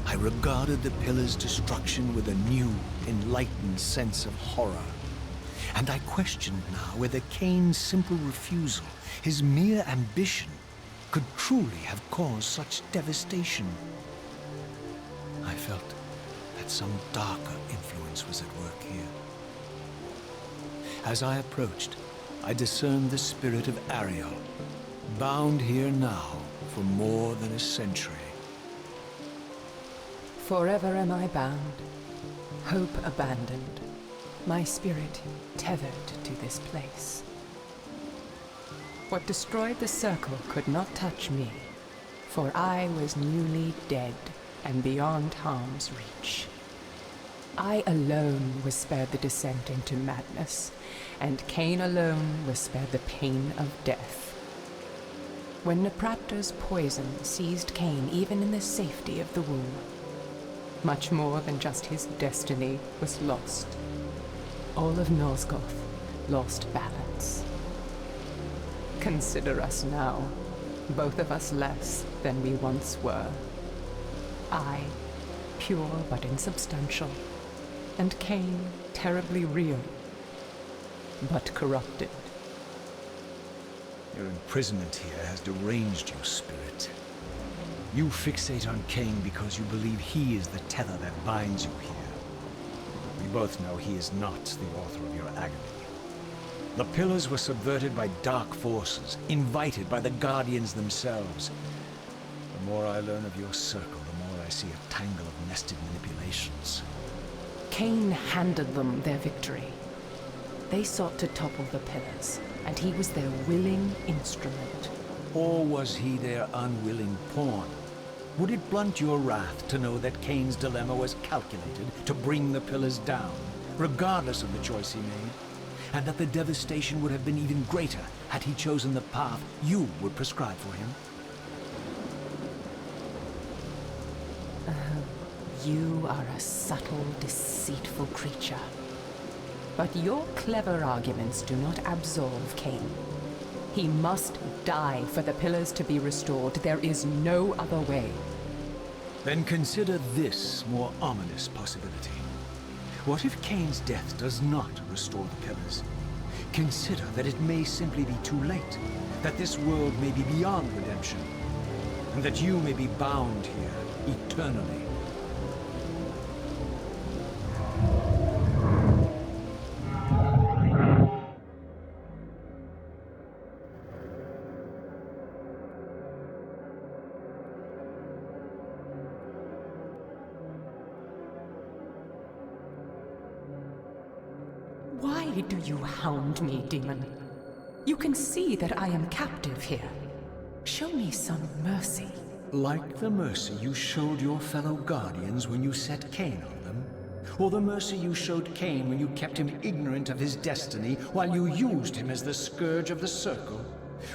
I regarded the pillars' destruction with a new, enlightened sense of horror. And I questioned now whether Kain's simple refusal, his mere ambition, could truly have caused such devastation. I felt that some darker influence was at work here. As I approached, I discerned the spirit of Ariel, bound here now for more than a century. Forever am I bound, hope abandoned, my spirit tethered to this place. What destroyed the circle could not touch me, for I was newly dead and beyond harm's reach. I alone was spared the descent into madness, and Kain alone was spared the pain of death. When Napraptor's poison seized Kain even in the safety of the womb, much more than just his destiny was lost. All of Nosgoth lost balance. Consider us now, both of us less than we once were. I, pure but insubstantial, and Kain, terribly real, but corrupted. Your imprisonment here has deranged you, spirit. You fixate on Kain because you believe he is the tether that binds you here. We both know he is not the author of your agony. The pillars were subverted by dark forces, invited by the Guardians themselves. The more I learn of your circle, the more I see a tangle of nested manipulations. Kain handed them their victory. They sought to topple the pillars, and he was their willing instrument. Or was he their unwilling pawn? Would it blunt your wrath to know that Kain's dilemma was calculated to bring the pillars down, regardless of the choice he made? And that the devastation would have been even greater had he chosen the path you would prescribe for him? You are a subtle, deceitful creature. But your clever arguments do not absolve Kain. He must die for the pillars to be restored. There is no other way. Then consider this more ominous possibility. What if Kain's death does not restore the pillars? Consider that it may simply be too late, that this world may be beyond redemption, and that you may be bound here eternally. Why do you hound me, demon? You can see that I am captive here. Show me some mercy. Like the mercy you showed your fellow Guardians when you set Kain on them? Or the mercy you showed Kain when you kept him ignorant of his destiny while you used him as the scourge of the Circle?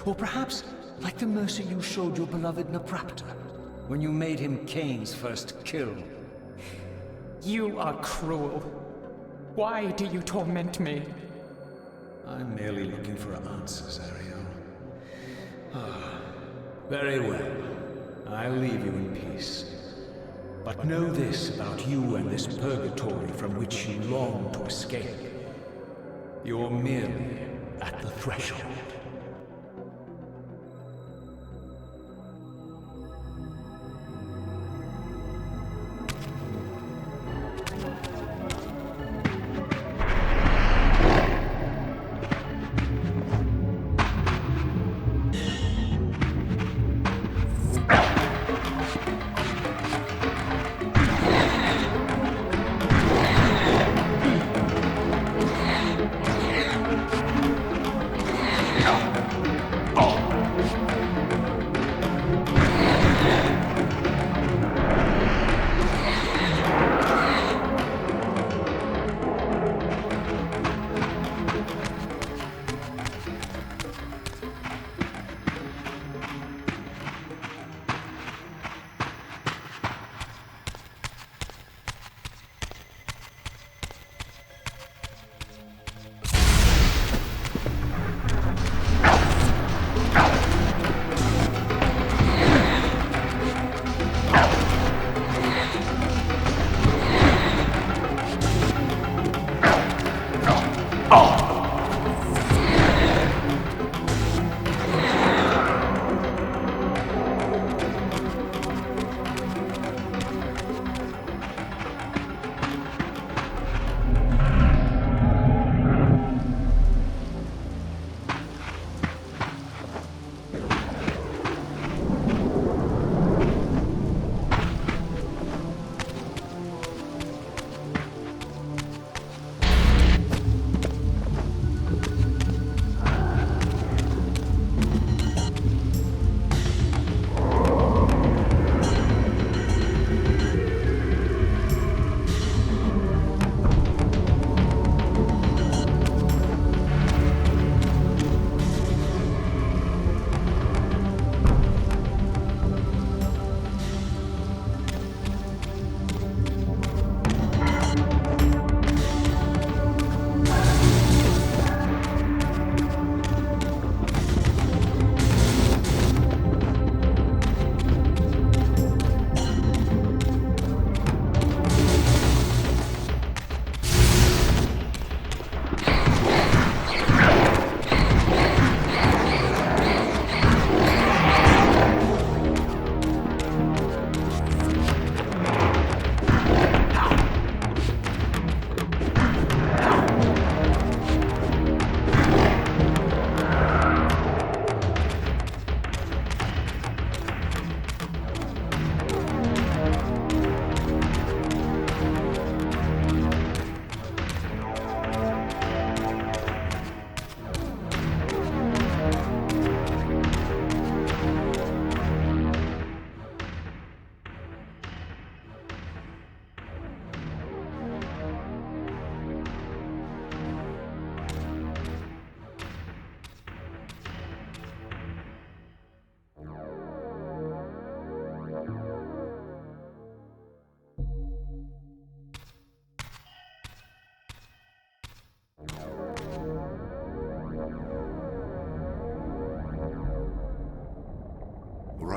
Or perhaps like the mercy you showed your beloved Napraptor when you made him Kain's first kill? You are cruel. Why do you torment me? I'm merely looking for answers, Ariel. Very well. I'll leave you in peace. But know this about you and this purgatory from which you long to escape. You're merely at the threshold. Come.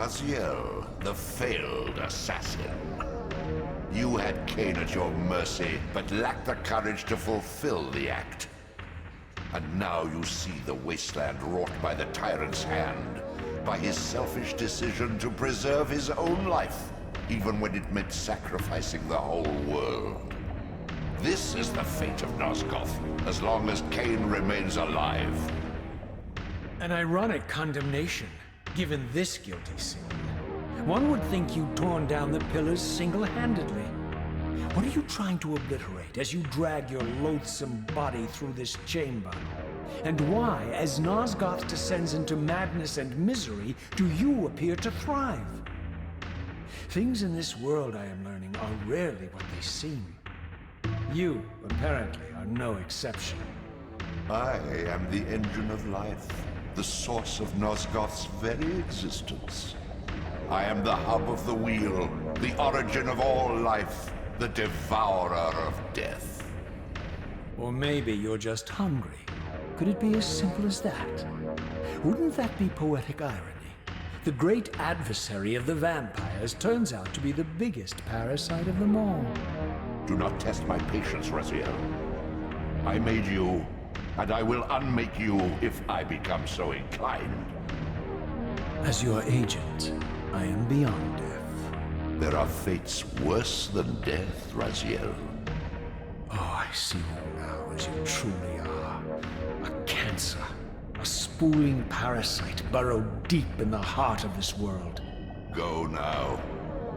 Raziel, the failed assassin. You had Kain at your mercy, but lacked the courage to fulfill the act. And now you see the wasteland wrought by the tyrant's hand, by his selfish decision to preserve his own life, even when it meant sacrificing the whole world. This is the fate of Nosgoth, as long as Kain remains alive. An ironic condemnation, given this guilty sin. One would think you'd torn down the pillars single-handedly. What are you trying to obliterate as you drag your loathsome body through this chamber? And why, as Nosgoth descends into madness and misery, do you appear to thrive? Things in this world, I am learning, are rarely what they seem. You, apparently, are no exception. I am the engine of life, the source of Nosgoth's very existence. I am the hub of the wheel, the origin of all life, the devourer of death. Or maybe you're just hungry. Could it be as simple as that? Wouldn't that be poetic irony? The great adversary of the vampires turns out to be the biggest parasite of them all. Do not test my patience, Raziel. I made you, and I will unmake you if I become so inclined. As your agent, I am beyond death. There are fates worse than death, Raziel. Oh, I see you now as you truly are. A cancer. A spooling parasite burrowed deep in the heart of this world. Go now.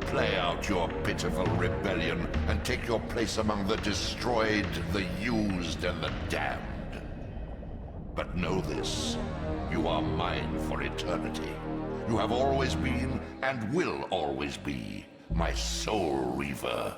Play out your pitiful rebellion and take your place among the destroyed, the used, and the damned. But know this, you are mine for eternity. You have always been, and will always be, my soul Reaver.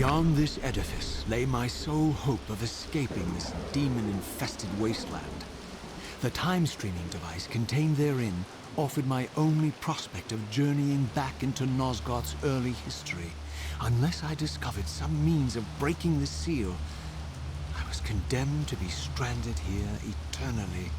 Beyond this edifice lay my sole hope of escaping this demon-infested wasteland. The time-streaming device contained therein offered my only prospect of journeying back into Nosgoth's early history. Unless I discovered some means of breaking the seal, I was condemned to be stranded here eternally.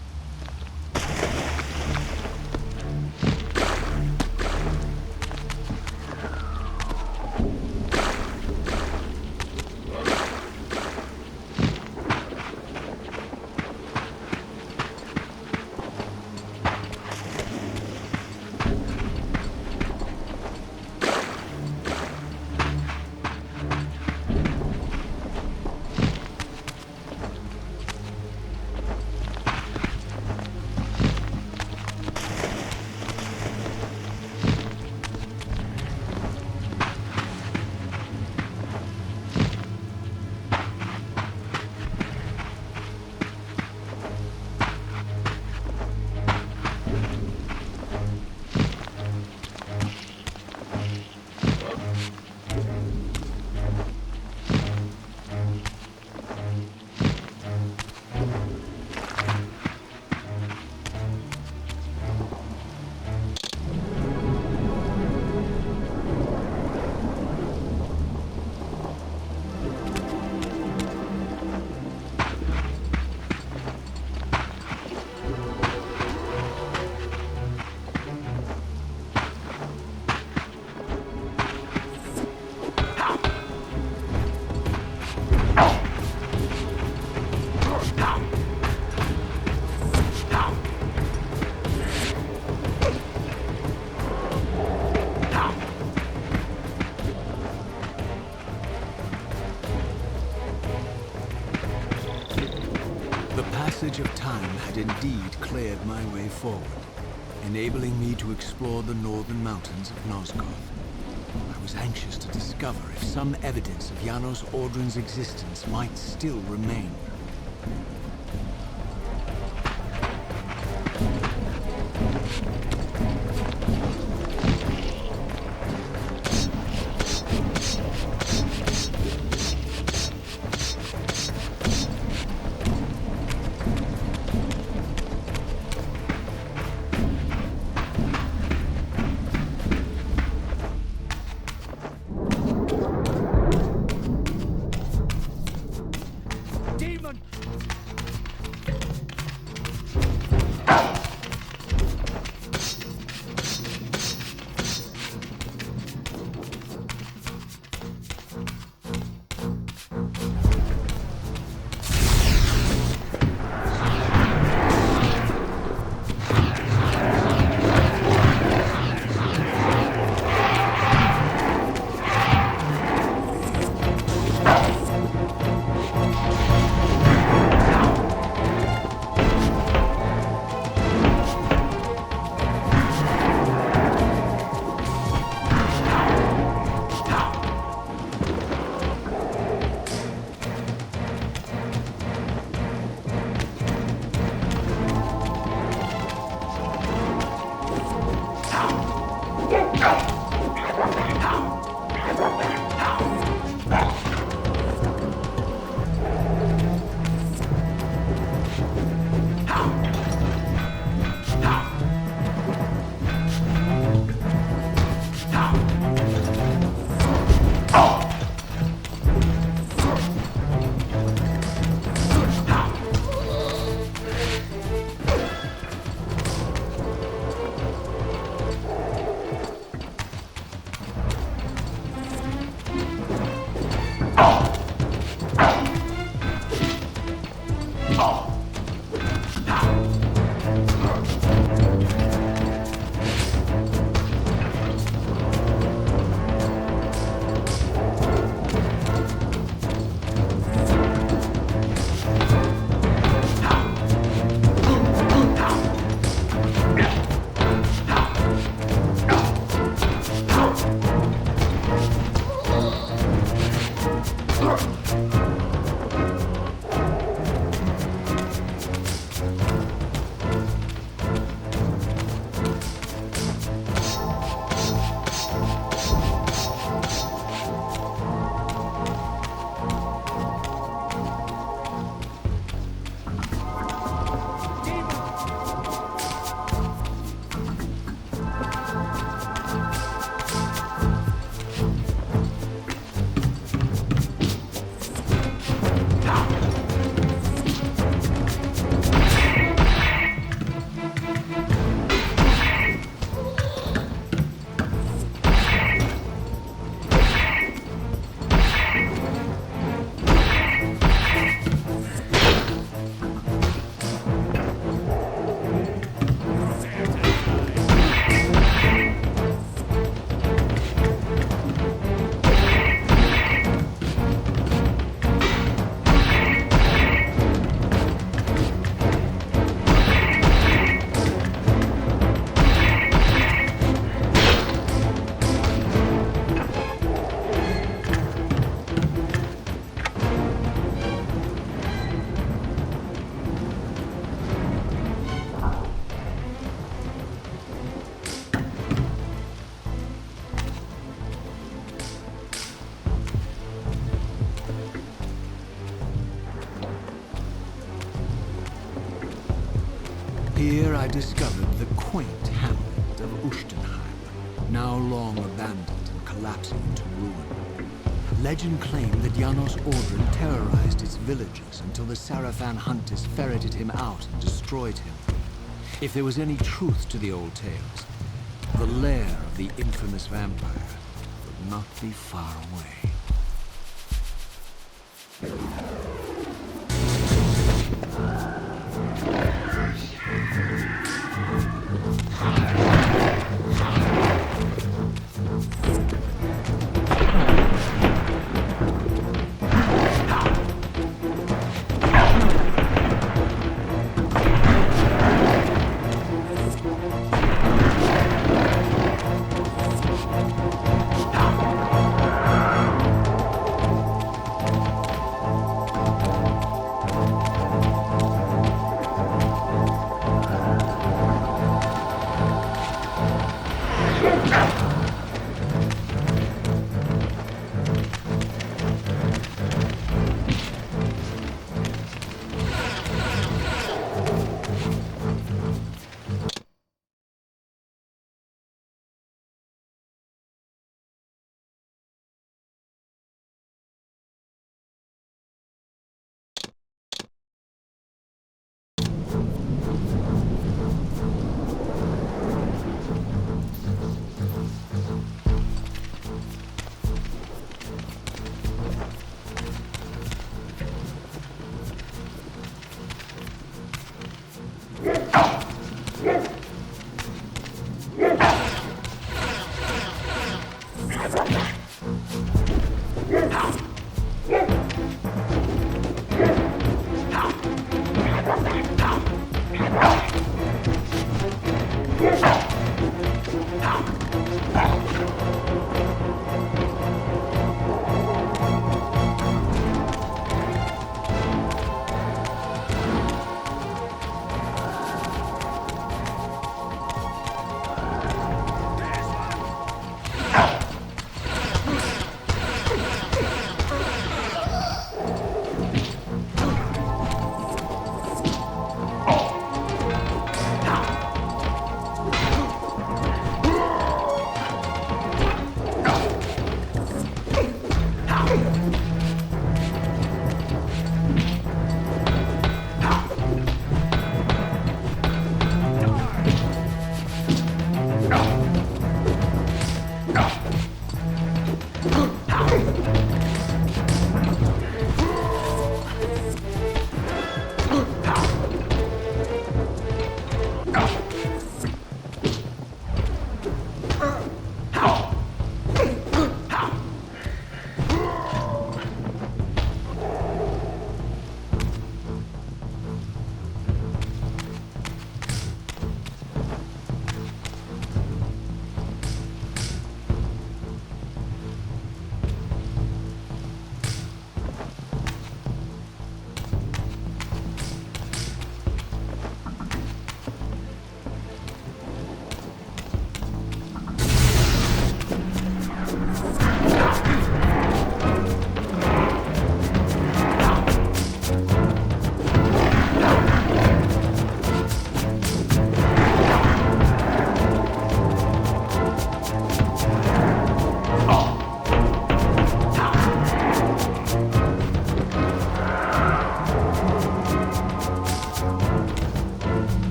Of time had indeed cleared my way forward, enabling me to explore the northern mountains of Nosgoth. I was anxious to discover if some evidence of Janos Audron's existence might still remain. Here I discovered the quaint hamlet of Ustenheim, now long abandoned and collapsing into ruin. Legend claimed that Janos Ordren terrorized its villagers until the Sarafan hunters ferreted him out and destroyed him. If there was any truth to the old tales, the lair of the infamous vampire would not be far away.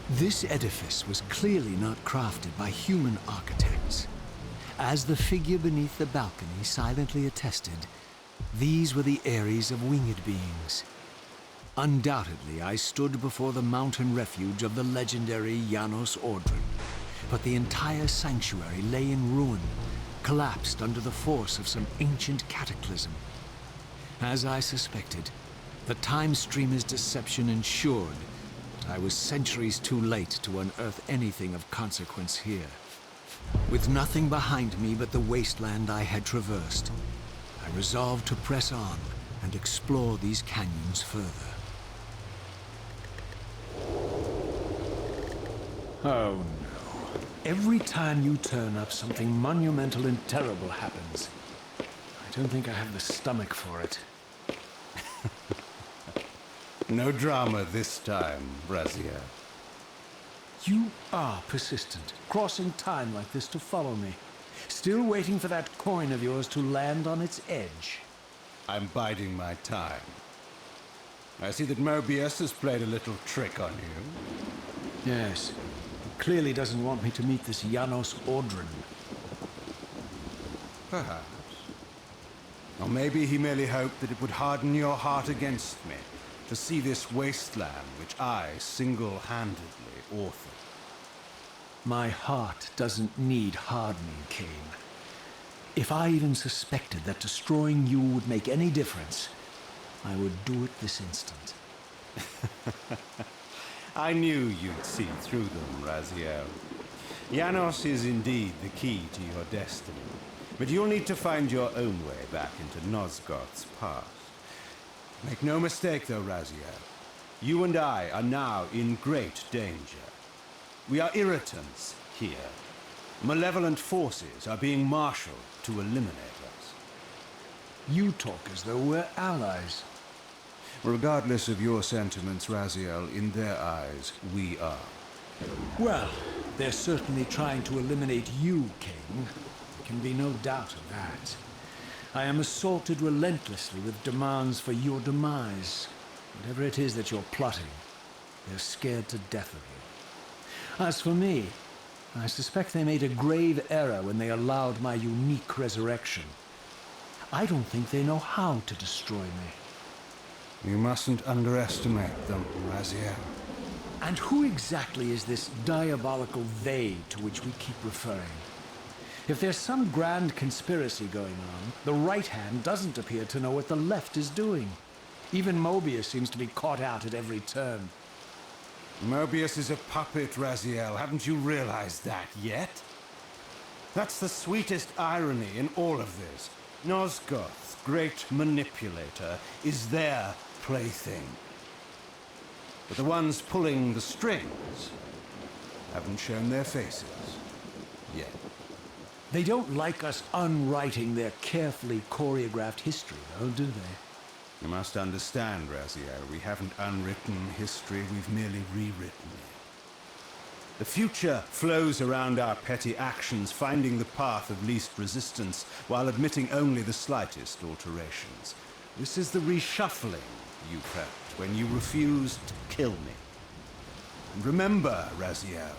This edifice was clearly not crafted by human architects. As the figure beneath the balcony silently attested, these were the Ares of winged beings. Undoubtedly, I stood before the mountain refuge of the legendary Janos Ordren, but the entire sanctuary lay in ruin, collapsed under the force of some ancient cataclysm. As I suspected, the Time Streamer's deception ensured that I was centuries too late to unearth anything of consequence here. With nothing behind me but the wasteland I had traversed, I resolved to press on and explore these canyons further. Oh no. Every time you turn up, something monumental and terrible happens. I don't think I have the stomach for it. No drama this time, Raziel. You are persistent, crossing time like this to follow me. Still waiting for that coin of yours to land on its edge. I'm biding my time. I see that Mobius has played a little trick on you. Yes. He clearly doesn't want me to meet this Janos Ordren. Perhaps. Or maybe he merely hoped that it would harden your heart against me, to see this wasteland which I single-handedly authored. My heart doesn't need hardening, Kain. If I even suspected that destroying you would make any difference, I would do it this instant. I knew you'd see through them, Raziel. Janos is indeed the key to your destiny, but you'll need to find your own way back into Nosgoth's past. Make no mistake, though, Raziel. You and I are now in great danger. We are irritants here. Malevolent forces are being marshaled to eliminate us. You talk as though we're allies. Regardless of your sentiments, Raziel, in their eyes, we are. Well, they're certainly trying to eliminate you, Kain. There can be no doubt of that. I am assaulted relentlessly with demands for your demise. Whatever it is that you're plotting, they're scared to death of you. As for me, I suspect they made a grave error when they allowed my unique resurrection. I don't think they know how to destroy me. You mustn't underestimate them, Raziel. And who exactly is this diabolical they to which we keep referring? If there's some grand conspiracy going on, the right hand doesn't appear to know what the left is doing. Even Mobius seems to be caught out at every turn. Mobius is a puppet, Raziel. Haven't you realized that yet? That's the sweetest irony in all of this. Nosgoth's great manipulator is their plaything. But the ones pulling the strings haven't shown their faces yet. They don't like us unwriting their carefully choreographed history, though, do they? You must understand, Raziel, we haven't unwritten history, we've merely rewritten it. The future flows around our petty actions, finding the path of least resistance, while admitting only the slightest alterations. This is the reshuffling you felt when you refused to kill me. And remember, Raziel,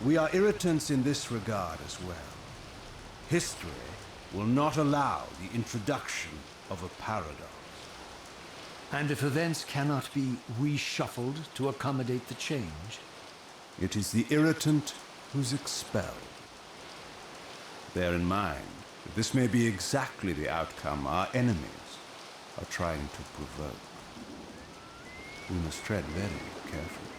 we are irritants in this regard as well. History will not allow the introduction of a paradox. And if events cannot be reshuffled to accommodate the change? It is the irritant who's expelled. Bear in mind that this may be exactly the outcome our enemies are trying to provoke. We must tread very carefully.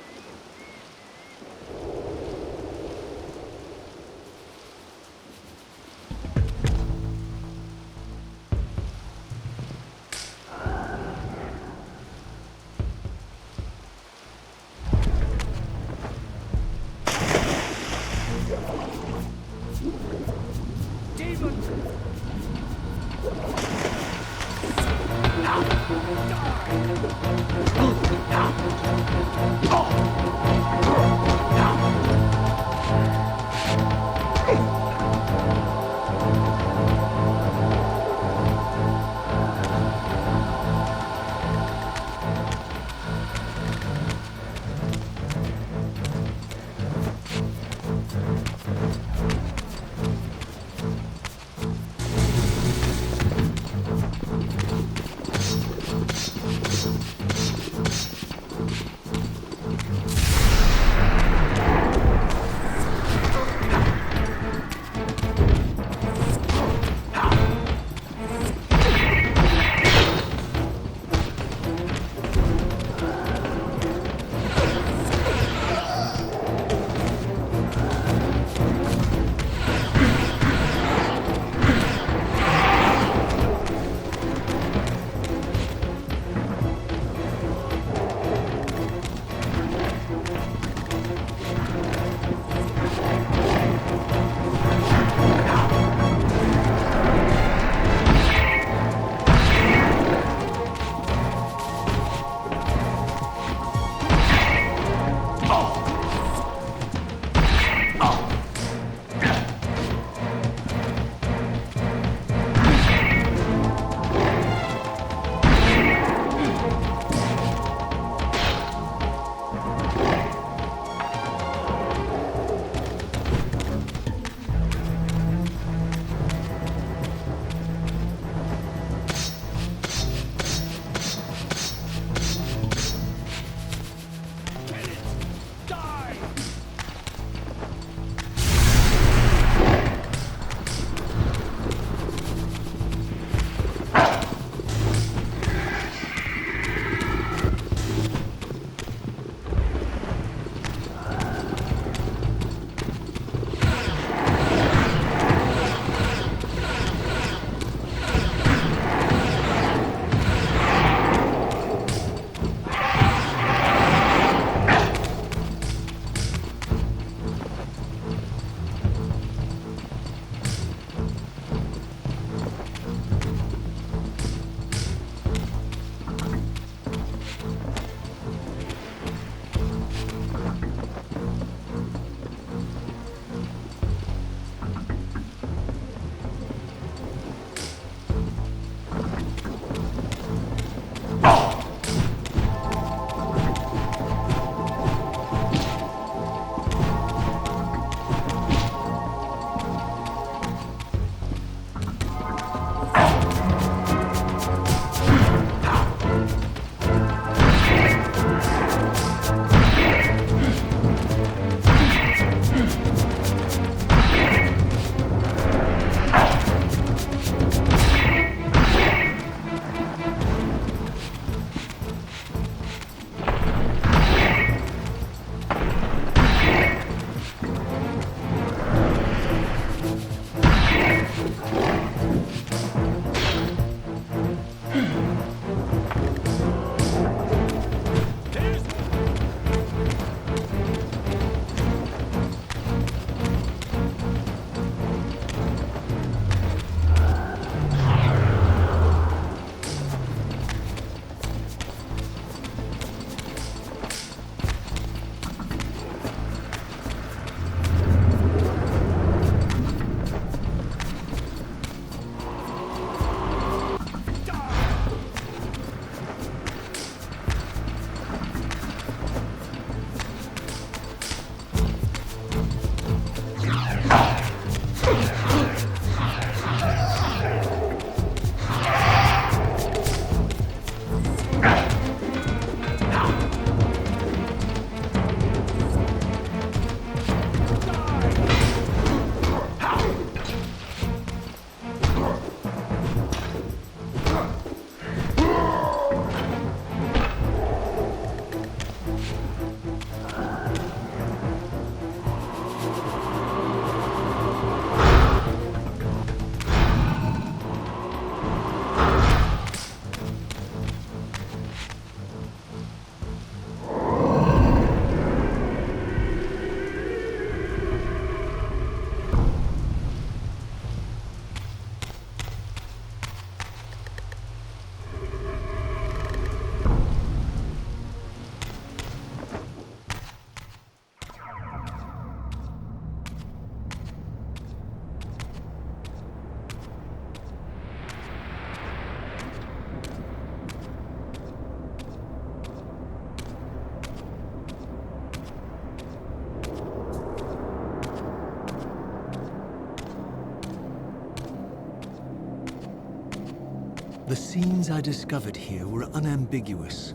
The scenes I discovered here were unambiguous.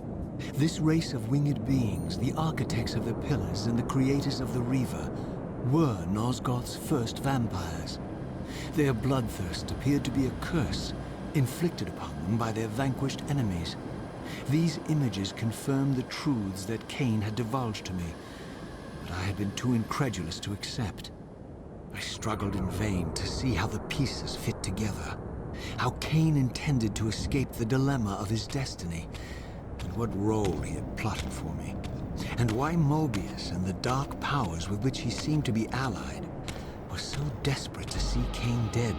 This race of winged beings, the architects of the pillars and the creators of the Reaver, were Nosgoth's first vampires. Their bloodthirst appeared to be a curse, inflicted upon them by their vanquished enemies. These images confirmed the truths that Kain had divulged to me, but I had been too incredulous to accept. I struggled in vain to see how the pieces fit together, how Kain intended to escape the dilemma of his destiny, and what role he had plotted for me, and why Mobius and the dark powers with which he seemed to be allied were so desperate to see Kain dead,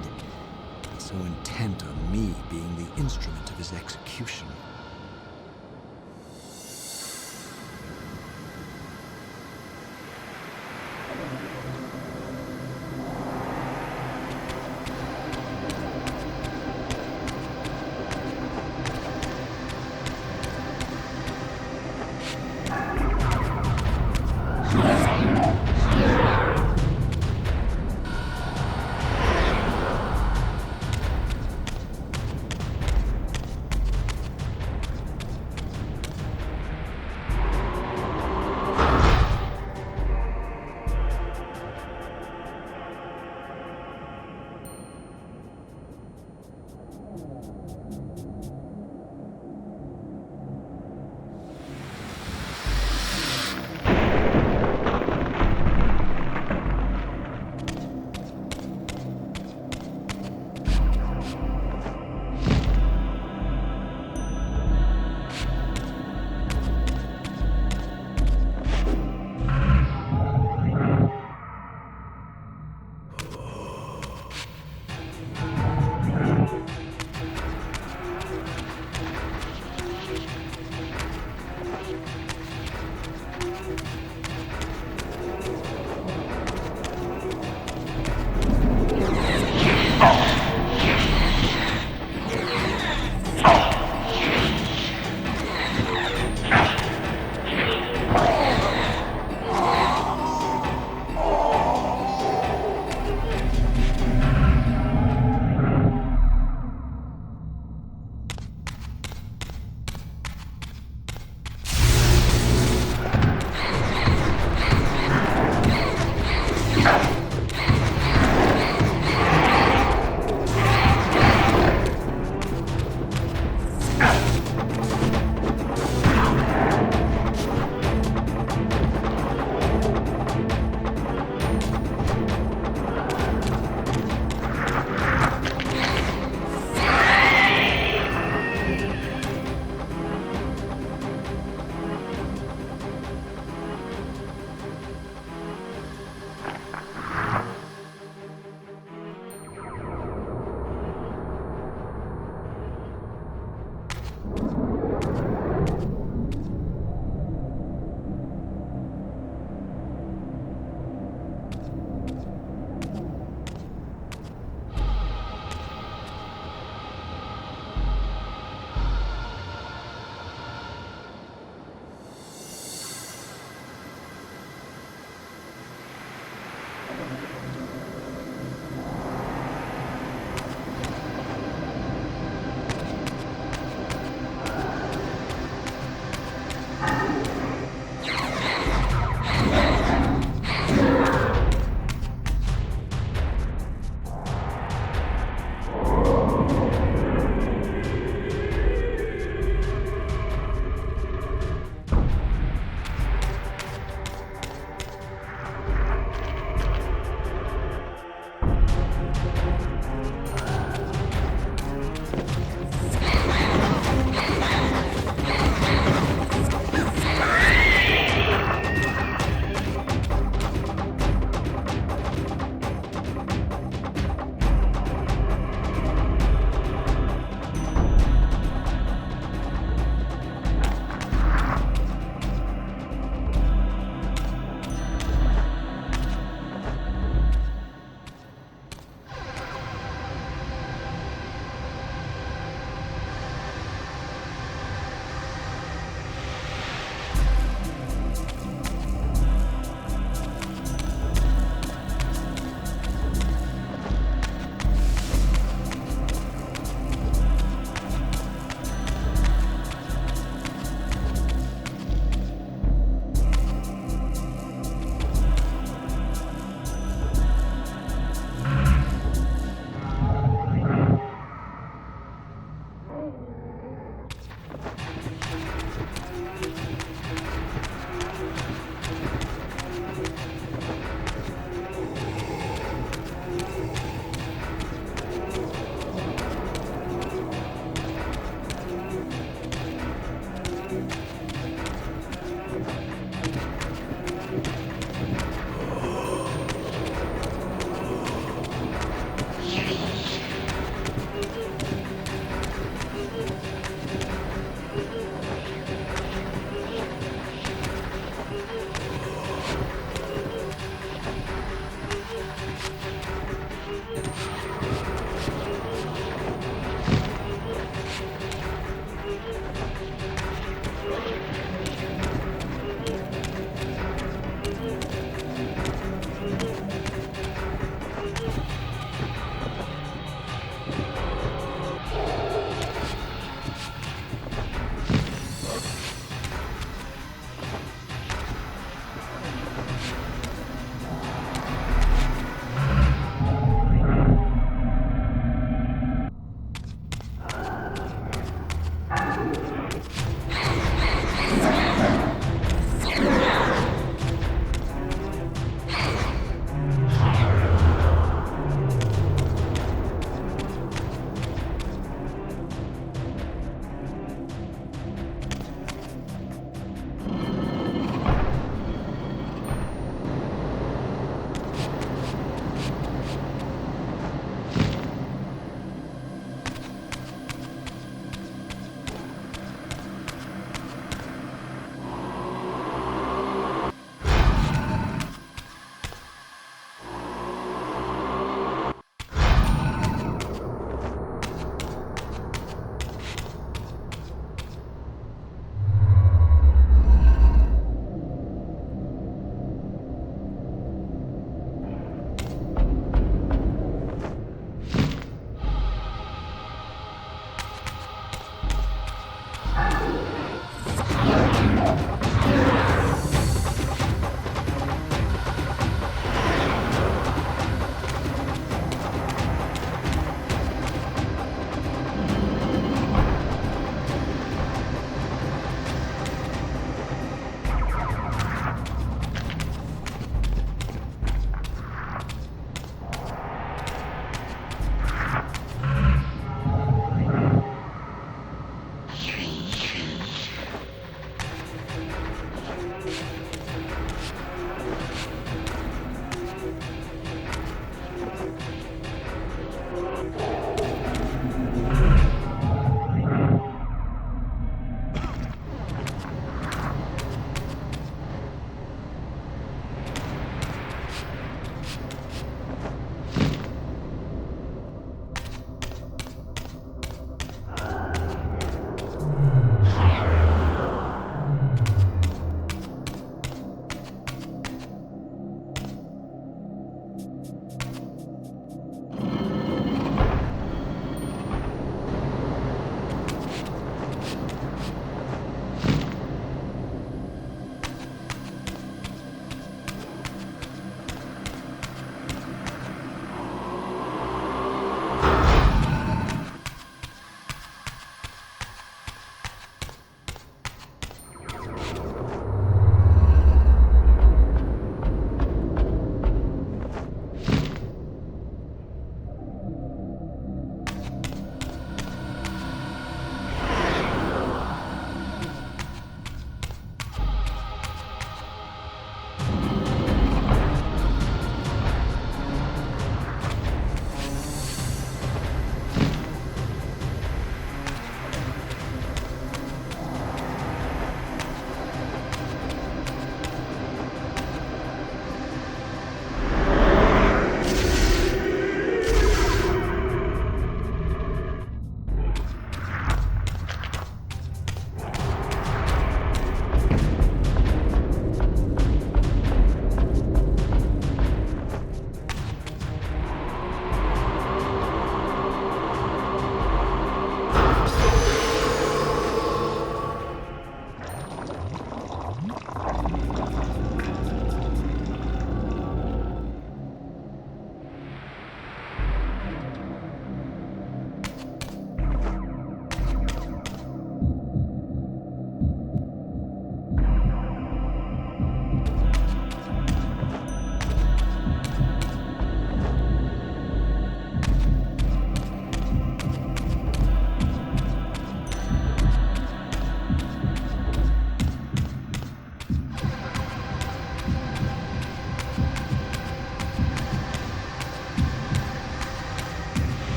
and so intent on me being the instrument of his execution.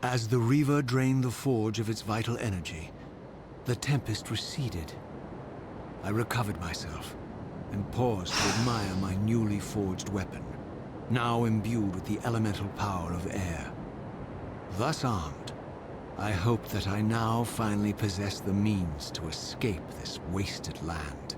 As the Reaver drained the forge of its vital energy, the tempest receded. I recovered myself and paused to admire my newly forged weapon, now imbued with the elemental power of air. Thus armed, I hoped that I now finally possessed the means to escape this wasted land.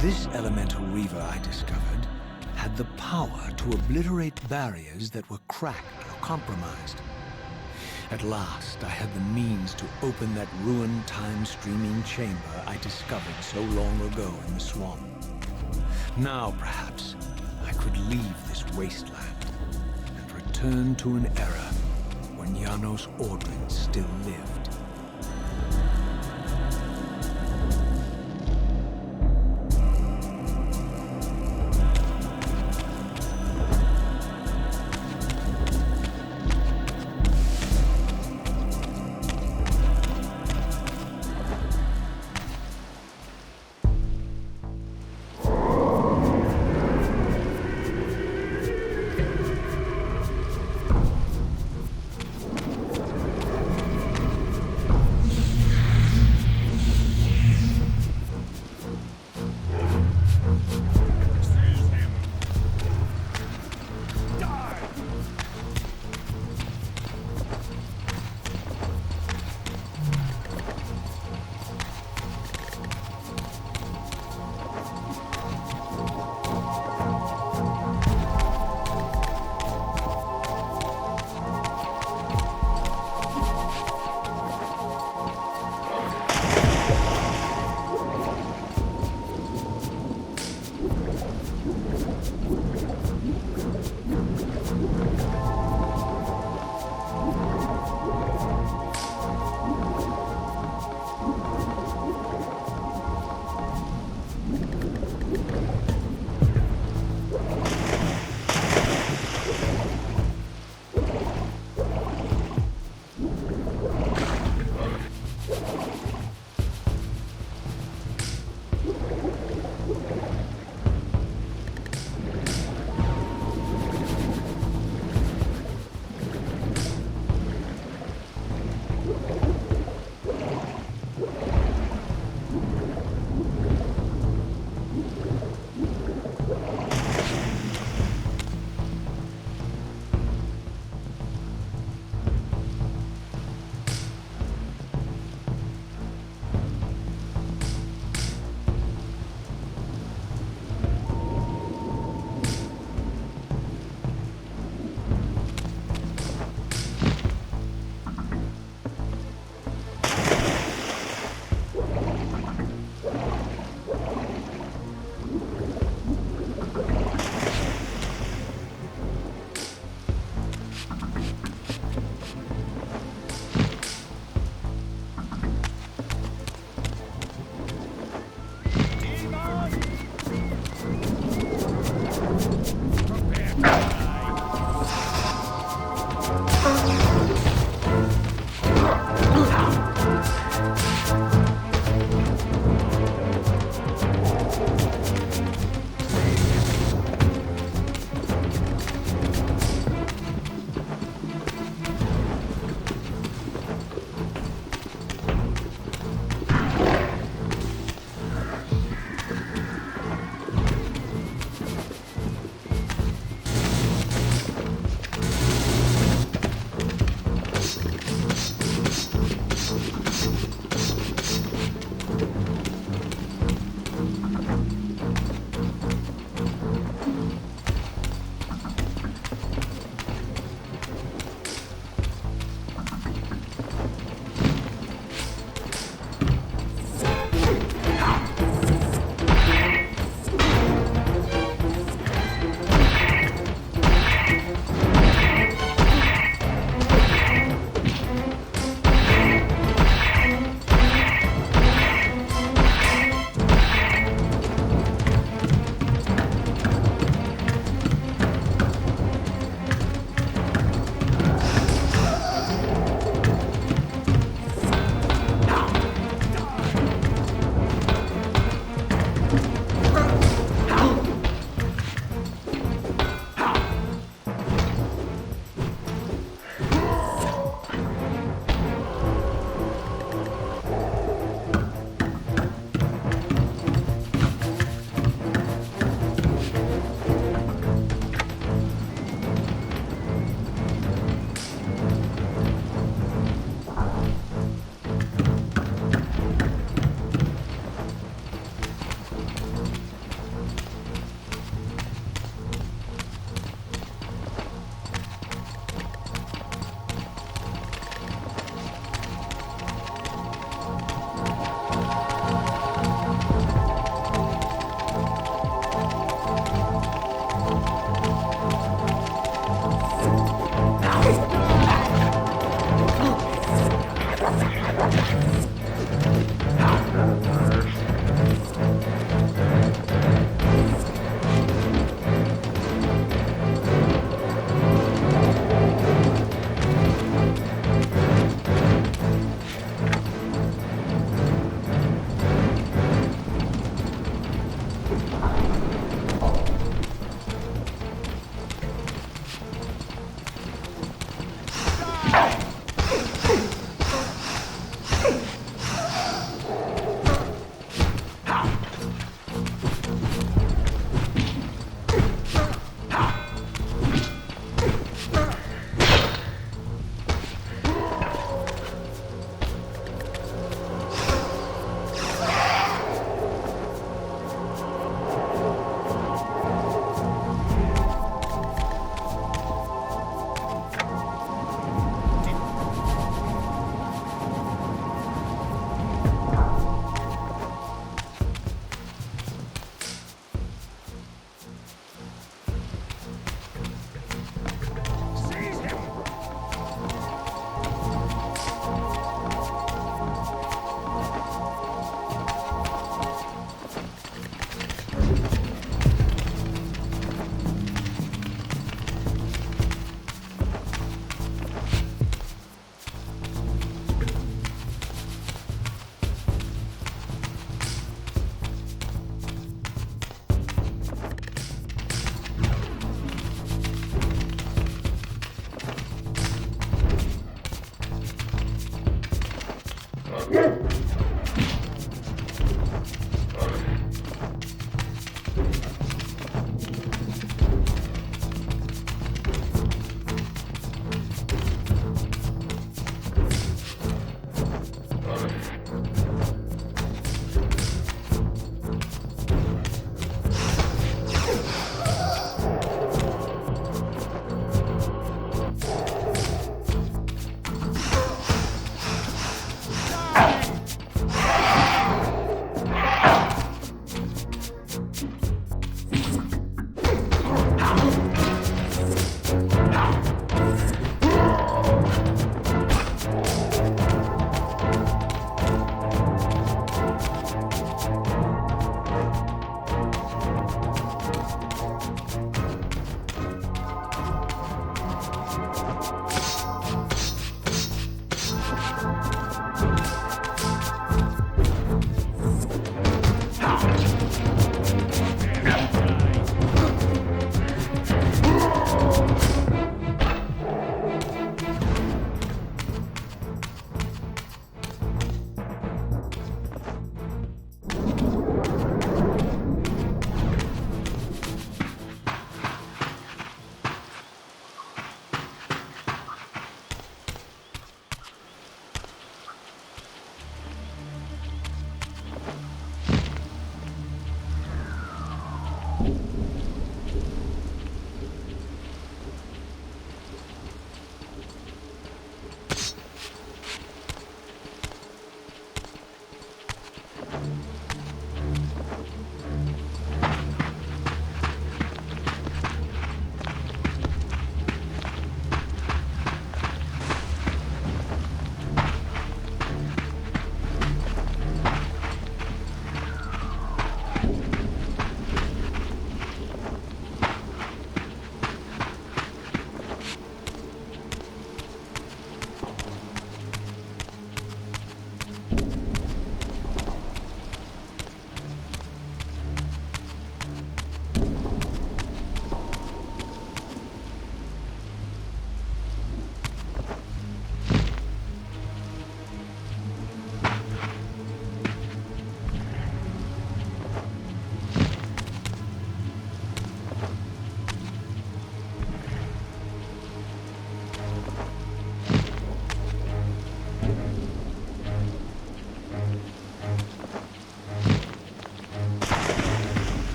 This elemental Reaver I discovered had the power to obliterate barriers that were cracked or compromised. At last, I had the means to open that ruined time-streaming chamber I discovered so long ago in the swamp. Now, perhaps, I could leave this wasteland and return to an era when Janos Ordrin still lived.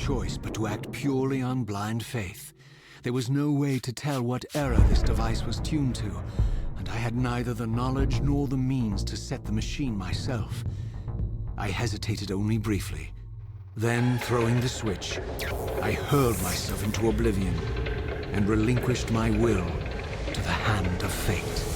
choice but to act purely on blind faith. There was no way to tell what error this device was tuned to, and I had neither the knowledge nor the means to set the machine myself. I hesitated only briefly. Then, throwing the switch, I hurled myself into oblivion and relinquished my will to the hand of fate.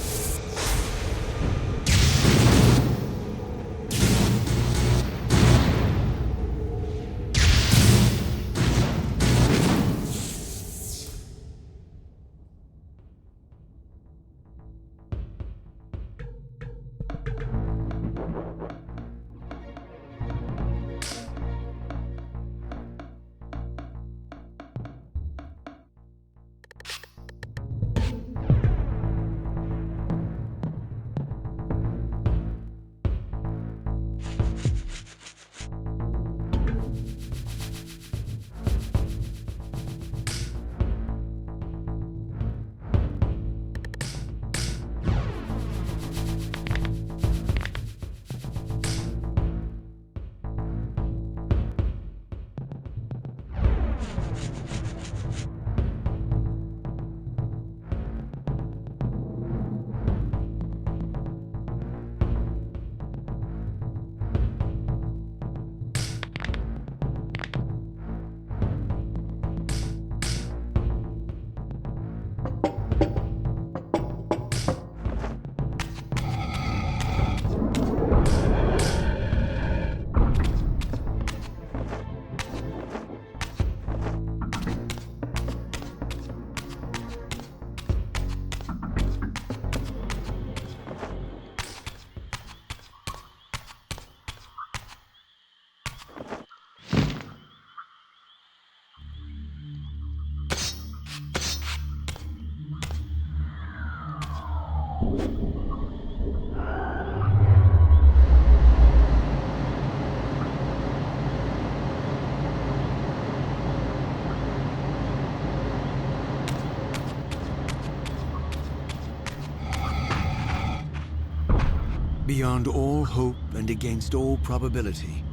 Beyond all hope and against all probability,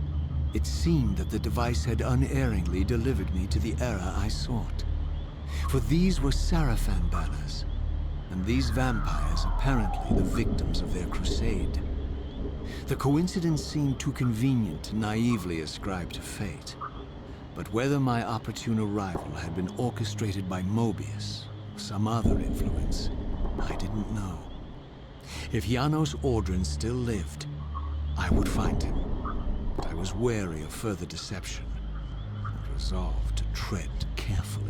it seemed that the device had unerringly delivered me to the era I sought. For these were Sarafan banners, and these vampires apparently the victims of their crusade. The coincidence seemed too convenient to naively ascribe to fate. But whether my opportune arrival had been orchestrated by Mobius or some other influence, I didn't know. If Janos Ordrin still lived, I would find him. But I was wary of further deception and resolved to tread carefully.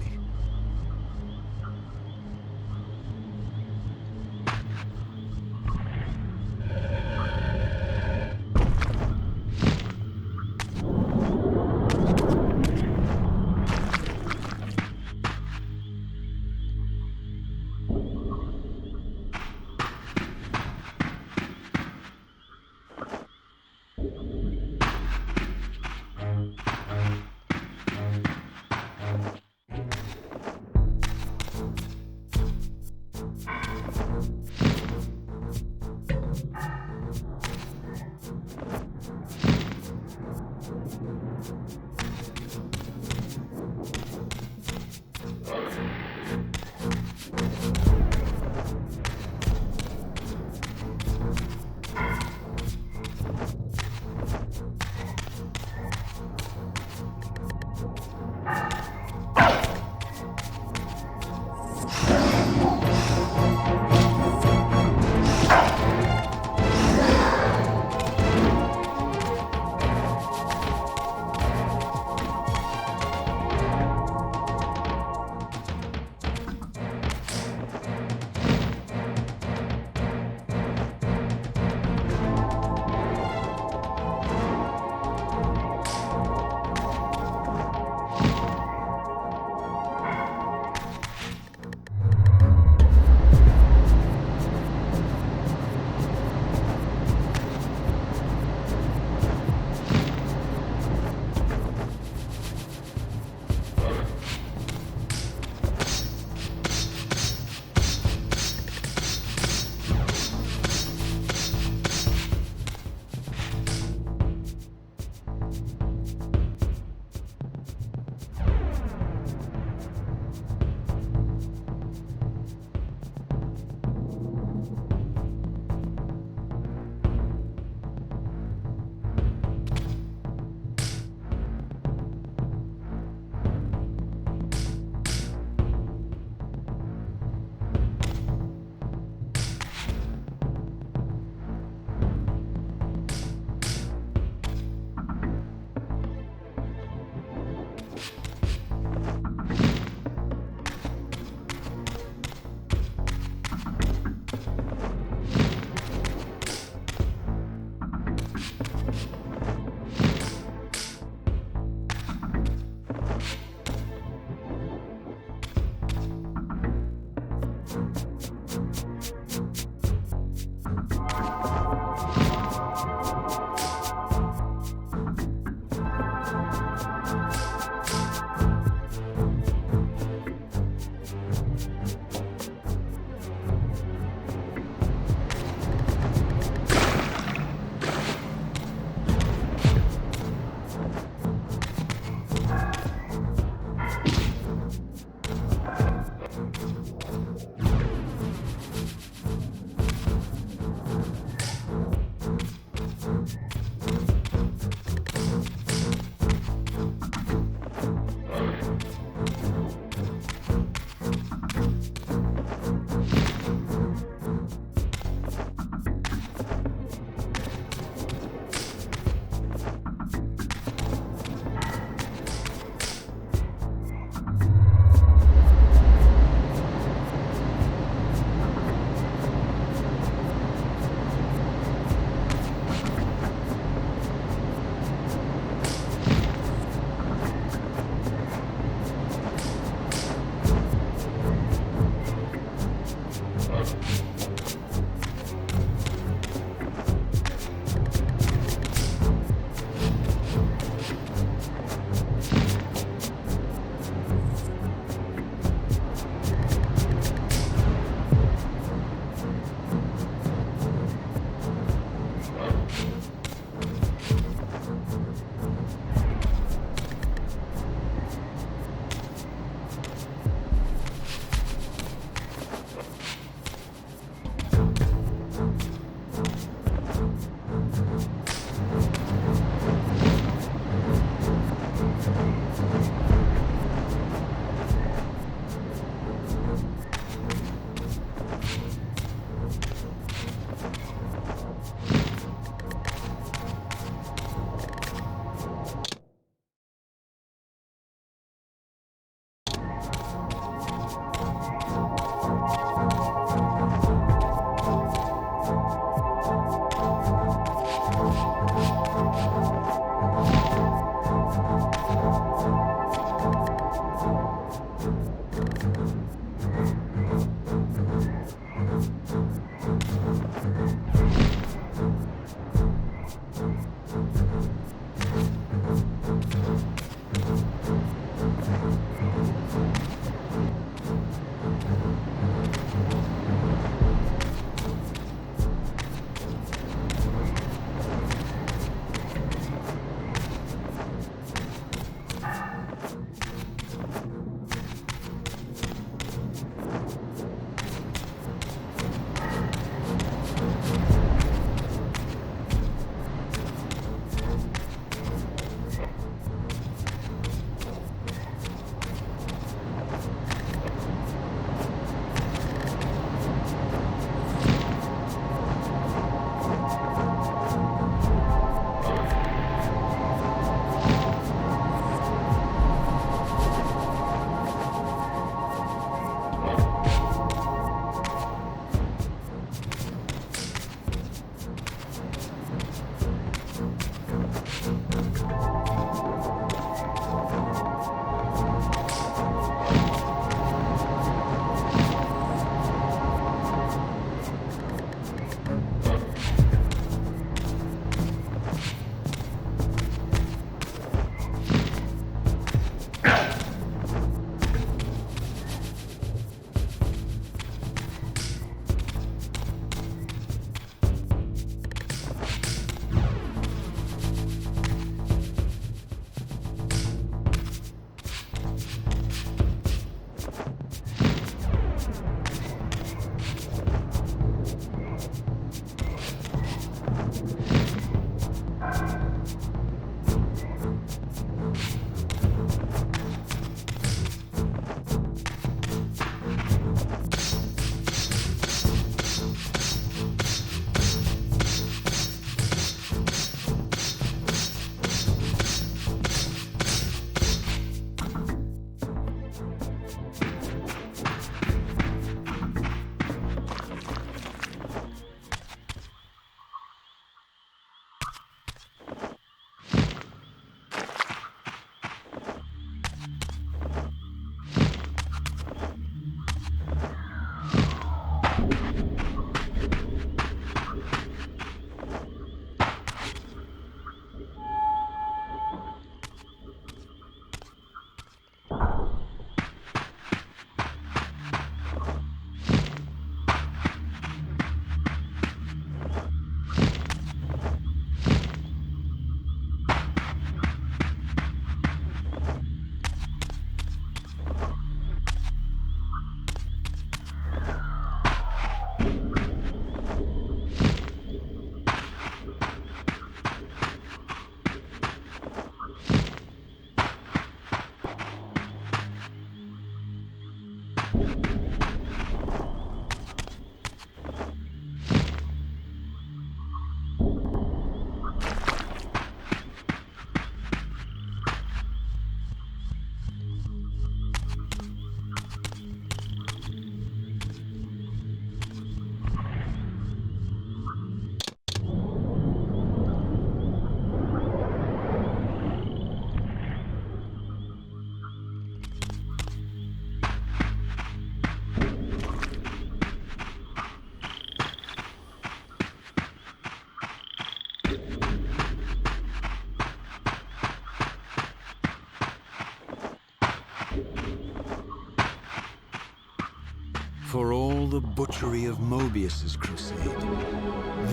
For all the butchery of Mobius's crusade,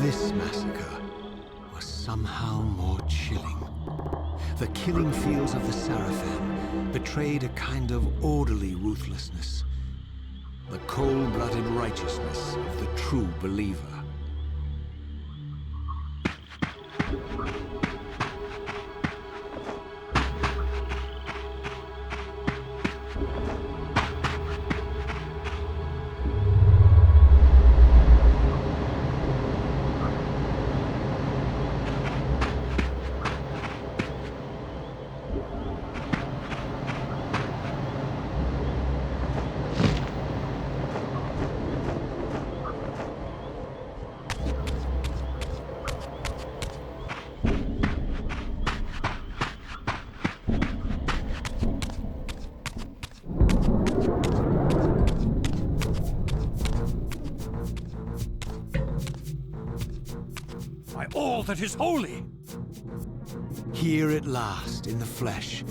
this massacre was somehow more chilling. The killing fields of the Sarafan betrayed a kind of orderly ruthlessness, the cold-blooded righteousness of the true believer. All that is holy! Here at last, in the flesh,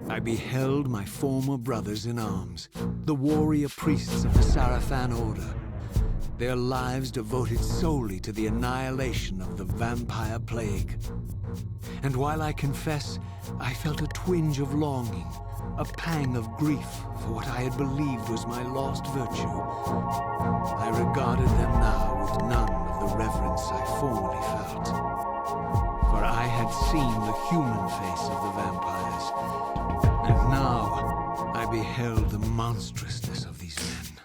I beheld my former brothers in arms, the warrior priests of the Sarafan Order, their lives devoted solely to the annihilation of the vampire plague. And while I confess, I felt a twinge of longing, a pang of grief for what I had believed was my lost virtue, I regarded them now with none of the reverence I formerly felt. For I had seen the human face of the vampires, and now I beheld the monstrousness of these men.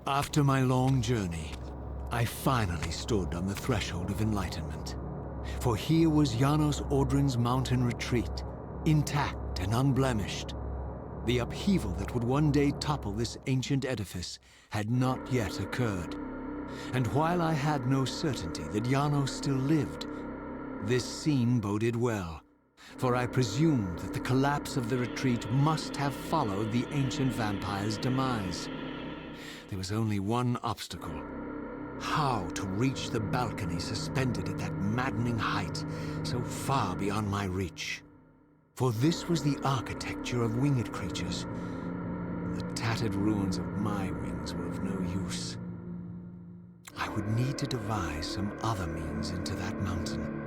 After my long journey, I finally stood on the threshold of enlightenment. For here was Janos Audrin's mountain retreat, intact and unblemished. The upheaval that would one day topple this ancient edifice had not yet occurred. And while I had no certainty that Janos still lived, this scene boded well, for I presumed that the collapse of the retreat must have followed the ancient vampire's demise. There was only one obstacle: how to reach the balcony suspended at that maddening height, so far beyond my reach. For this was the architecture of winged creatures. The tattered ruins of my wings were of no use. I would need to devise some other means into that mountain.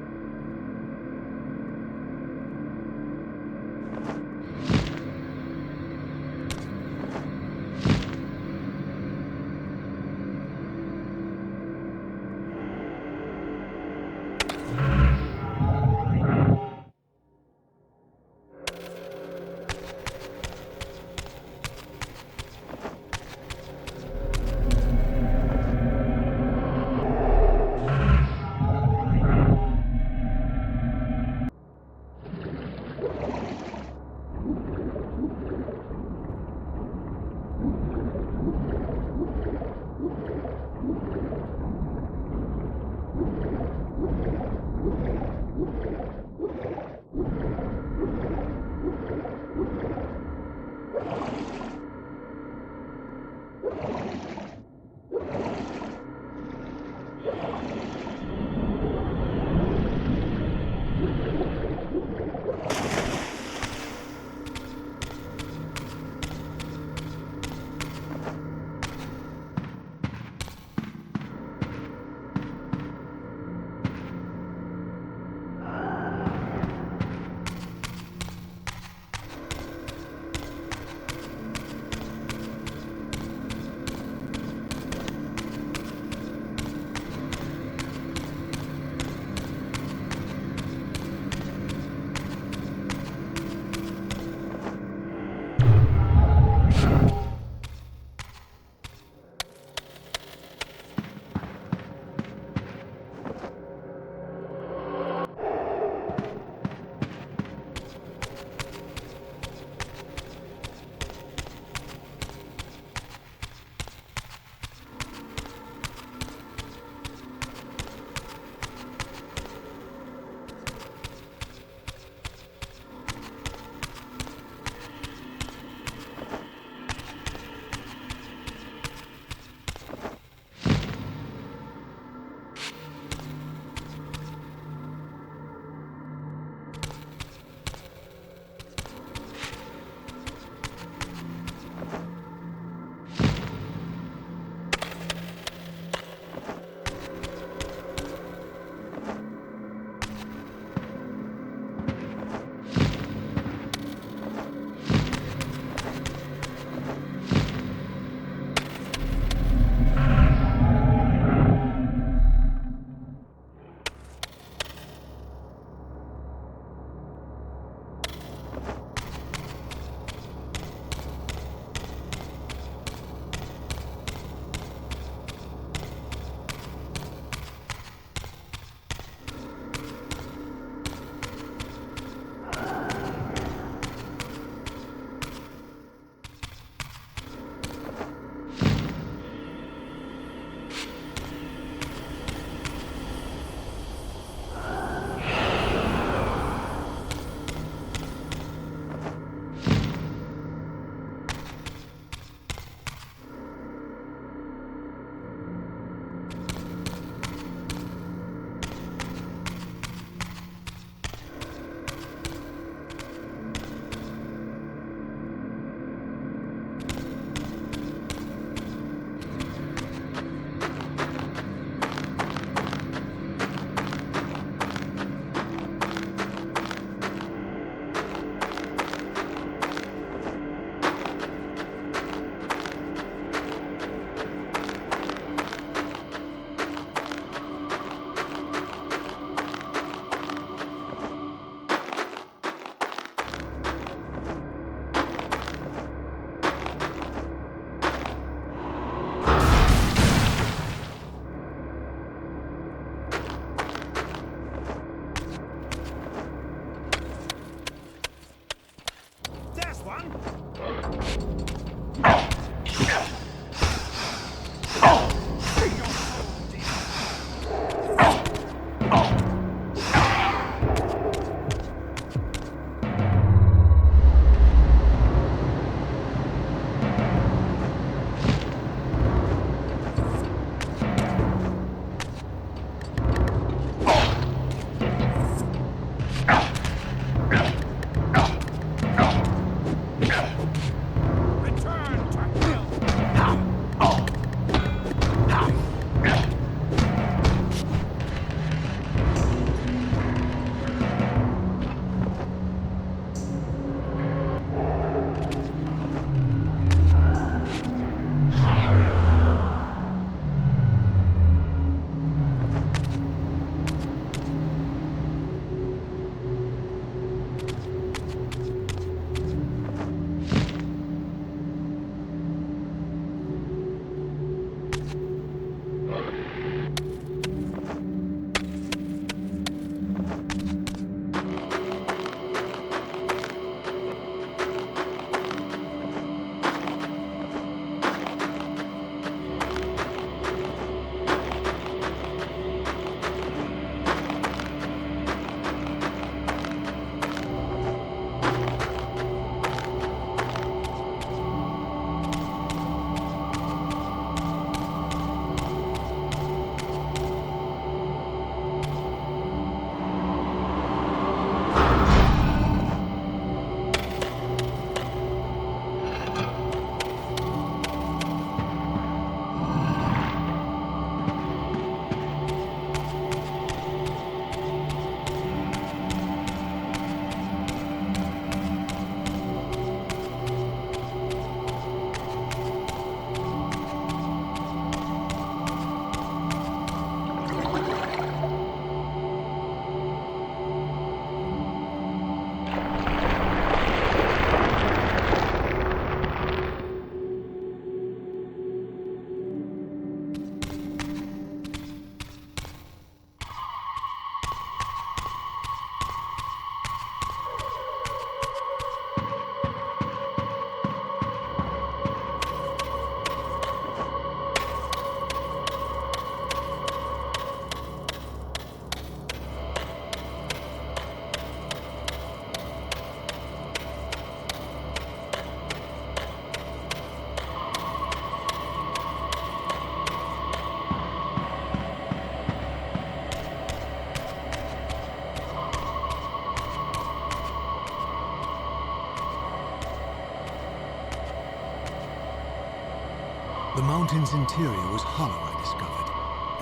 The mountain's interior was hollow, I discovered,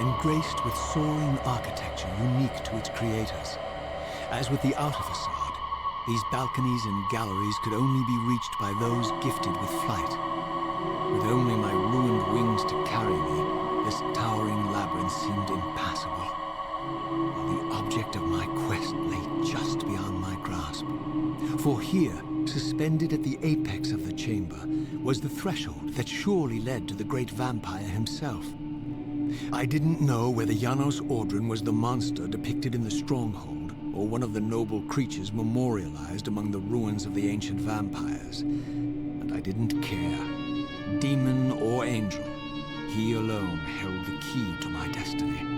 and graced with soaring architecture unique to its creators. As with the outer facade, these balconies and galleries could only be reached by those gifted with flight. With only my ruined wings to carry me, this towering labyrinth seemed impassable, while the object of my quest lay just beyond my grasp. For here, suspended at the apex of the chamber, was the threshold that surely led to the great vampire himself. I didn't know whether Janos Ordran was the monster depicted in the stronghold, or one of the noble creatures memorialized among the ruins of the ancient vampires. And I didn't care. Demon or angel, he alone held the key to my destiny.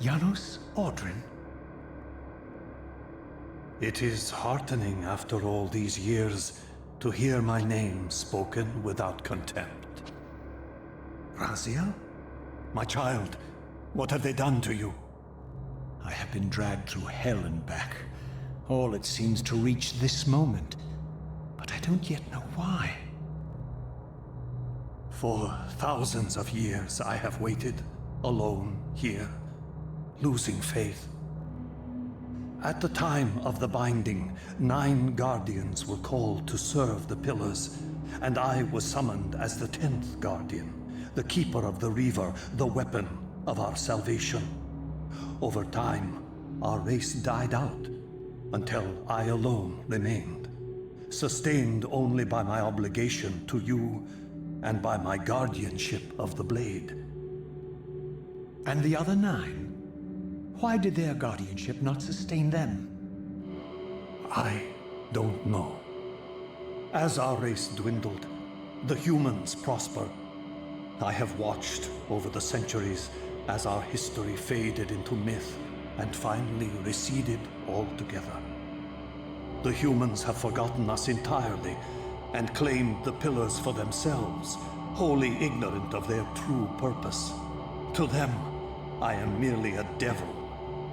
Janos Audrin? It is heartening after all these years to hear my name spoken without contempt. Raziel? My child, what have they done to you? I have been dragged through hell and back. All it seems to reach this moment. But I don't yet know why. For thousands of years I have waited, alone here, losing faith. At the time of the binding, 9 guardians were called to serve the pillars, and I was summoned as the 10th guardian, the keeper of the Reaver, the weapon of our salvation. Over time, our race died out, until I alone remained, sustained only by my obligation to you and by my guardianship of the blade. And the other 9? Why did their guardianship not sustain them? I don't know. As our race dwindled, the humans prospered. I have watched over the centuries as our history faded into myth and finally receded altogether. The humans have forgotten us entirely and claimed the pillars for themselves, wholly ignorant of their true purpose. To them, I am merely a devil,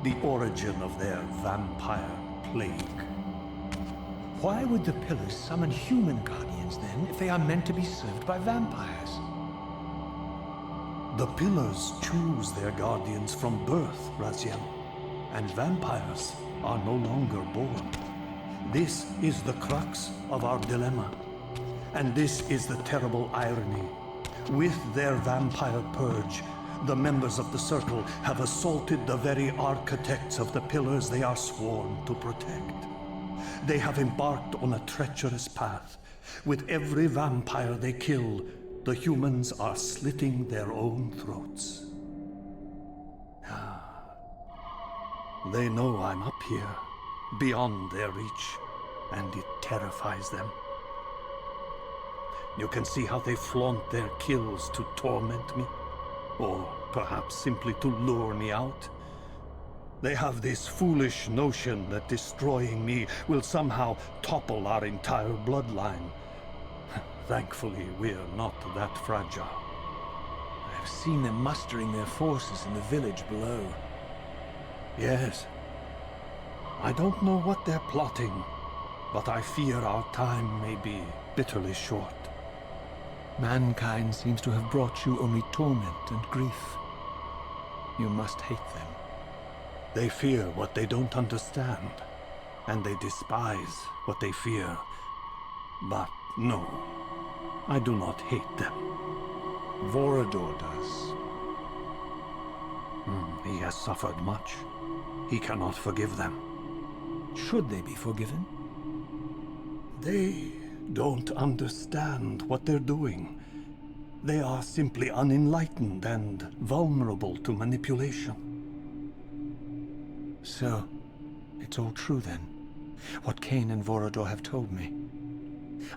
the origin of their vampire plague. Why would the pillars summon human guardians then, if they are meant to be served by vampires? The pillars choose their guardians from birth, Raziel, and vampires are no longer born. This is the crux of our dilemma, and this is the terrible irony. With their vampire purge, the members of the Circle have assaulted the very architects of the pillars they are sworn to protect. They have embarked on a treacherous path. With every vampire they kill, the humans are slitting their own throats. They know I'm up here, beyond their reach, and it terrifies them. You can see how they flaunt their kills to torment me, or perhaps simply to lure me out. They have this foolish notion that destroying me will somehow topple our entire bloodline. Thankfully, we're not that fragile. I have seen them mustering their forces in the village below. Yes. I don't know what they're plotting, but I fear our time may be bitterly short. Mankind seems to have brought you only torment and grief. You must hate them. They fear what they don't understand, and they despise what they fear. But no, I do not hate them. Vorador does. He has suffered much. He cannot forgive them. Should they be forgiven? They don't understand what they're doing. They are simply unenlightened and vulnerable to manipulation. So, it's all true then. What Kain and Vorador have told me.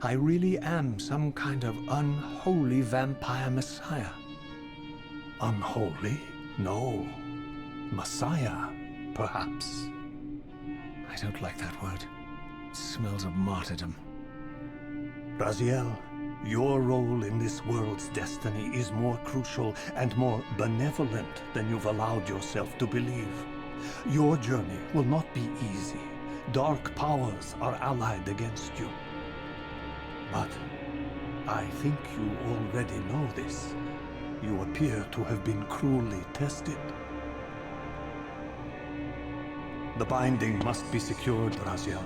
I really am some kind of unholy vampire messiah. Unholy? No. Messiah, perhaps. I don't like that word. It smells of martyrdom. Raziel, your role in this world's destiny is more crucial and more benevolent than you've allowed yourself to believe. Your journey will not be easy. Dark powers are allied against you. But I think you already know this. You appear to have been cruelly tested. The binding must be secured, Raziel.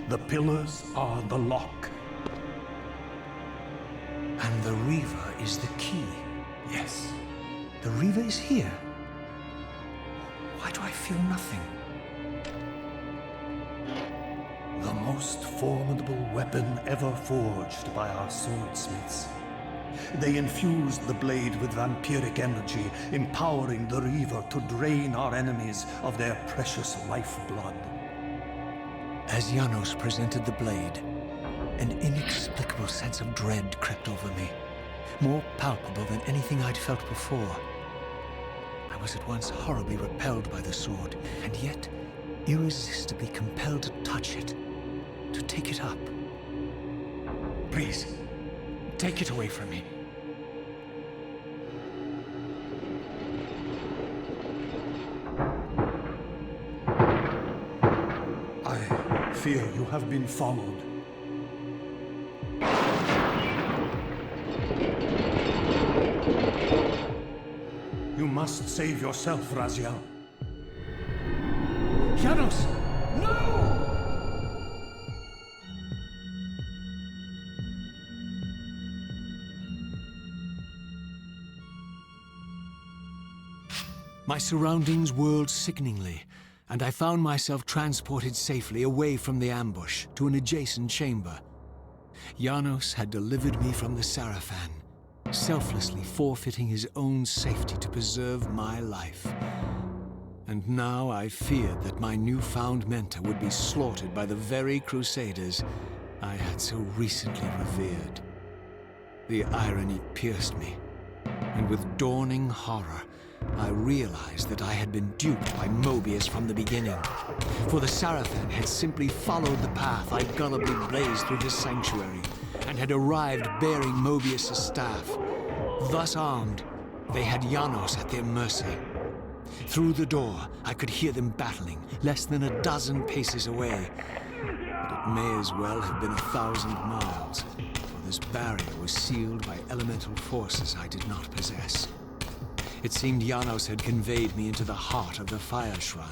The pillars are the lock. And the Reaver is the key. Yes. The Reaver is here. Why do I feel nothing? The most formidable weapon ever forged by our swordsmiths. They infused the blade with vampiric energy, empowering the Reaver to drain our enemies of their precious lifeblood. As Janos presented the blade, an inexplicable sense of dread crept over me, more palpable than anything I'd felt before. I I was at once horribly repelled by the sword, and yet irresistibly compelled to touch it, to take it up. Please, take it away from me. I fear you have been followed. You must save yourself, Raziel. Janos! No! My surroundings whirled sickeningly, and I found myself transported safely away from the ambush to an adjacent chamber. Janos had delivered me from the Sarafan, selflessly forfeiting his own safety to preserve my life. And now I feared that my newfound mentor would be slaughtered by the very crusaders I had so recently revered. The irony pierced me, and with dawning horror, I realized that I had been duped by Mobius from the beginning. For the Sarafan had simply followed the path I gullibly blazed through his sanctuary, and had arrived bearing Mobius' staff. Thus armed, they had Janos at their mercy. Through the door, I could hear them battling, less than a dozen paces away. But it may as well have been 1,000 miles, for this barrier was sealed by elemental forces I did not possess. It seemed Janos had conveyed me into the heart of the fire shrine.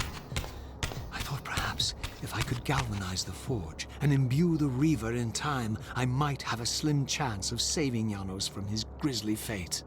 I thought perhaps if I could galvanize the forge and imbue the Reaver in time, I might have a slim chance of saving Janos from his grisly fate.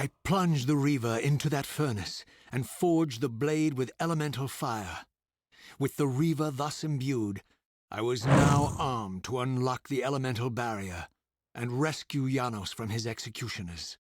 I plunged the Reaver into that furnace and forged the blade with elemental fire. With the Reaver thus imbued, I was now armed to unlock the elemental barrier and rescue Janos from his executioners.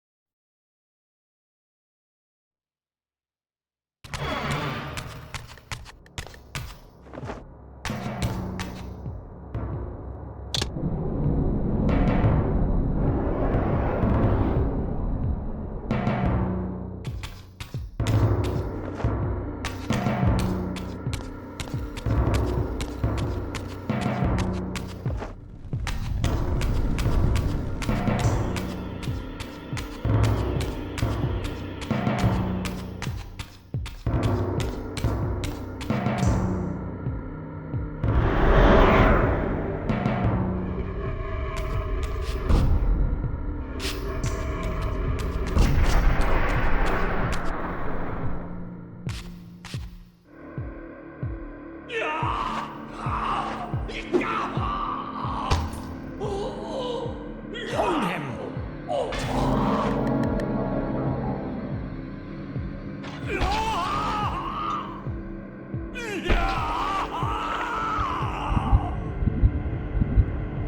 Hold him!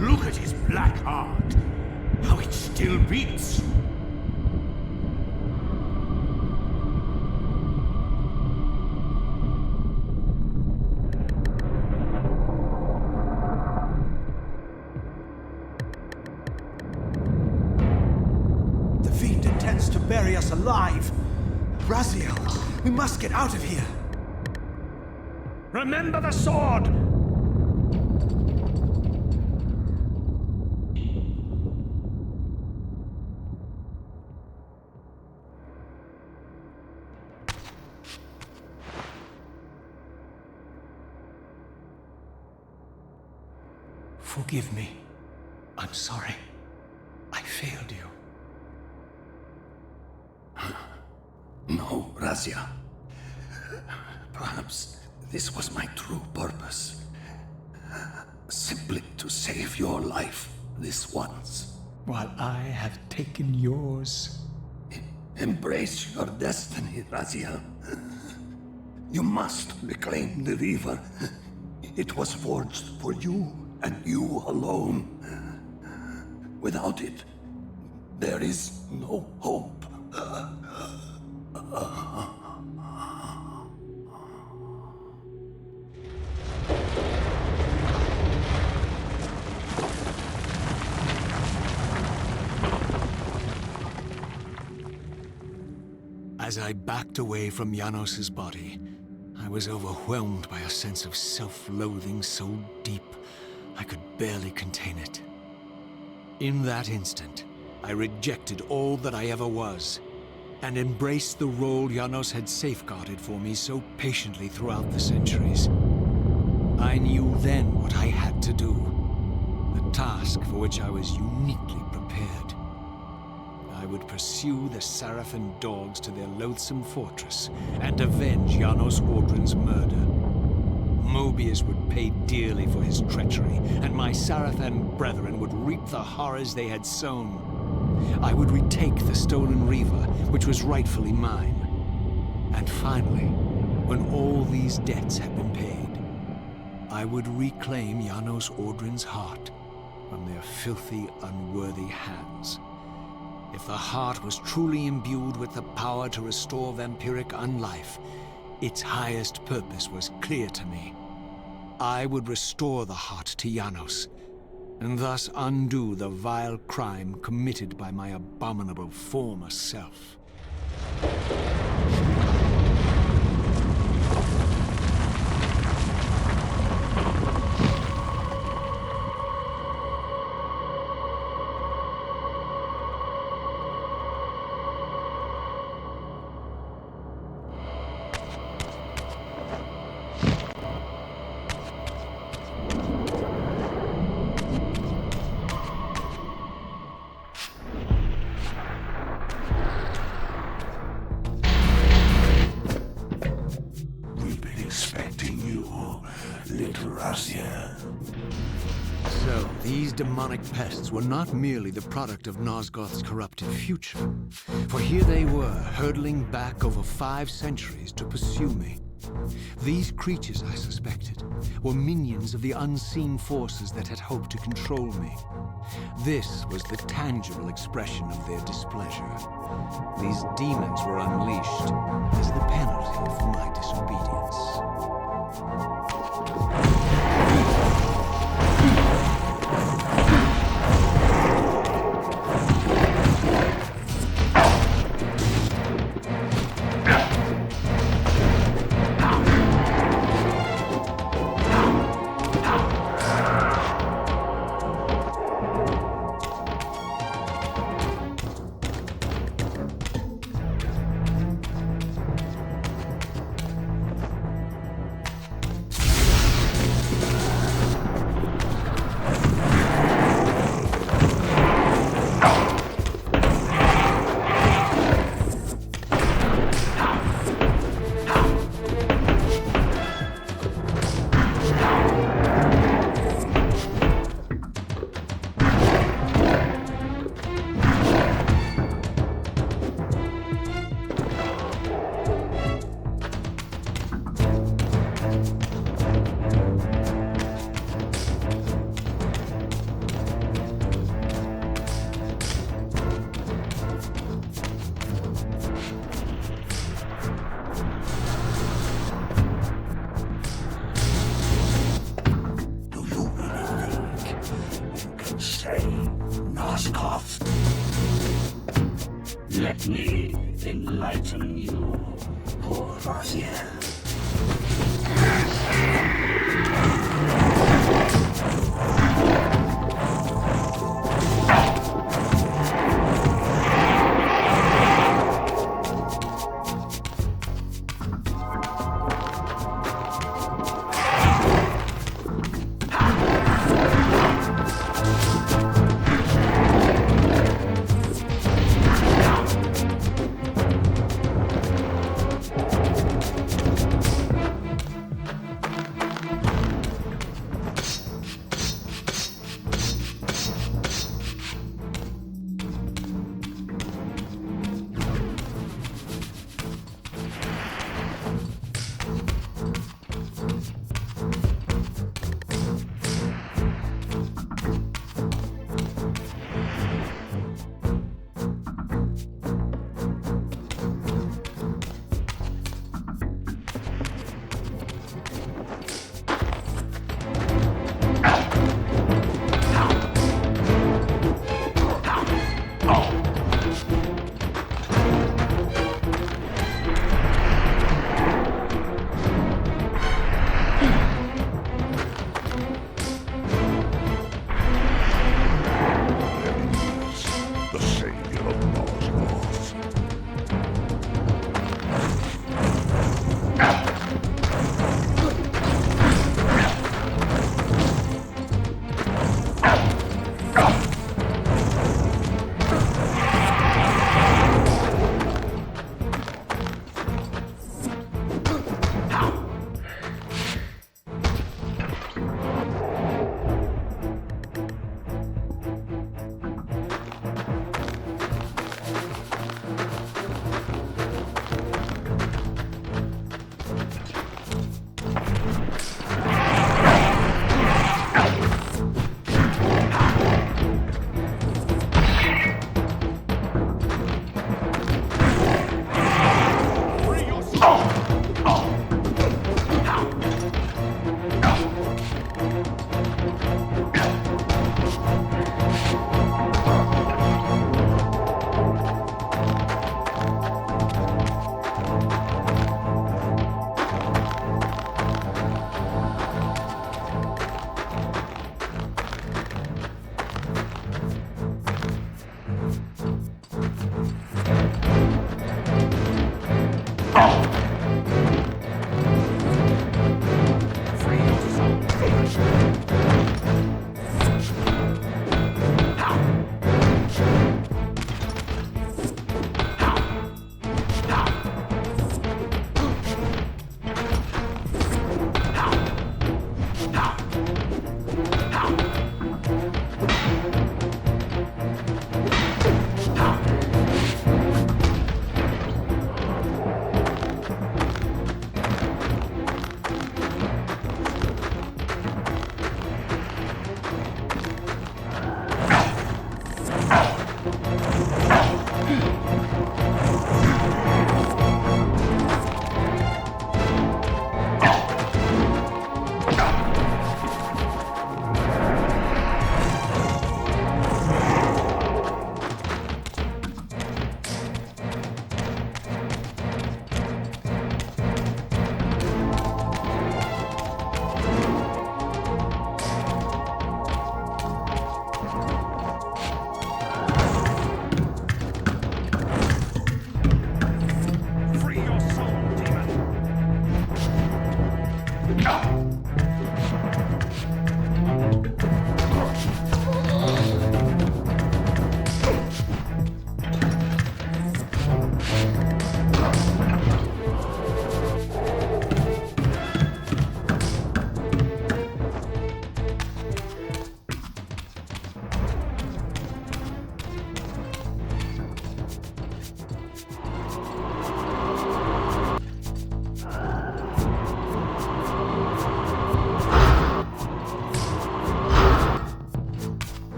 Look at his black heart! How it still beats! The fiend intends to bury us alive. Raziel, we must get out of here. Remember the sword! Forgive me. I'm sorry. I failed you. No, Razia. Perhaps this was my true purpose. Simply to save your life this once. While I have taken yours. Embrace your destiny, Razia. You must reclaim the Reaver. It was forged for you and you alone. Without it, there is no hope. As I backed away from Janos's body, I was overwhelmed by a sense of self-loathing so deep I could barely contain it. In that instant, I rejected all that I ever was, and embraced the role Janos had safeguarded for me so patiently throughout the centuries. I knew then what I had to do, the task for which I was uniquely prepared. I would pursue the Sarafan dogs to their loathsome fortress and avenge Janos Audrin's murder. Mobius would pay dearly for his treachery, and my Sarafan brethren would reap the horrors they had sown. I would retake the stolen Reaver, which was rightfully mine. And finally, when all these debts had been paid, I would reclaim Janos Audrin's heart from their filthy, unworthy hands. If the heart was truly imbued with the power to restore vampiric unlife, its highest purpose was clear to me. I would restore the heart to Janos, and thus undo the vile crime committed by my abominable former self. Expecting you, little Razia. So, These demonic pests were not merely the product of Nosgoth's corrupted future, for here they were, hurtling back over 5 centuries to pursue me. These creatures, I suspected, were minions of the unseen forces that had hoped to control me. This was the tangible expression of their displeasure. These demons were unleashed as the penalty for my disobedience. Let me enlighten you, poor Raziel.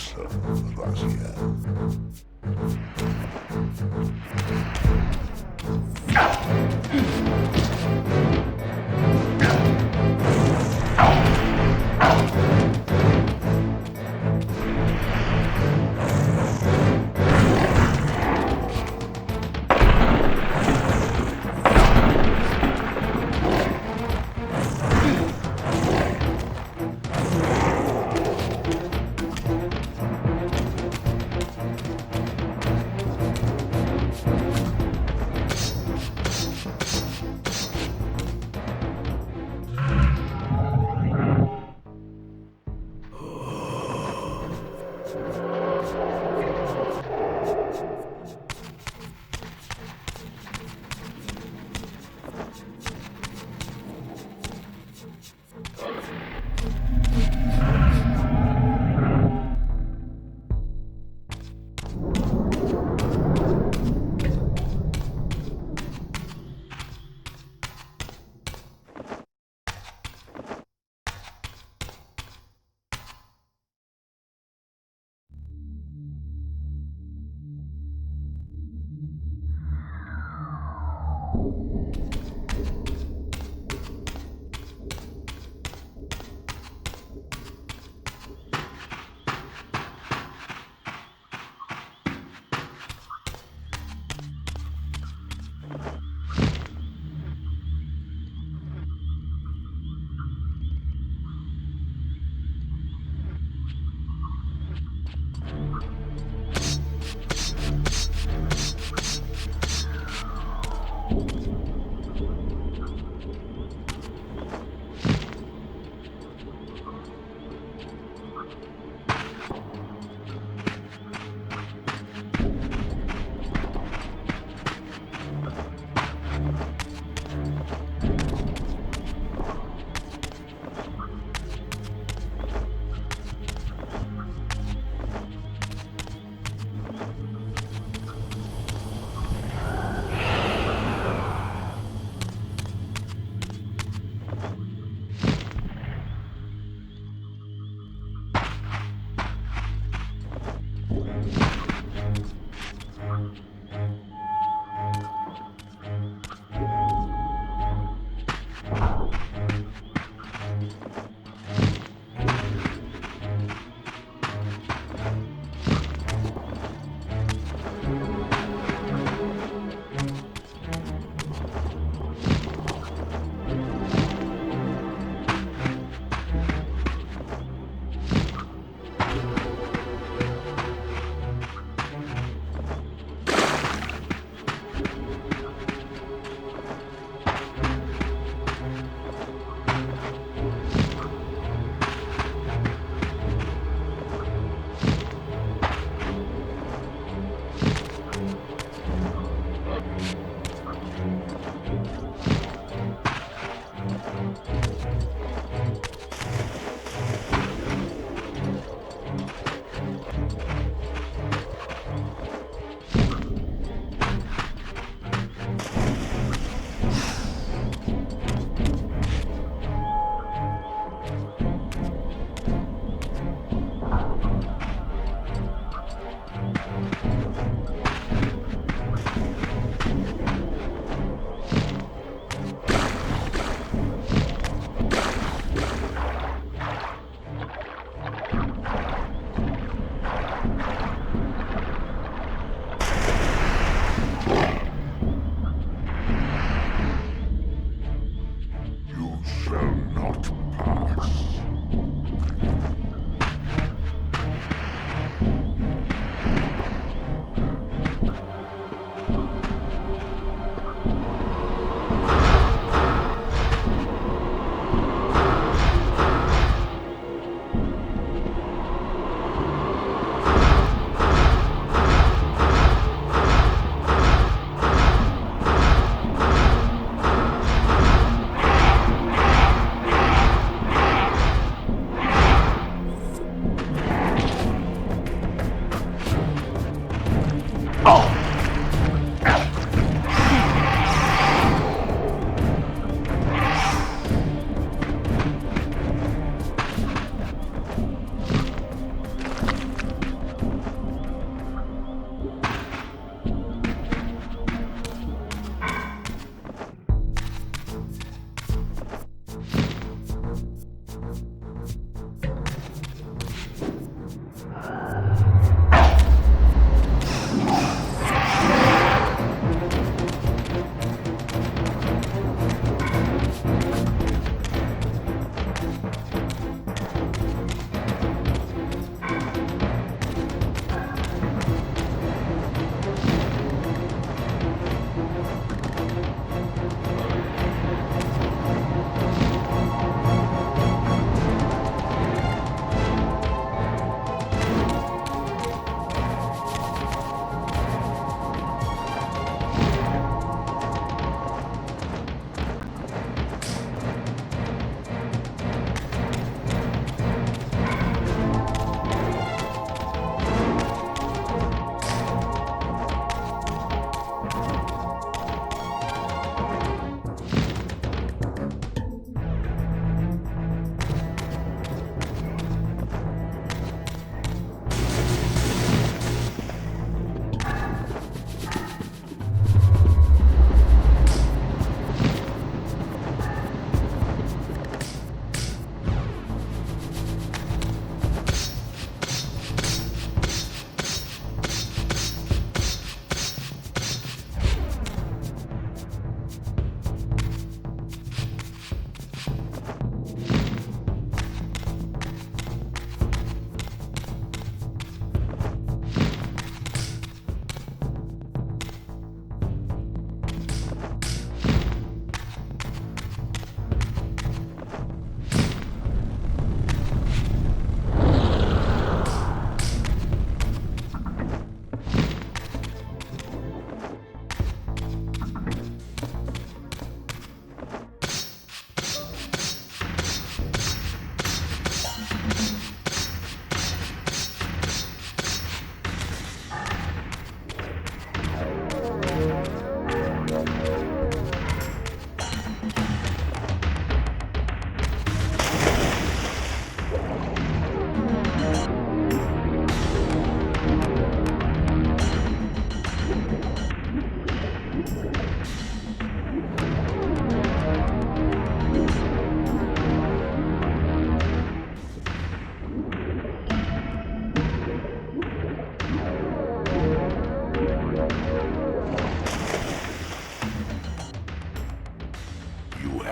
Closer, Raziel.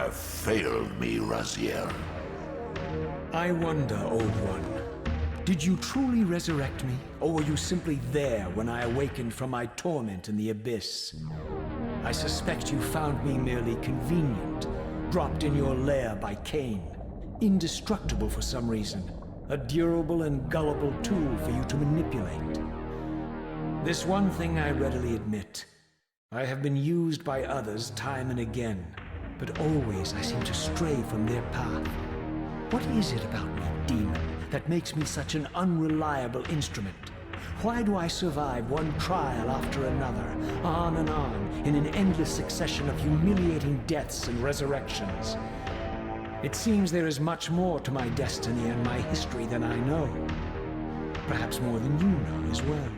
have failed me, Raziel. I wonder, Old One. Did you truly resurrect me, or were you simply there when I awakened from my torment in the abyss? I suspect you found me merely convenient, dropped in your lair by Kain, indestructible for some reason, a durable and gullible tool for you to manipulate. This one thing I readily admit. I have been used by others time and again, but always I seem to stray from their path. What is it about me, demon, that makes me such an unreliable instrument? Why do I survive one trial after another, on and on, in an endless succession of humiliating deaths and resurrections? It seems there is much more to my destiny and my history than I know. Perhaps more than you know as well.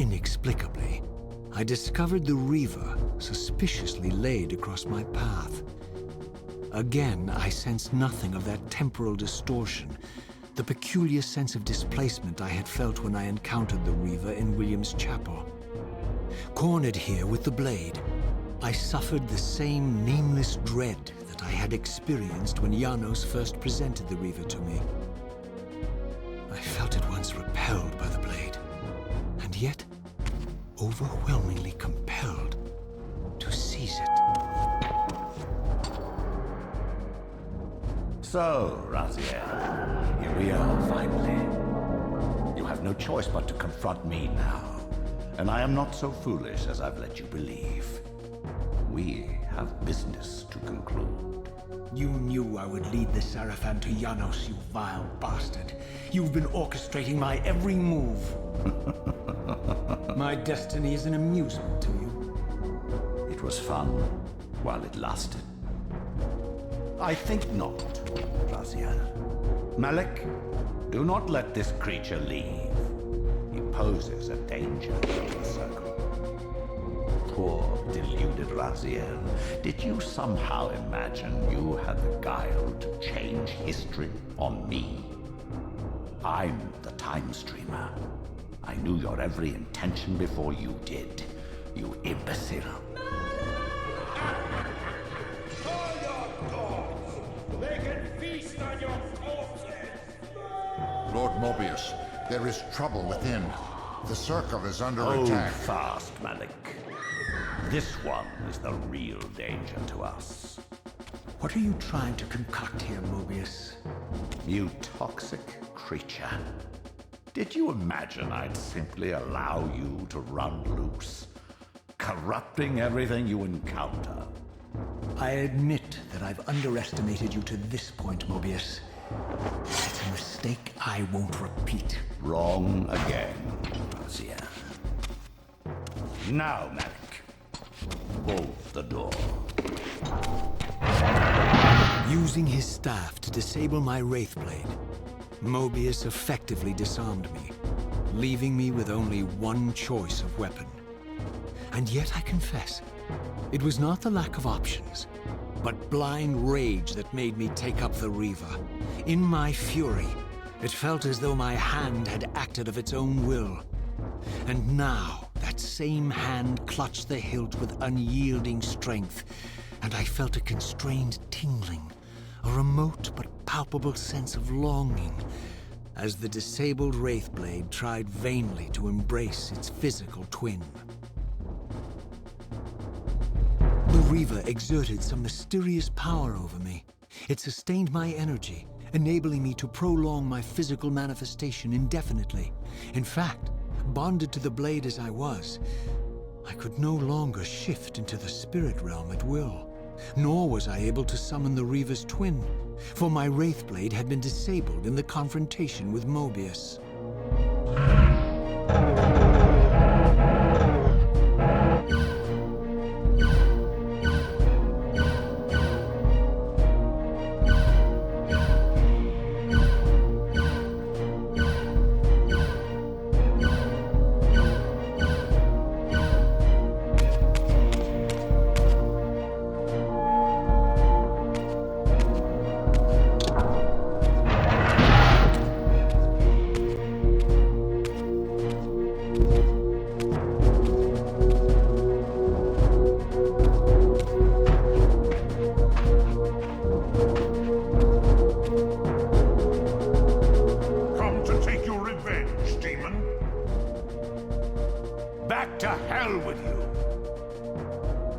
Inexplicably, I discovered the Reaver suspiciously laid across my path. Again, I sensed nothing of that temporal distortion, the peculiar sense of displacement I had felt when I encountered the Reaver in William's chapel. Cornered here with the blade, I suffered the same nameless dread that I had experienced when Janos first presented the Reaver to me. I felt at once repelled by the blade, and yet overwhelmingly compelled to seize it. So, Raziel, here we are finally. You have no choice but to confront me now. And I am not so foolish as I've let you believe. We have business to conclude. You knew I would lead the Sarafan to Janos, you vile bastard. You've been orchestrating my every move. My destiny is an amusement to you. It was fun while it lasted. I think not, Raziel. Malik, do not let this creature leave. He poses a danger to the circle. Poor, deluded Raziel. Did you somehow imagine you had the guile to change history on me? I'm the time streamer. I knew your every intention before you did, you imbecile. Call your dogs! They can feast on your corpses! Lord Mobius, there is trouble within. The circle is under Hold attack. fast, Malik. This one is the real danger to us. What are you trying to concoct here, Mobius? You toxic creature. Did you imagine I'd simply allow you to run loose, corrupting everything you encounter? I admit that I've underestimated you to this point, Mobius. It's a mistake I won't repeat. Wrong again, Raziel. Now, Malik, bolt the door. Using his staff to disable my Wraithblade, Mobius effectively disarmed me, leaving me with only one choice of weapon. And yet I confess, it was not the lack of options, but blind rage that made me take up the Reaver. In my fury, it felt as though my hand had acted of its own will. And now, that same hand clutched the hilt with unyielding strength, and I felt a constrained tingling, a remote but palpable sense of longing, as the disabled Wraithblade tried vainly to embrace its physical twin. The Reaver exerted some mysterious power over me. It sustained my energy, enabling me to prolong my physical manifestation indefinitely. In fact, bonded to the blade as I was, I could no longer shift into the spirit realm at will. Nor was I able to summon the Reaver's twin, for my Wraithblade had been disabled in the confrontation with Mobius.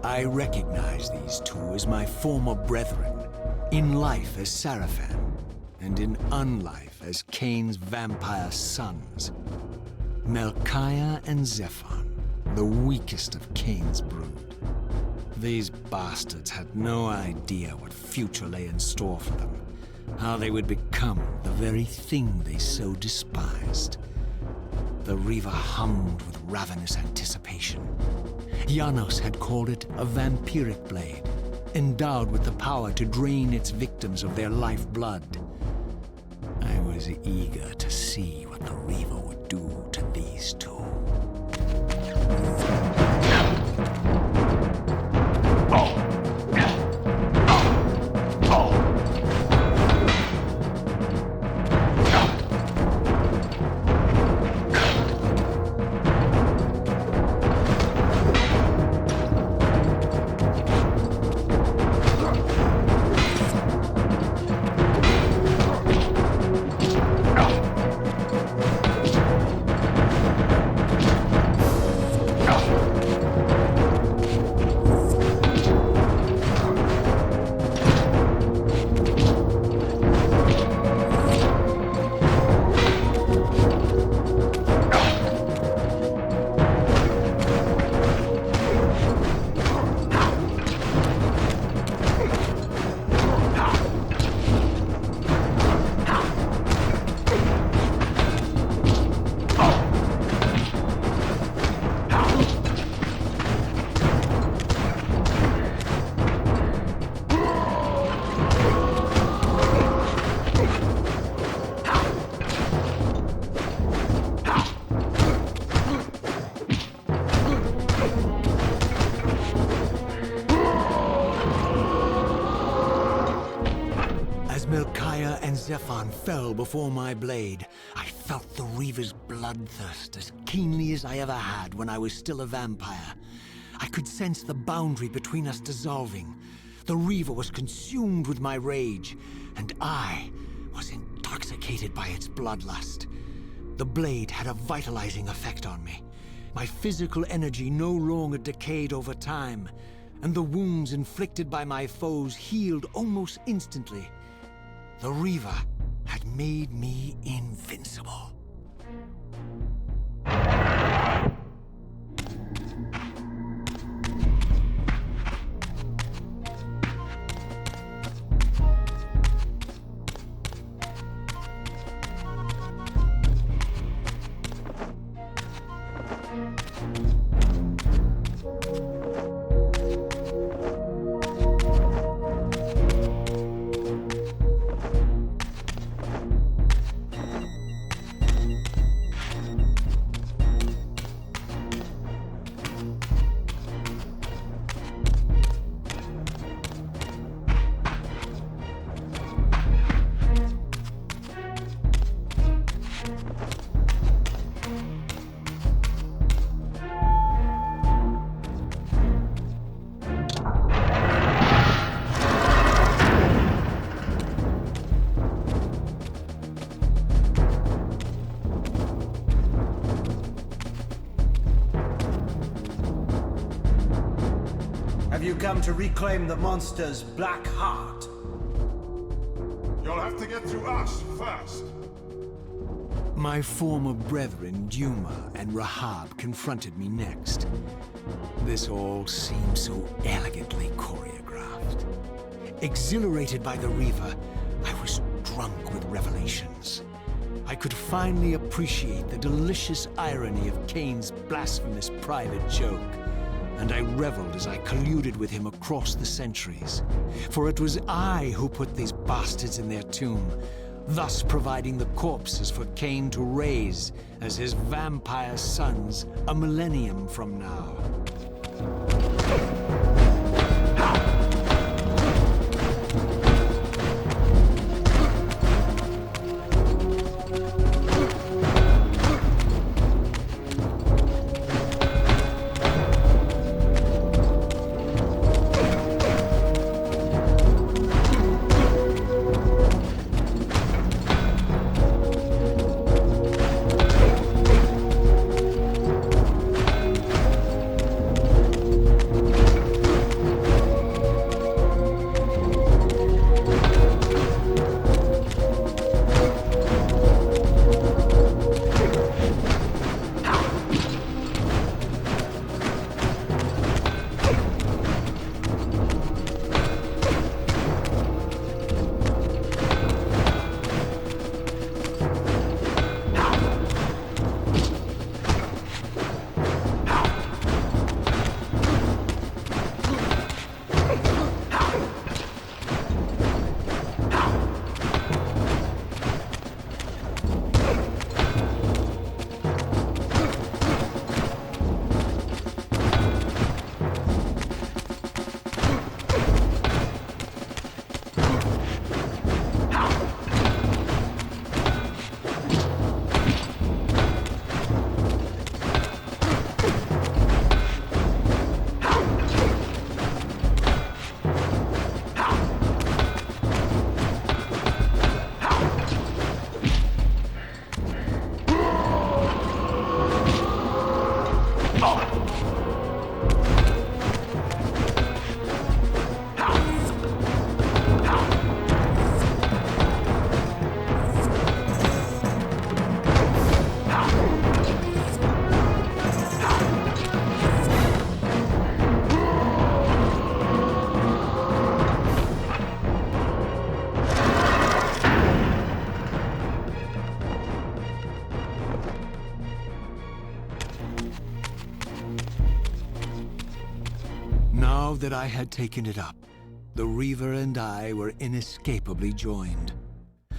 I recognize these two as my former brethren, in life as Sarafan, and in unlife as Kain's vampire sons. Melchiah and Zephon, the weakest of Kain's brood. These bastards had no idea what future lay in store for them, how they would become the very thing they so despised. The Reaver hummed with ravenous anticipation. Janos had called it a vampiric blade, endowed with the power to drain its victims of their lifeblood. I was eager to see what the Reaver would do to these two. Melchiah and Zephon fell before my blade, I felt the Reaver's bloodthirst as keenly as I ever had when I was still a vampire. I could sense the boundary between us dissolving. The Reaver was consumed with my rage, and I was intoxicated by its bloodlust. The blade had a vitalizing effect on me. My physical energy no longer decayed over time, and the wounds inflicted by my foes healed almost instantly. The Reaver had made me invincible. Have you come to reclaim the monster's black heart? You'll have to get through us first. My former brethren, Duma and Rahab, confronted me next. This all seemed so elegantly choreographed. Exhilarated by the Reaver, I was drunk with revelations. I could finally appreciate the delicious irony of Kain's blasphemous private joke, and I reveled as I colluded with him across the centuries. For it was I who put these bastards in their tomb, thus providing the corpses for Kain to raise as his vampire sons a millennium from now. Now that I had taken it up, the Reaver and I were inescapably joined.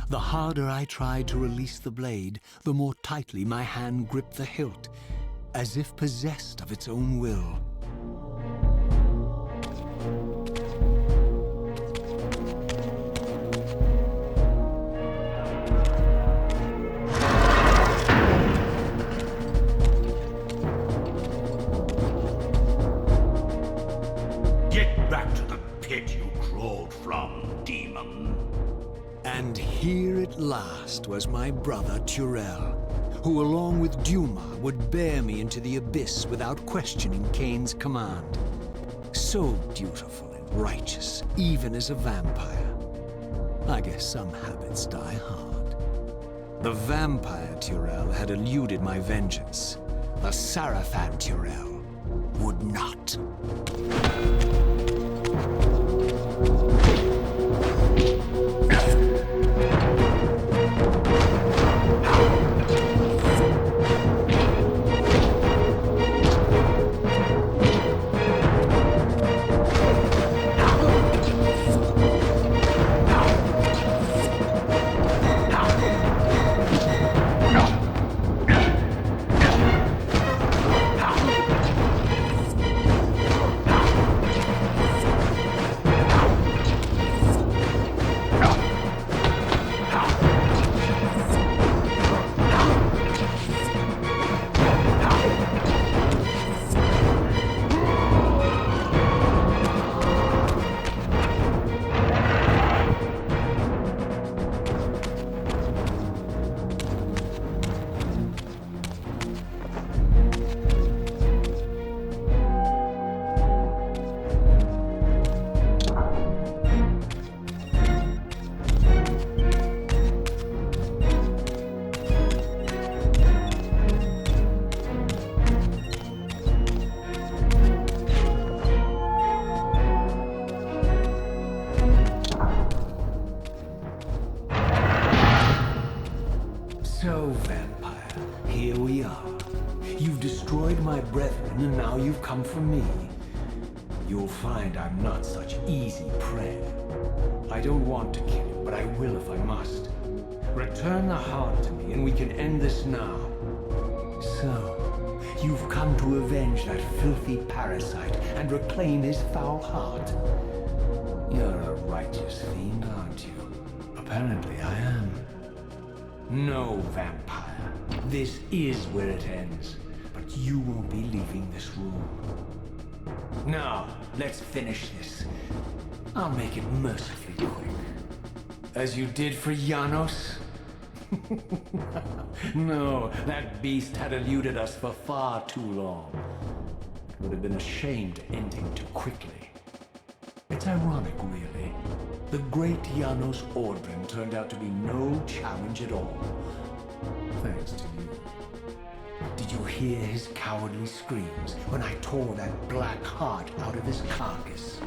The harder I tried to release the blade, the more tightly my hand gripped the hilt, as if possessed of its own will. from, demon? And here at last was my brother Turel, who along with Duma would bear me into the abyss without questioning Kain's command. So dutiful and righteous, even as a vampire. I guess some habits die hard. The vampire Turel had eluded my vengeance. The Sarafan Turel would not. So, vampire, here we are. You've destroyed my brethren, and now you've come for me. You'll find I'm not such easy prey. I don't want to kill you, but I will if I must. Return the heart to me, and we can end this now. So, you've come to avenge that filthy parasite and reclaim his foul heart. You're a righteous fiend, aren't you? Apparently I am. No, vampire. This is where it ends. But you won't be leaving this room. Now, let's finish this. I'll make it mercifully quick. As you did for Janos? No, that beast had eluded us for far too long. It would have been a shame to end him too quickly. It's ironic, really. The great Janos Ordrin turned out to be no challenge at all. Thanks to you. Did you hear his cowardly screams when I tore that black heart out of his carcass?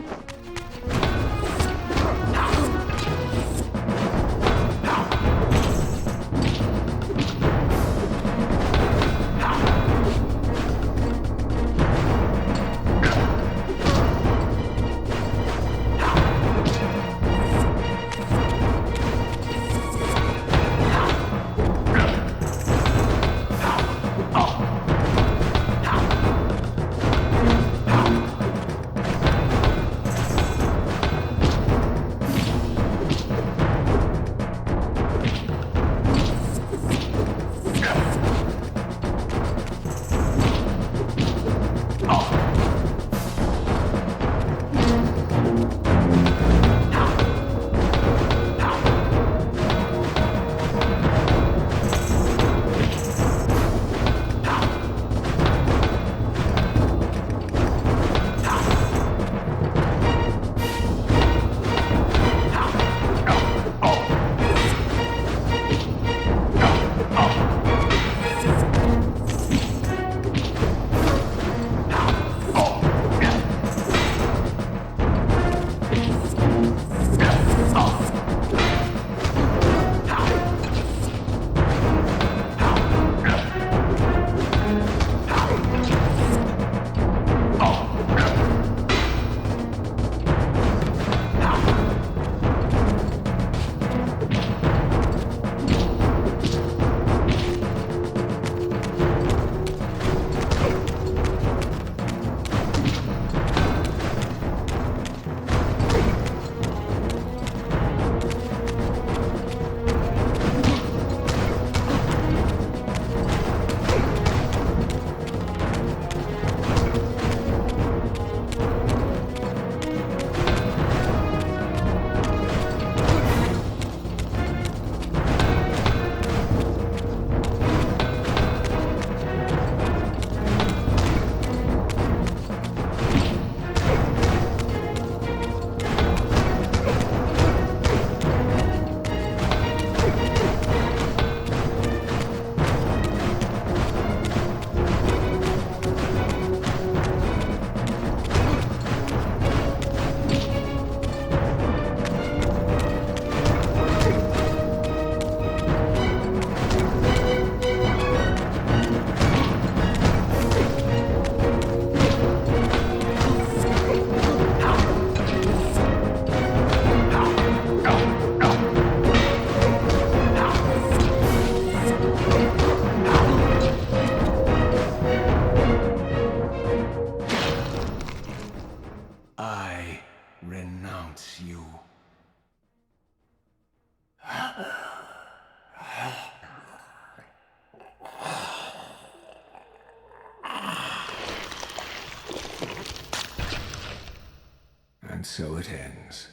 so it ends.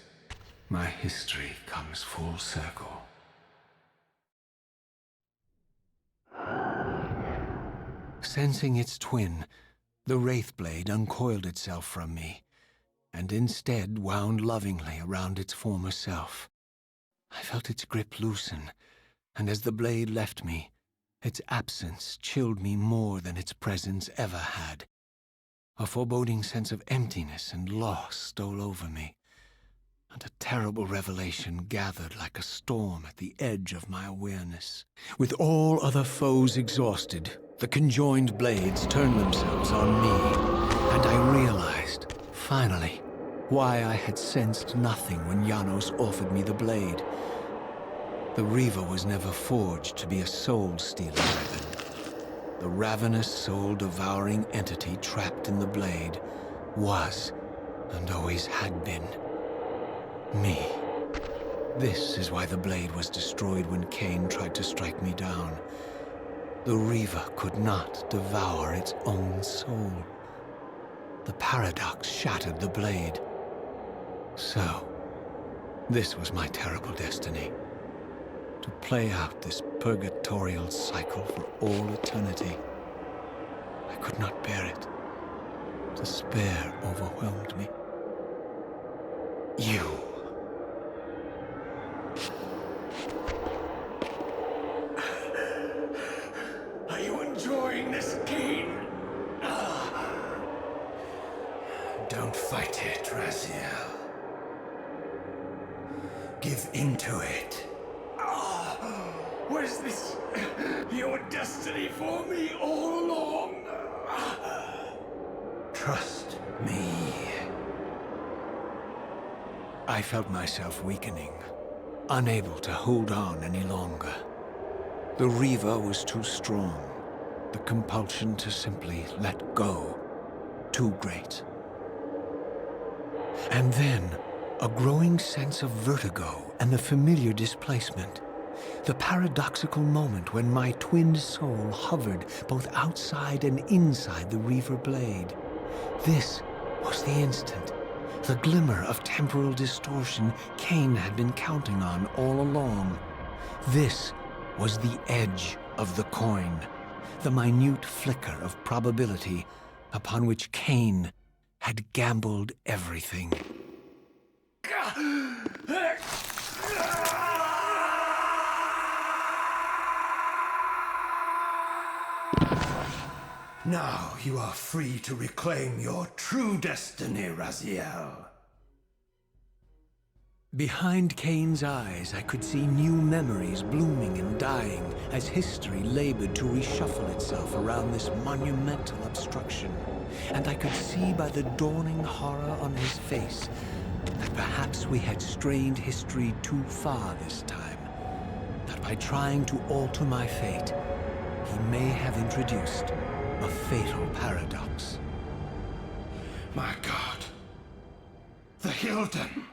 My history comes full circle. Sensing its twin, the Wraithblade uncoiled itself from me, and instead wound lovingly around its former self. I felt its grip loosen, and as the blade left me, its absence chilled me more than its presence ever had. A foreboding sense of emptiness and loss stole over me, and a terrible revelation gathered like a storm at the edge of my awareness. With all other foes exhausted, the conjoined blades turned themselves on me, and I realized, finally, why I had sensed nothing when Janos offered me the blade. The Reaver was never forged to be a soul-stealing weapon. The ravenous, soul-devouring entity trapped in the blade was, and always had been, me. This is why the blade was destroyed when Kain tried to strike me down. The Reaver could not devour its own soul. The paradox shattered the blade. So, this was my terrible destiny. To play out this purgatorial cycle for all eternity. I could not bear it. Despair overwhelmed me. You. Are you enjoying this, Kain? Don't fight it, Raziel. Give into it. Was this your destiny for me all along? Trust me. I felt myself weakening, unable to hold on any longer. The Reaver was too strong. The compulsion to simply let go, too great. And then, a growing sense of vertigo and the familiar displacement. The paradoxical moment when my twin soul hovered both outside and inside the Reaver blade. This was the instant, the glimmer of temporal distortion Kain had been counting on all along. This was the edge of the coin, the minute flicker of probability upon which Kain had gambled everything. Now you are free to reclaim your true destiny, Raziel. Behind Kain's eyes, I could see new memories blooming and dying as history labored to reshuffle itself around this monumental obstruction. And I could see by the dawning horror on his face that perhaps we had strained history too far this time. That by trying to alter my fate, he may have introduced a fatal paradox. My God. The Hilden.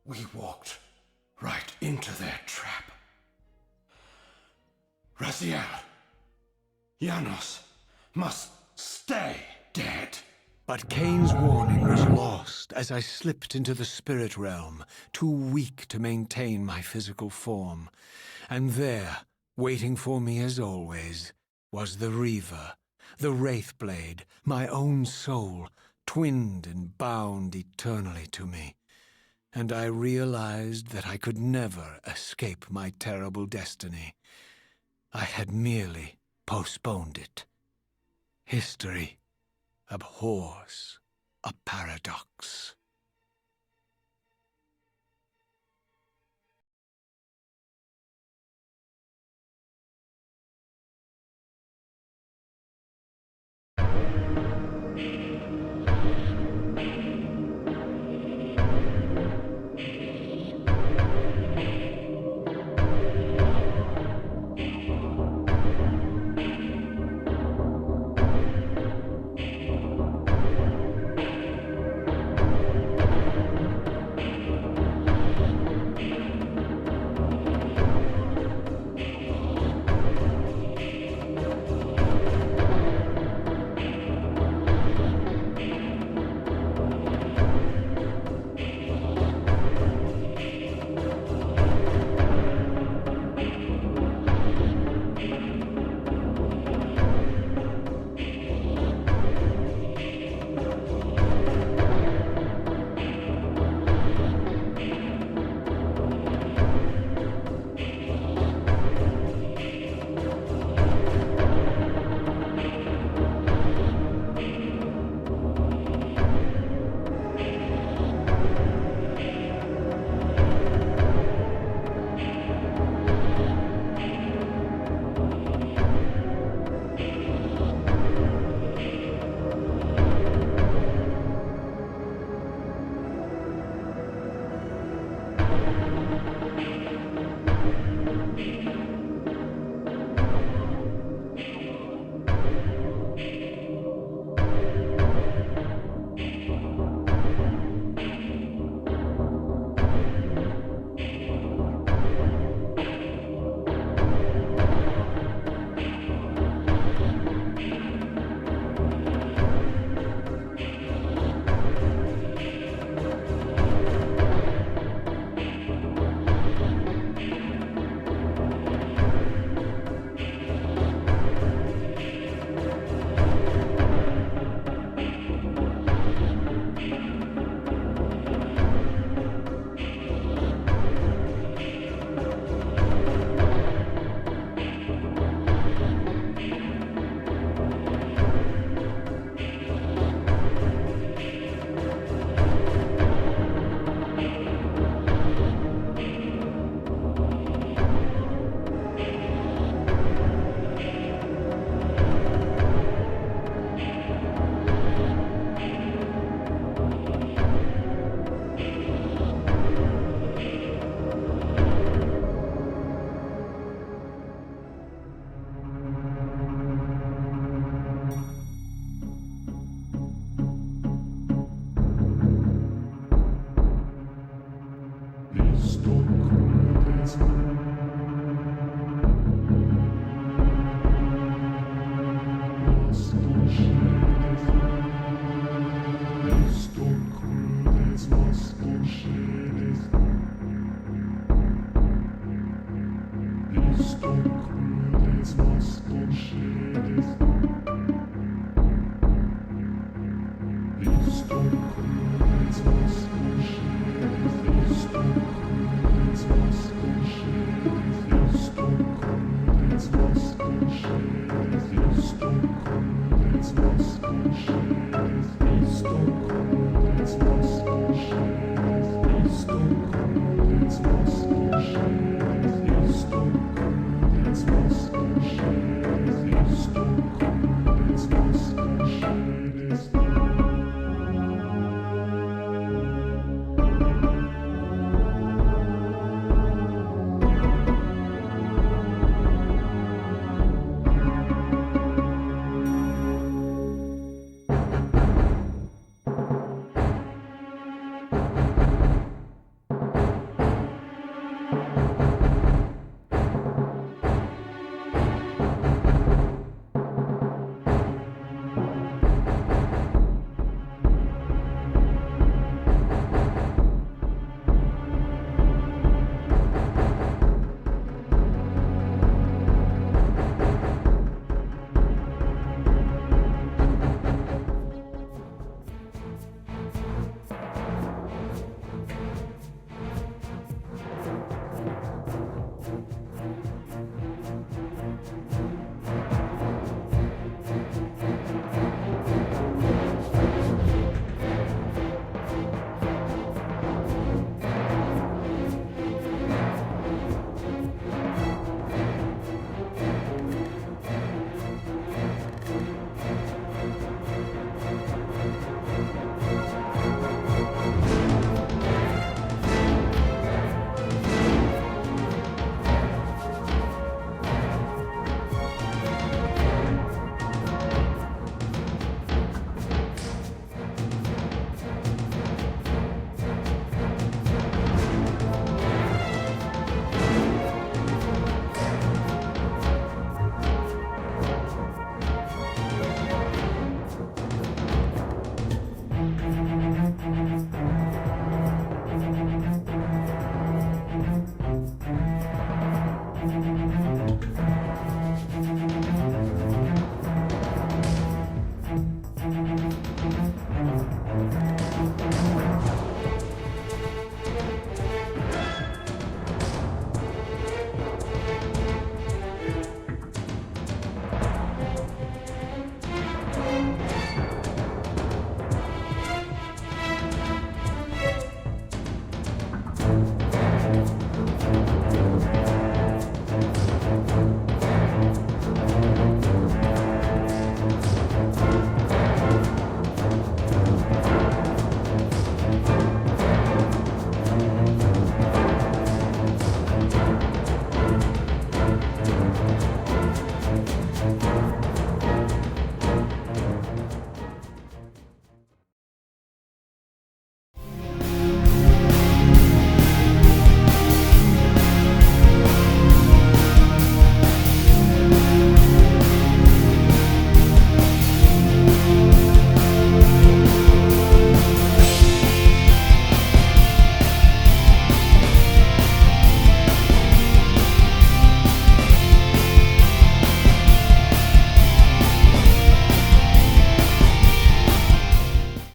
We walked right into their trap. Raziel, Janos must stay dead. But Kain's warning was lost as I slipped into the spirit realm, too weak to maintain my physical form. And there, waiting for me as always, was the Reaver, the Wraithblade, my own soul, twinned and bound eternally to me. And I realized that I could never escape my terrible destiny. I had merely postponed it. History abhors a paradox.